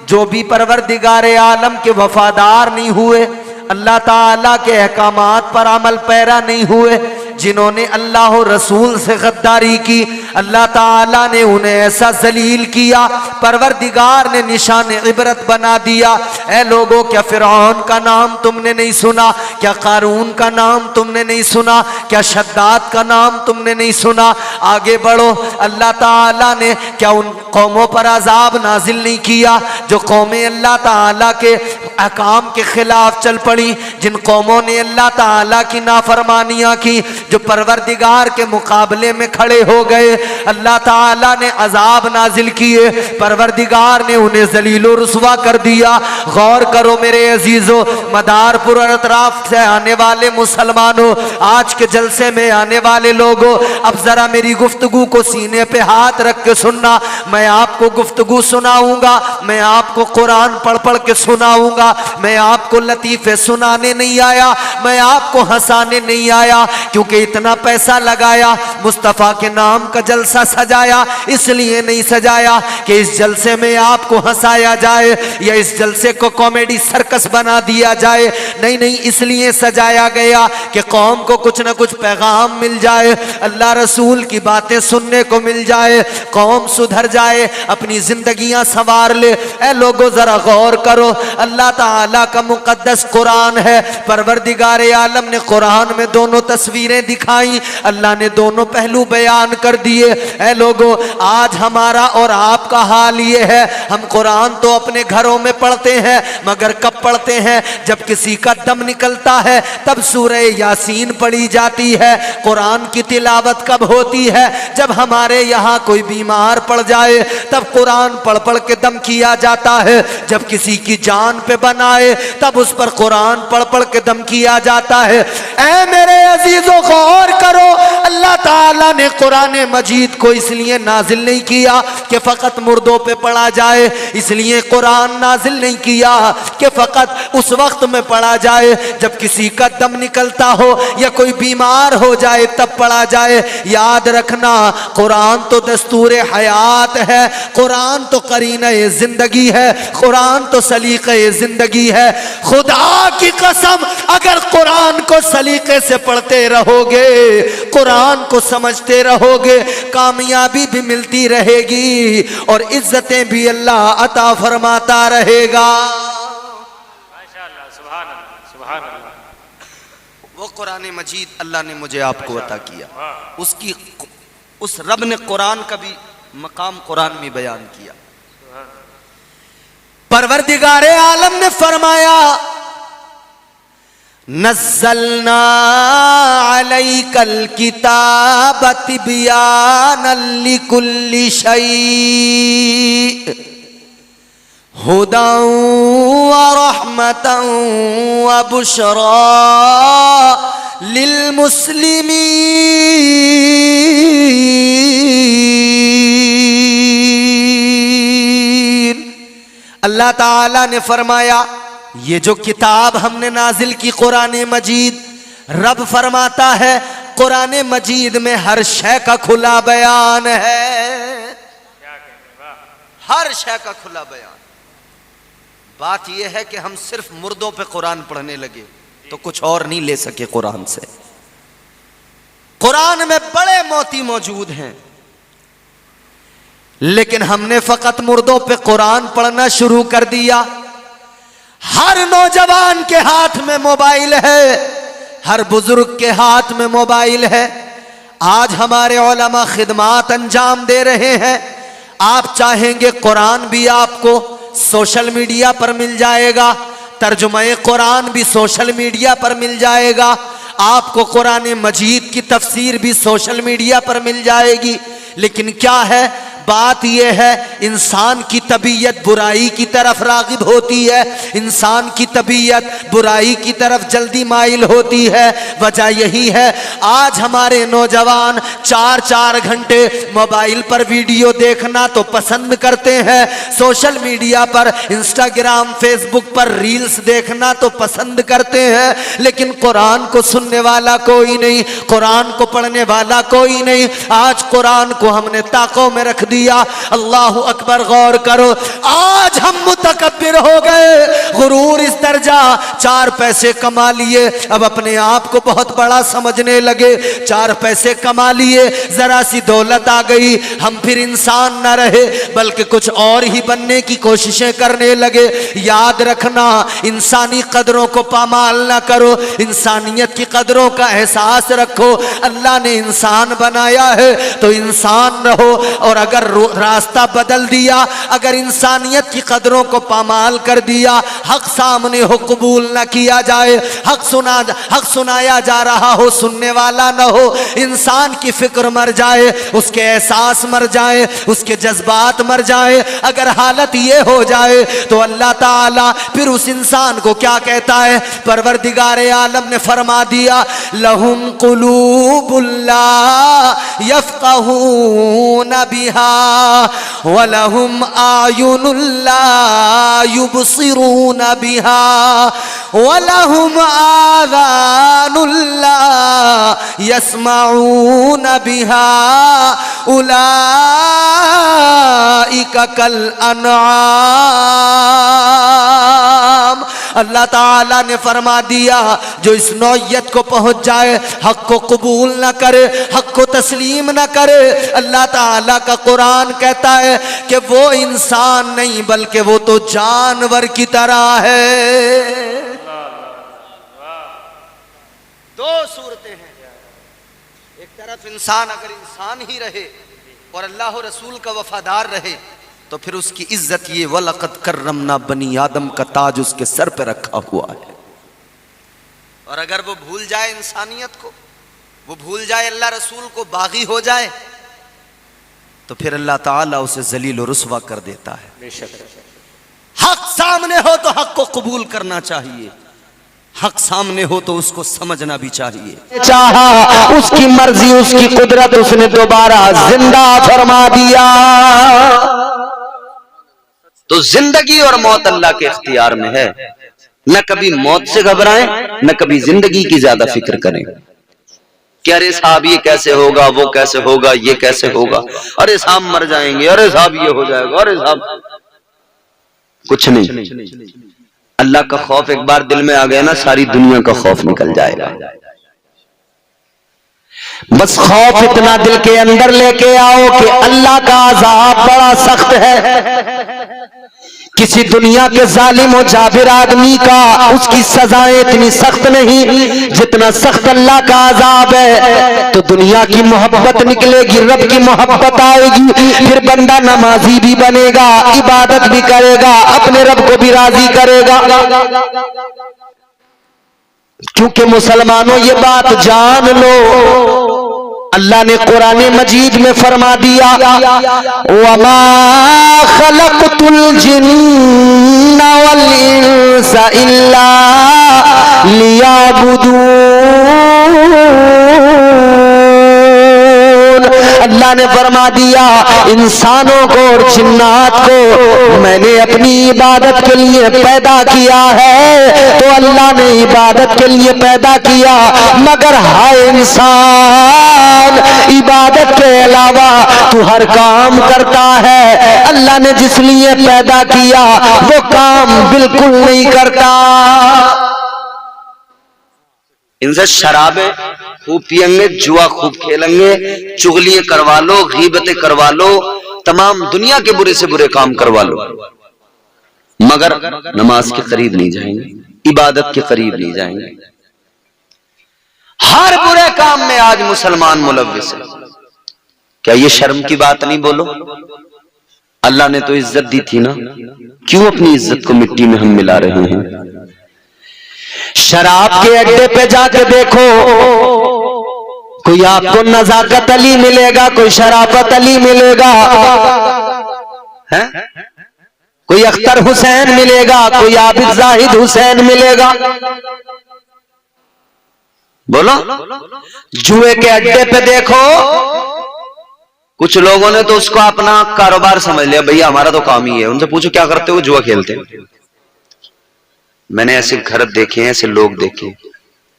जो भी परवरदिगार आलम के वफादार नहीं हुए, अल्लाह ताला के अहकामात पर अमल पैरा नहीं हुए, जिन्होंने अल्लाह और रसूल से गद्दारी की, अल्लाह ताला ने उन्हें ऐसा जलील किया, परवरदिगार ने निशान इबरत बना दिया। ऐ लोगों, क्या फिरौन का नाम तुमने नहीं सुना? क्या कारून का नाम तुमने नहीं सुना? क्या शद्दाद का नाम तुमने नहीं सुना? आगे बढ़ो, अल्लाह ताला ने क्या उन कौमों पर अजाब नाजिल नहीं किया जो कौमें अल्लाह ताला के अहकाम के खिलाफ चल पड़ी, जिन कौमों ने अल्लाह ताला की नाफरमानियां की, जो परवरदिगार के मुकाबले में खड़े हो गए, अल्लाह ताला ने अजाब नाजिल किए, परवरदिगार ने उन्हें जलीलो रुसवा कर दिया। गौर करो मेरे अजीजों, मदारपुर और अतराफ से आने वाले मुसलमानों, आज के जलसे में आने वाले लोगों, अब जरा मेरी गुफ्तगू को सीने पे हाथ रख के सुनना। मैं आपको गुफ्तगू सुनाऊंगा, मैं आपको कुरान पढ़ पढ़ के सुनाऊंगा, मैं आपको लतीफे सुनाने नहीं आया, मैं आपको हंसाने नहीं आया, क्योंकि इतना पैसा लगाया, मुस्तफ़ा के नाम का जलसा सजाया, इसलिए नहीं सजाया कि इस जलसे में आपको हंसाया जाए या इस जलसे को कॉमेडी सर्कस बना दिया जाए। नहीं नहीं, इसलिए सजाया गया कि कौम को कुछ ना कुछ पैगाम मिल जाए, अल्लाह रसूल की बातें सुनने को मिल जाए, कौम सुधर जाए, अपनी जिंदगियां संवार ले। ए लोगों जरा गौर करो, अल्लाह ताला का मुकद्दस कुरान है, परवरदिगार आलम ने कुरान में दोनों तस्वीरें दिखाई, अल्लाह ने दोनों पहलू बयान कर दिए। ए लोगों, आज हमारा और आपका हाल ये है, हम कुरान तो अपने घरों में पढ़ते हैं, मगर कब पढ़ते हैं? जब किसी का दम निकलता है तब सूरह यासीन पढ़ी जाती है। कुरान की तिलावत कब होती है? जब हमारे यहाँ कोई बीमार पड़ जाए तब कुरान पढ़ पढ़ के दम किया जाता है। जब किसी की जान पे बनाए तब उस पर कुरान पढ़ पढ़ के दम किया जाता है। ऐ मेरे अजीजों, गौर करो, अल्लाह ताला ने कुरान मजीद को इसलिए नाजिल नहीं किया कि फकत मुर्दों पे पढ़ा जाए, इसलिए कुरान नाजिल नहीं किया कि फकत उस वक्त में पढ़ा जाए जब किसी का दम निकलता हो या कोई बीमार हो जाए तब पढ़ा जाए। याद रखना, कुरान तो दस्तूर हयात है, कुरान तो करीने जिंदगी है, कुरान तो सलीके जिंदगी है। खुदा की कसम, अगर कुरान को सलीके से पढ़ते रहोगे, कुरान को समझते रहोगे, कामयाबी भी मिलती रहेगी और इज्जतें भी अल्लाह अता फरमाता रहेगा। माशाअल्लाह, सुभान अल्लाह, सुभान अल्लाह। वो कुरान मजीद अल्लाह ने मुझे आपको अता किया, उसकी उस रब ने कुरान का भी मकाम कुरान में बयान किया। परवरदिगार आलम ने फरमाया, नज़्ज़लना अलैकल किताब तिबयानन लिकुल्लि शै हुदन व रहमतन व बुशरा लिल मुस्लिमीन। अल्लाह ताला ने फरमाया, ये जो किताब हमने नाजिल की कुरान मजीद, रब फरमाता है कुरान मजीद में हर शय का खुला बयान है, हर शय का खुला बयान। बात यह है कि हम सिर्फ मुर्दों पे कुरान पढ़ने लगे तो कुछ और नहीं ले सके कुरान से। कुरान में बड़े मोती मौजूद हैं, लेकिन हमने फकत मुर्दों पे कुरान पढ़ना शुरू कर दिया। हर नौजवान के हाथ में मोबाइल है, हर बुजुर्ग के हाथ में मोबाइल है। आज हमारे उलमा खिदमात अंजाम दे रहे हैं। आप चाहेंगे कुरान भी आपको सोशल मीडिया पर मिल जाएगा, तर्जुमे कुरान भी सोशल मीडिया पर मिल जाएगा, आपको कुरान मजीद की तफसीर भी सोशल मीडिया पर मिल जाएगी। लेकिन क्या है, बात यह है, इंसान की तबीयत बुराई की तरफ रागिब होती है, इंसान की तबीयत बुराई की तरफ जल्दी माइल होती है। वजह यही है, आज हमारे नौजवान 4-4 घंटे मोबाइल पर वीडियो देखना तो पसंद करते हैं, सोशल मीडिया पर इंस्टाग्राम फेसबुक पर रील्स देखना तो पसंद करते हैं, लेकिन कुरान को सुनने वाला कोई नहीं, कुरान को पढ़ने वाला कोई नहीं। आज कुरान को हमने ताकों में रख दिया। अल्लाह अकबर, गौर करो, आज हम मुतकब्बिर हो गए, गुरूर इस दर्जा, 4 पैसे कमा लिए, अब अपने आप को बहुत बड़ा समझने लगे। 4 पैसे कमा लिए, जरा सी दौलत आ गई, हम फिर इंसान न रहे बल्कि कुछ और ही बनने की कोशिशें करने लगे। याद रखना, इंसानी कदरों को पामाल ना करो, इंसानियत की कदरों का एहसास रखो। अल्लाह ने इंसान बनाया है तो इंसान रहो, और अगर अगर रास्ता बदल दिया, अगर इंसानियत की कदरों को पामाल कर दिया, हक सामने हो कबूल न किया जाए, हक सुनाया जा रहा हो सुनने वाला न हो, इंसान की फिक्र मर जाए, उसके एहसास मर जाए, उसके जज्बात मर जाए, अगर हालत ये हो जाए तो अल्लाह ताला फिर उस इंसान को क्या कहता है? परवरदिगारे आलम ने फरमा दिया, लहुम कुलूबुल्ला यफ़क़हून बिहा व लहुम आयुनुल्ला युबसिरून बिहा व लहुम आज़ानुल्ला यस्मऊन बिहा उलाइका कल अनआम। अल्लाह ताला ने फरमा दिया, जो इस नौयत को पहुंच जाए, हक को कबूल न करे, हक को तस्लीम न करे, अल्लाह ताला का कुरान कहता है कि वो इंसान नहीं बल्कि वो तो जानवर की तरह है। दो सूरतें हैं, एक तरफ इंसान अगर इंसान ही रहे और अल्लाह और रसूल का वफादार रहे तो फिर उसकी इज्जत ये वलक़द कर्रमना बनी आदम का ताज उसके सर पे रखा हुआ है। और अगर वो भूल जाए इंसानियत को, वो भूल जाए अल्लाह रसूल को, बागी हो जाए, तो फिर अल्लाह ताला उसे जलील और रुस्वा कर देता है। हक सामने हो तो हक को कबूल करना चाहिए, हक सामने हो तो उसको समझना भी चाहिए। चाहा उसकी मर्जी उसकी कुदरत उसने दोबारा जिंदा फरमा दिया। तो जिंदगी और मौत अल्लाह के इख्तियार में है। न कभी मौत से घबराएं, न कभी जिंदगी की ज्यादा फिक्र करें कि अरे साहब ये कैसे होगा, वो कैसे होगा, ये कैसे होगा, अरे साहब मर जाएंगे, अरे साहब ये हो जाएगा, अरे साहब कुछ नहीं। अल्लाह का खौफ एक बार दिल में आ गया ना, सारी दुनिया का खौफ निकल जाएगा। बस खौफ इतना दिल के अंदर लेके आओ कि अल्लाह का अज़ाब बड़ा सख्त है। किसी दुनिया के जालिम और जाबिर आदमी का उसकी सजाएं इतनी सख्त नहीं जितना सख्त अल्लाह का अज़ाब है। तो दुनिया की मोहब्बत निकलेगी, रब की मोहब्बत आएगी, फिर बंदा नमाजी भी बनेगा, इबादत भी करेगा, अपने रब को भी राजी करेगा। क्योंकि मुसलमानों ये बात जान लो, अल्लाह ने कुरान मजीद में फरमा दिया, वमा खलक़तुल जिन्ना वल इंसा इल्ला लियाबुदून। अल्लाह ने फरमा दिया, इंसानों को और जिन्नात को मैंने अपनी इबादत के लिए पैदा किया है। तो अल्लाह ने इबादत के लिए पैदा किया, मगर हाय इंसान, इबादत के अलावा तू हर काम करता है। अल्लाह ने जिस लिए पैदा किया वो काम बिल्कुल नहीं करता। इनसे शराबें खूब पियेंगे, जुआ खूब खेलेंगे, चुगलियां करवा लो, गीबतें करवा लो, तमाम दुनिया के बुरे से बुरे काम करवा लो, मगर नमाज के करीब नहीं जाएंगे, इबादत के करीब नहीं जाएंगे। हर बुरे काम में आज मुसलमान मुलव्विस है। क्या ये शर्म की बात नहीं? बोलो, अल्लाह ने तो इज्जत दी थी ना, क्यों अपनी इज्जत को मिट्टी में हम मिला रहे हैं? शराब के अड्डे पे जाके देखो, कोई आपको नजाकत अली मिलेगा, कोई शराफत अली मिलेगा, है? कोई अख्तर हुसैन मिलेगा, कोई आबिद जाहिद हुसैन मिलेगा। बोलो, जुए के अड्डे पे देखो, कुछ लोगों ने तो उसको अपना कारोबार समझ लिया, भैया हमारा तो काम ही है। उनसे पूछो क्या करते हो? जुआ खेलते हैं। मैंने ऐसे घर देखे हैं, ऐसे लोग देखे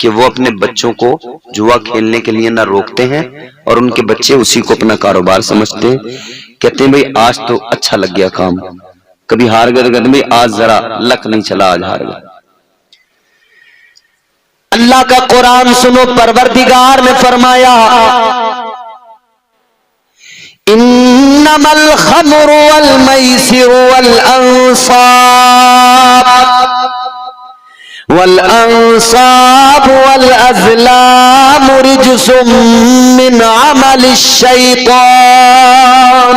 कि वो अपने बच्चों को जुआ खेलने के लिए ना रोकते हैं और उनके बच्चे उसी को अपना कारोबार समझते हैं। कहते हैं भाई आज तो अच्छा लग गया काम, कभी हार गए तो कहते हैं भाई आज जरा लक नहीं चला, आज हार गए। अल्लाह का कुरान सुनो, परवरदिगार ने फरमाया, इन्नमल खम्रु वल मैसिरु वल अंसाब वल अज़लाम रिज्सुम मिन अमलिश शैतान।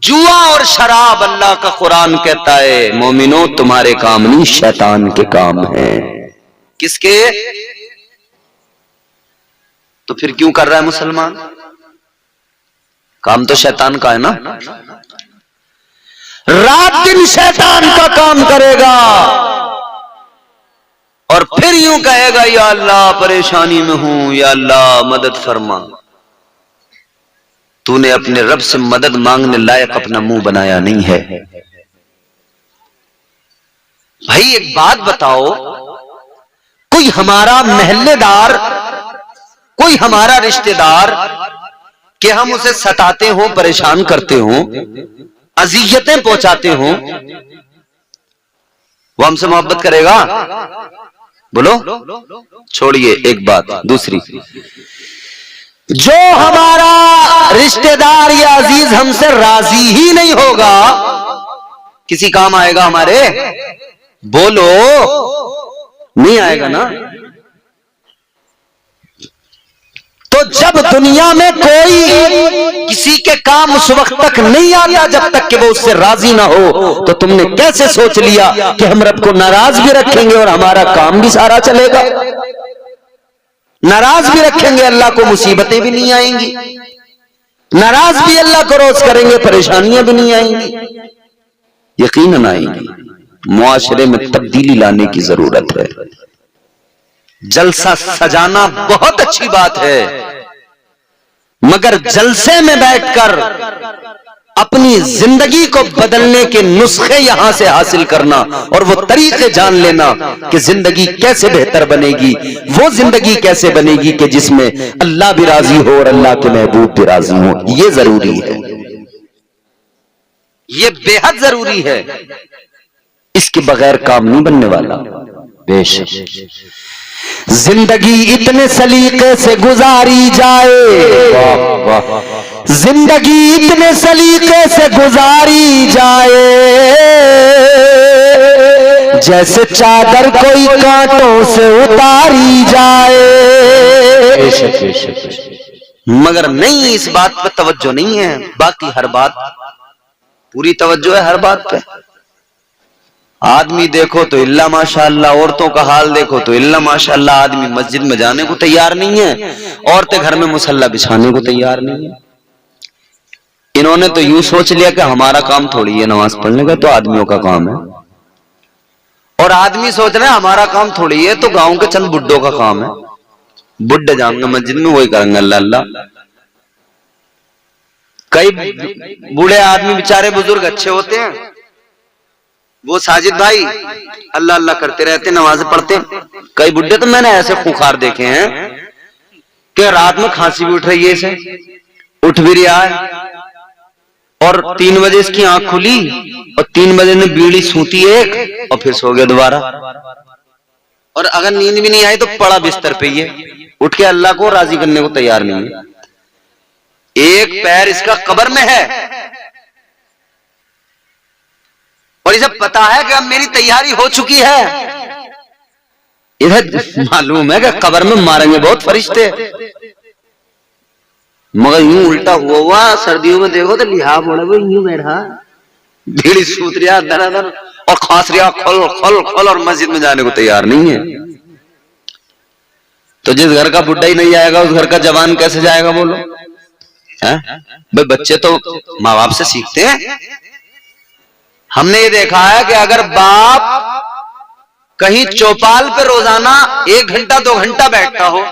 जुआ और शराब, अल्लाह का कुरान कहता है मोमिनो तुम्हारे काम नहीं, शैतान के काम है। किसके? तो फिर क्यों कर रहा है मुसलमान? काम तो शैतान का है ना। रात दिन शैतान का काम करेगा और फिर यूं कहेगा या अल्लाह परेशानी में हूं, या अल्लाह मदद फरमा। तूने अपने रब से मदद मांगने लायक अपना मुंह बनाया नहीं है। भाई एक बात बताओ, कोई हमारा महल्लेदार, कोई हमारा रिश्तेदार कि हम उसे सताते हो, परेशान करते हो, अजियतें पहुंचाते हो, वो हमसे मोहब्बत करेगा? बोलो। छोड़िए एक बात, दूसरी, जो हमारा रिश्तेदार या अजीज हमसे राजी ही नहीं होगा, किसी काम आएगा हमारे? बोलो, नहीं आएगा ना। तो जब दुनिया में कोई किसी के काम उस वक्त तक नहीं आता जब तक कि वो उससे राजी ना हो, तो तुमने कैसे सोच लिया कि हम रब को नाराज भी रखेंगे और हमारा काम भी सारा चलेगा? नाराज भी रखेंगे, अल्लाह को मुसीबतें भी नहीं आएंगी। नाराज भी अल्लाह को रोज करेंगे, परेशानियां भी नहीं आएंगी। यकीनन आएंगी। मुआशरे में तब्दीली लाने की जरूरत है। जलसा सजाना बहुत अच्छी बात है, मगर जलसे में बैठकर अपनी जिंदगी को बदलने के नुस्खे यहां से हासिल करना और वो तरीके जान लेना कि जिंदगी कैसे बेहतर बनेगी, वो जिंदगी कैसे बनेगी कि जिसमें अल्लाह भी राजी हो और अल्लाह के महबूब भी राजी हो, ये जरूरी है, ये बेहद जरूरी है। इसके बगैर काम नहीं बनने वाला। बेशक जिंदगी इतने सलीके से गुजारी जाए, जिंदगी इतने सलीके से गुजारी जाए, जैसे चादर कोई कांटों से उतारी जाए। मगर नहीं, इस बात पर तवज्जो नहीं है। बाकी हर बात पूरी तवज्जो है, हर बात पे। आदमी देखो तो इल्ला माशाअल्लाह, औरतों का हाल देखो तो इल्ला माशाअल्लाह, आदमी मस्जिद में जाने को तैयार नहीं है, औरतें घर में मुसल्ला बिछाने को तैयार नहीं है। इन्होंने तो यूं सोच लिया कि हमारा काम थोड़ी है नमाज पढ़ने का, तो आदमियों का काम है। और आदमी सोच रहे हैं हमारा काम थोड़ी है, तो गांव के चंद बुड्ढों का काम है। बुड्ढे जाएंगे मस्जिद में, वही करेंगे अल्लाह अल्लाह। कई बूढ़े आदमी बेचारे बुजुर्ग अच्छे होते हैं, वो साजिद भाई अल्लाह अल्लाह करते रहते, नमाज पढ़ते। कई बुड्ढे तो मैंने ऐसे खूंखार देखे हैं कि रात में खांसी भी उठ रही है, इसे उठ भी रहा है, और 3 बजे इसकी आंख खुली और 3 बजे ने बीड़ी सूती एक और फिर सो गया दोबारा। और अगर नींद भी नहीं आई तो पड़ा बिस्तर पे, ये उठ के अल्लाह को राजी करने को तैयार नहीं है। एक पैर इसका कब्र में है और इसे पता है कि अब मेरी तैयारी हो चुकी है। इधर मालूम है कि कब्र में मारेंगे बहुत फरिश्ते, मगर यूं उल्टा हुआ। सर्दियों में देखो तो लिहाफ ओढ़े हुए यूं बैठा, बीड़ी सूत रहा दर और खांस रहा खोल खोल खोल, और मस्जिद में जाने को तैयार नहीं है। तो जिस घर का बुड्ढा ही नहीं आएगा, उस घर का जवान कैसे जाएगा? बोलो भाई, बच्चे तो माँ बाप से सीखते हैं। हमने ये देखा है कि अगर बाप कहीं चौपाल पे रोजाना 1 घंटा 2 घंटा बैठता हो,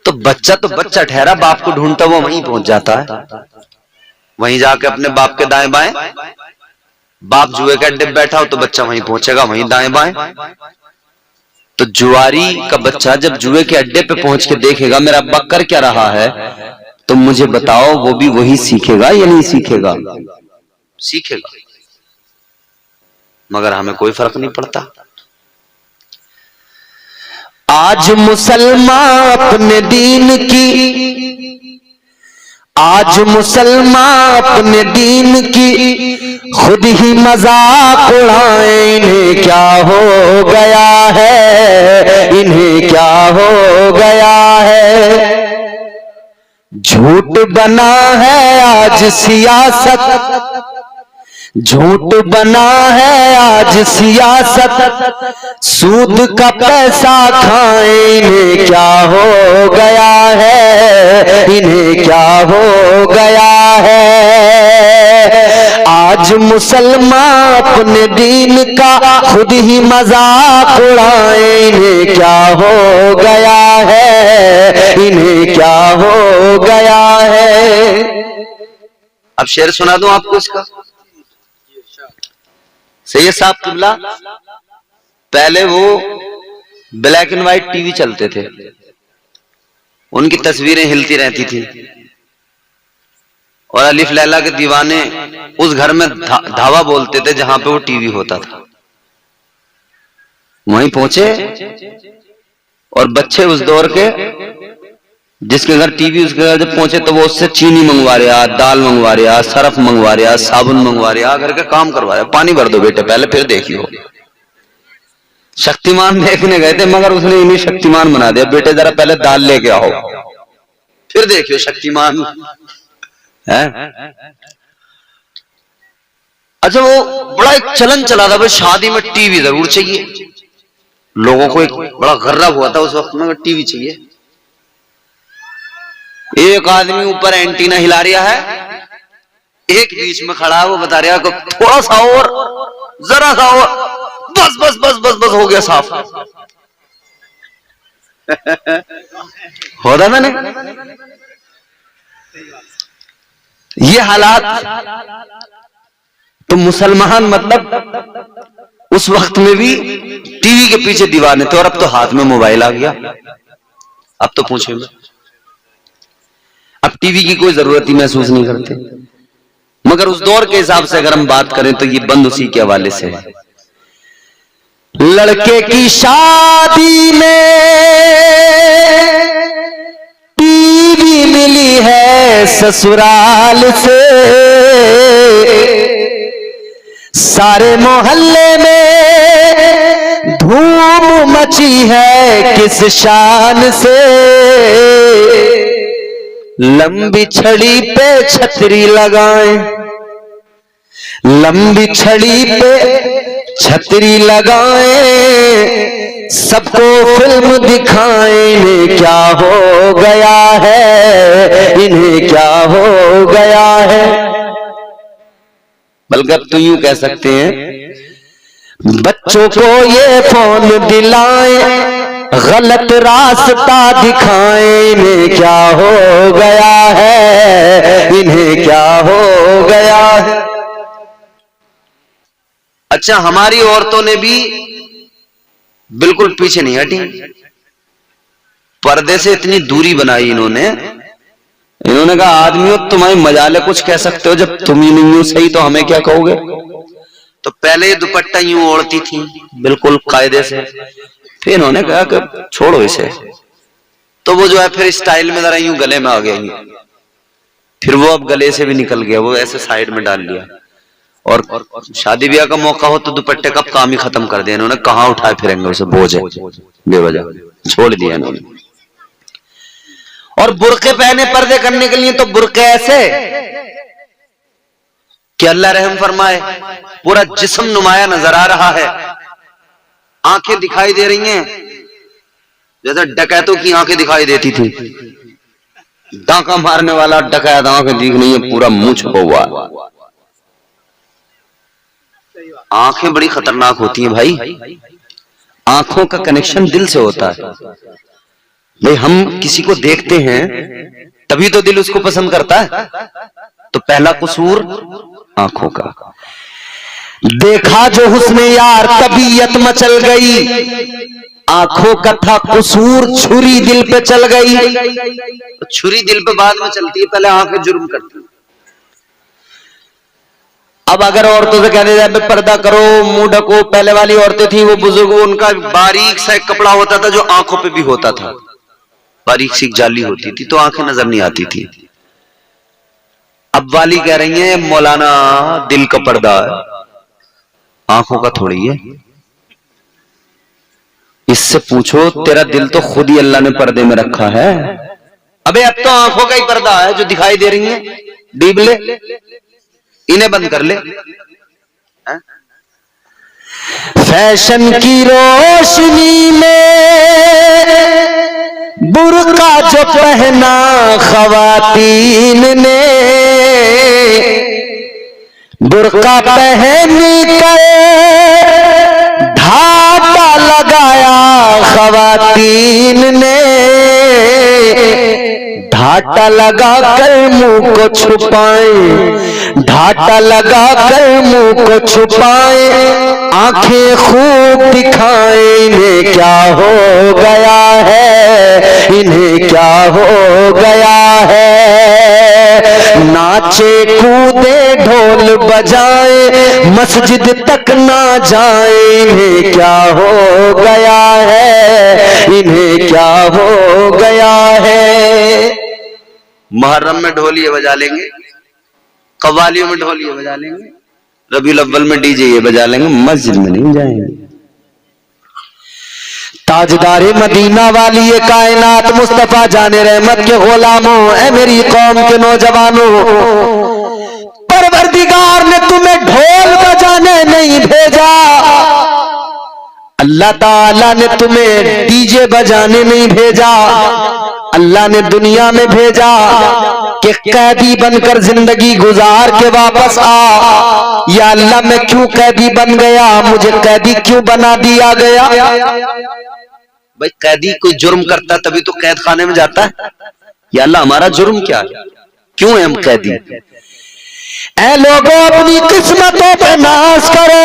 तो बच्चा ठहरा बाप को ढूंढता हुआ वहीं पहुंच जाता है। वहीं जाके अपने बाप के दाएं बाएं, बाप जुए के अड्डे बैठा हो तो बच्चा वहीं पहुंचेगा, वहीं दाएं बाएं। तो जुआरी का बच्चा जब जुए के अड्डे पे पहुंच के देखेगा मेरा अब्बा कर क्या रहा है, तो मुझे बताओ वो भी वही सीखेगा या नहीं सीखेगा? सीखेगा। मगर हमें कोई फर्क नहीं पड़ता। आज मुसलमान अपने दीन की, आज मुसलमान अपने दीन की खुद ही मजाक उड़ाए। इन्हें क्या हो गया है, इन्हें क्या हो गया है। झूठ बना है आज सियासत, झूठ बना है आज सियासत, सूद का पैसा खाएं इन्हें क्या हो गया है, इन्हें क्या हो गया है। आज मुसलमान अपने दीन का खुद ही मजाक उड़ाए, इन्हें क्या हो गया है, इन्हें क्या हो गया है। अब शेर सुना दूं आपको इसका। सैयद साहब किबला, पहले वो ब्लैक एंड व्हाइट टीवी चलते थे, उनकी तस्वीरें हिलती रहती थी और अलिफ लैला के दीवाने उस घर में धावा बोलते थे जहां पे वो टीवी होता था। वहीं पहुंचे और बच्चे उस दौर के जिसके घर टीवी, उसके घर जब पहुंचे तो वो उससे चीनी मंगवा रहा, दाल मंगवा रहा, सरफ मंगवा रहा, साबुन मंगवा रहा, करके काम करवा रहा। पानी भर दो बेटे पहले, फिर देखियो। शक्तिमान देखने गए थे मगर उसने इन्हीं शक्तिमान बना दिया, बेटे जरा पहले दाल लेके आओ फिर देखियो शक्तिमान है। अच्छा, वो बड़ा एक चलन चला था भाई, शादी में टीवी जरूर चाहिए। लोगों को एक बड़ा गर्रा हुआ था उस वक्त में, टीवी चाहिए। एक आदमी ऊपर एंटीना हिला रहा है, एक बीच में खड़ा है, वो बता रहा है थोड़ा सा और, जरा सा और, बस बस बस बस बस हो गया साफ। होता मैंने ये हालात। तो मुसलमान मतलब उस वक्त में भी टीवी के पीछे दीवाने थे, और अब तो हाथ में मोबाइल आ गया। अब तो पूछे मैं, अब टीवी की कोई जरूरत ही महसूस नहीं करते। मगर उस दौर के हिसाब से अगर हम बात करें तो ये बंद उसी के हवाले से है। लड़के की शादी में टीवी मिली है ससुराल से, सारे मोहल्ले में धूम मची है किस शान से। लंबी छड़ी पे छतरी लगाएं, लंबी छड़ी पे छतरी लगाएं, सबको फिल्म दिखाएं, इन्हें क्या हो गया है, इन्हें क्या हो गया है। बल्कि अब तो यूं कह सकते हैं, बच्चों को ये फोन दिलाएं, गलत रास्ता दिखाएं, इन्हें क्या हो गया है, इन्हें क्या हो गया है। अच्छा, हमारी औरतों ने भी बिल्कुल पीछे नहीं हटी, पर्दे से इतनी दूरी बनाई इन्होंने। इन्होंने कहा आदमियों तुम्हारे मजाले कुछ कह सकते हो, जब तुम ही नहीं हो सही तो हमें क्या कहोगे। तो पहले दुपट्टा यूं ओढ़ती थी बिल्कुल कायदे से, फिर इन्होंने कहा कि छोड़ो इसे, तो वो जो है फिर स्टाइल में जरा यूं गले में आ गया, फिर वो अब गले से भी निकल गया, वो ऐसे साइड में डाल लिया। और शादी ब्याह का मौका हो तो दुपट्टे का काम ही खत्म कर दिया इन्होंने। कहां उठाए फिरेंगे उसे, बोझ है बेवजह, छोड़ दिया इन्होंने। और बुर्के पहने पर्दे करने के लिए, तो बुर्के ऐसे कि अल्लाह रहम फरमाए, पूरा जिस्म नुमाया नजर आ रहा है, आंखें दिखाई दे रही हैं जैसे डकैतों की आंखें दिखाई देती थी। डाका मारने वाला डकैत आंखें दिख रही है, पूरा मुंह छुपा हुआ। आंखें बड़ी खतरनाक होती हैं भाई, आंखों का कनेक्शन दिल से होता है। भाई हम किसी को देखते हैं तभी तो दिल उसको पसंद करता है। तो पहला कसूर आंखों का। देखा जो हुस्ने यार तबीयत मचल गई, आंखों का था कसूर, छुरी दिल पे चल गई। तो छुरी दिल पे बाद में चलती है, पहले आंखें जुर्म करती है। अब अगर औरतों से कहने जाए पर्दा करो, मुंह ढको, पहले वाली औरतें थी वो बुजुर्ग, उनका बारीक सा एक कपड़ा होता था जो आंखों पे भी होता था, बारीक सी जाली होती थी, तो आंखें नजर नहीं आती थी। अब वाली कह रही है मौलाना दिल का पर्दा है, आंखों का थोड़ी है। इससे पूछो तेरा दिल तो खुद ही अल्लाह ने पर्दे में रखा है, अबे अब तो आंखों का ही पर्दा है जो दिखाई दे रही है, डीब ले, इन्हें बंद कर ले। फैशन की रोशनी में बुर्का जो पहना ख़वातीन ने, बुर्का पहन कर ढाका लगाया ख़वातीन ने, ढाटा लगा कर मुंह को छुपाए, ढाटा लगा कर मुंह को छुपाए, आंखें खूब दिखाएं, इन्हें क्या हो गया है, इन्हें क्या हो गया है। नाचे कूदे ढोल बजाए, मस्जिद तक ना जाए, इन्हें क्या हो गया है, इन्हें क्या हो गया है। मुहर्रम में ढोलिये बजा लेंगे, कव्वालियों में ढोलिये बजा लेंगे, रबीउल अव्वल में डीजे ये बजा लेंगे, मस्जिद में नहीं जाएंगे। ताजदारे मदीना वाली ये कायनात मुस्तफा जाने रहमत के गुलामों, ऐ मेरी कौम के नौजवानों, परवरदिगार ने तुम्हें ढोल बजाने नहीं भेजा, अल्लाह ताला ने तुम्हें डीजे बजाने नहीं भेजा। अल्लाह ने दुनिया में भेजा कि कैदी बनकर जिंदगी गुजार के वापस आ। या अल्लाह मैं क्यों कैदी बन गया, मुझे कैदी क्यों बना दिया गया। भाई कैदी कोई जुर्म करता तभी तो कैद खाने में जाता है। या अल्लाह हमारा जुर्म क्या है, क्यों है हम कैदी। ऐ लोगों अपनी किस्मतों पे नाश करो।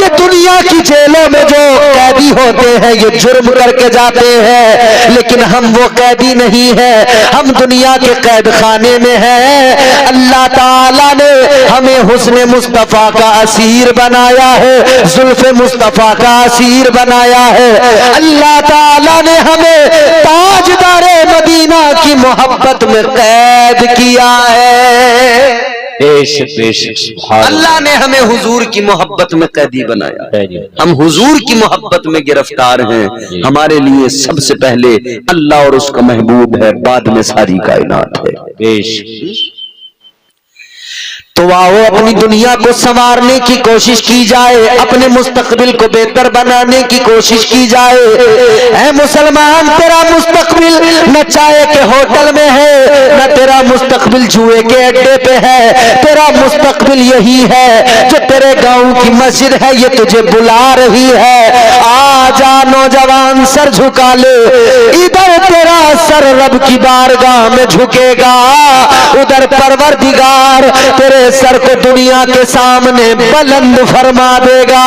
ये दुनिया की जेलों में जो कैदी होते हैं ये जुर्म करके जाते हैं, लेकिन हम वो कैदी नहीं है, हम दुनिया के कैद खाने में हैं। अल्लाह ताला ने हमें हुस्न मुस्तफा का असीर बनाया है, जुल्फे मुस्तफा का असीर बनाया है। अल्लाह ताला ने हमें ताजदारे मदीना की मोहब्बत में कैद किया है। बेशक बेशक अल्लाह ने हमें हुजूर की मोहब्बत में कैदी बनाया, हम हुजूर की मोहब्बत में गिरफ्तार हैं। हमारे लिए सबसे पहले अल्लाह और उसका महबूब है, बाद में सारी कायनात है। बेशक तो आओ अपनी दुनिया को संवारने की कोशिश की जाए, अपने मुस्तकबिल को बेहतर बनाने की कोशिश की जाए। ऐ मुसलमान, तेरा मुस्तकबिल न चाय के होटल में है, न तेरा मुस्तकबिल जुए के अड्डे पे है। तेरा मुस्तकबिल यही है जो तेरे गांव की मस्जिद है, ये तुझे बुला रही है। आजा नौजवान, सर झुका ले। इधर तेरा सर रब की बारगाह में झुकेगा, उधर परवरदिगार तेरे सर को दुनिया के सामने बुलंद फरमा देगा।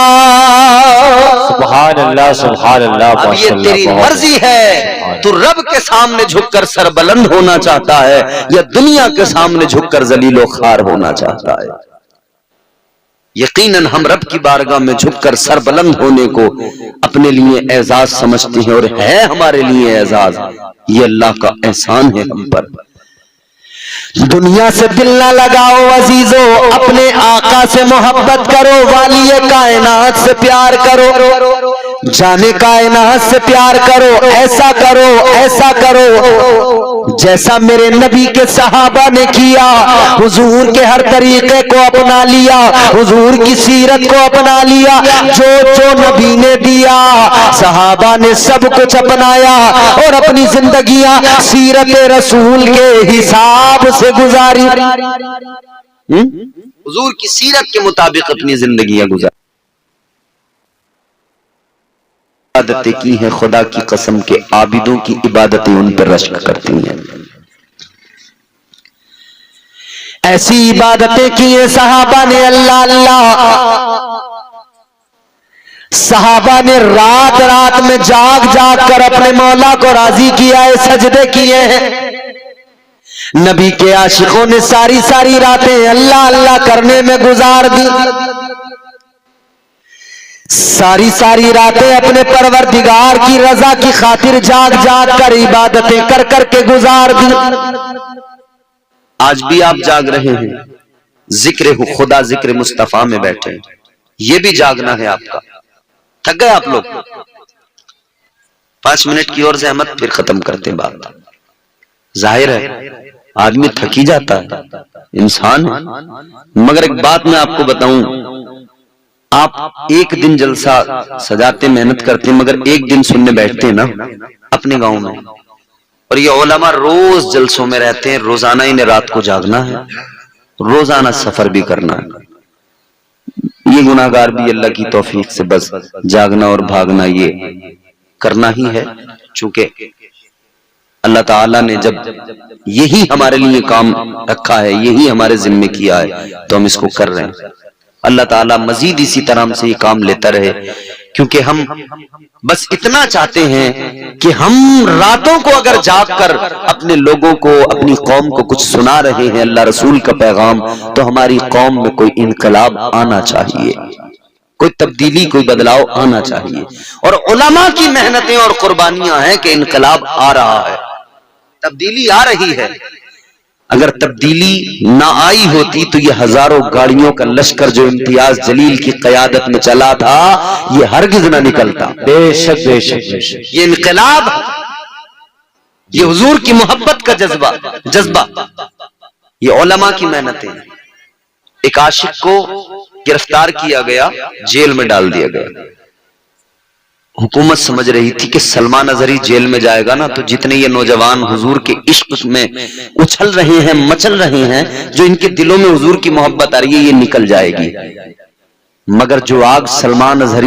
सुभान अल्लाह सुभान अल्लाह। अब ये तेरी मर्जी है, तू रब के सामने झुककर सर बुलंद होना चाहता है या दुनिया के सामने झुककर जलीलो खार होना चाहता है। यकीनन हम रब की बारगाह में झुककर सर बुलंद होने को अपने लिए एजाज समझते हैं, और है हमारे लिए एजाज। ये अल्लाह का एहसान है हम पर। दुनिया से दिल ना लगाओ अजीजो, अपने आका से मोहब्बत करो, वालिए कायनात से प्यार करो, जाने कायनात से प्यार करो। ऐसा करो, ऐसा करो जैसा मेरे नबी के सहाबा ने किया। हुजूर के हर तरीके को अपना लिया, हुजूर की सीरत को अपना लिया। जो जो नबी ने दिया सहाबा ने सब कुछ अपनाया और अपनी जिंदगियां सीरत रसूल के हिसाब से गुजारी। हुजूर की सीरत के मुताबिक अपनी जिंदगियां गुजारी, इबादतें की हैं। खुदा की कसम के आबिदों की इबादतें उन पर रश्क करती हैं। ऐसी इबादतें की हैं सहाबा ने, अल्लाह अल्लाह। सहाबा ने रात रात में जाग जाग कर अपने मौला को राजी किया है, सजदे किए हैं। नबी के आशिकों ने सारी सारी रातें अल्लाह अल्लाह करने में गुजार दी, सारी सारी रातें अपने परवरदिगार की रजा की खातिर जाग जाग कर इबादतें कर कर के गुजार दी। आज भी आप जाग रहे हैं, जिक्र खुदा जिक्र मुस्तफा में बैठे हैं, ये भी जागना है आपका। थक गए आप लोग? 5 मिनट की और जहमत, फिर खत्म करते हैं बात। जाहिर है आदमी थक ही जाता है, इंसान है। मगर एक बात मैं आपको बताऊं, आप एक दिन जलसा सजाते मेहनत करते हैं, मगर एक दिन सुनने बैठते हैं ना अपने गांव में, और ये उलमा रोज जलसों में रहते हैं, रोजाना इन्हें रात को जागना है, रोजाना सफर भी करना है। ये गुनाहगार भी अल्लाह की तौफीक से बस जागना और भागना ये करना ही है, चूंकि अल्लाह ताला ने जब यही हमारे लिए काम रखा है, यही हमारे जिम्मे किया है, तो हम इसको कर रहे हैं। अल्लाह ताला मजीद इसी तरह से ये काम लेता रहे, क्योंकि हम बस इतना चाहते हैं कि हम रातों को अगर जाग कर अपने लोगों को, अपनी कौम को कुछ सुना रहे हैं अल्लाह रसूल का पैगाम, तो हमारी कौम में कोई इनकलाब आना चाहिए, कोई तब्दीली, कोई बदलाव आना चाहिए। और उलमा की मेहनतें और कुर्बानियां हैं कि इनकलाब आ रहा है, तब्दीली आ रही है। अगर तब्दीली ना आई होती तो ये हजारों गाड़ियों का लश्कर जो इम्तियाज जलील की क़यादत में चला था, ये हरगिज़ ना निकलता। बेशक बेशक बेशक। ये इनकलाब, ये हुजूर की मोहब्बत का जज्बा, ये उलमा की मेहनतें। एक आशिक को गिरफ्तार किया गया, जेल में डाल दिया गया। हुकूमत समझ रही थी कि सलमान अजहरी जेल में जाएगा ना, तो जितने ये नौजवान हुजूर के इश्क में उछल रहे हैं, मचल रहे हैं, जो इनके दिलों में हुजूर की मोहब्बत आ रही है, ये निकल जाएगी। मगर जो आग सलमान अजहरी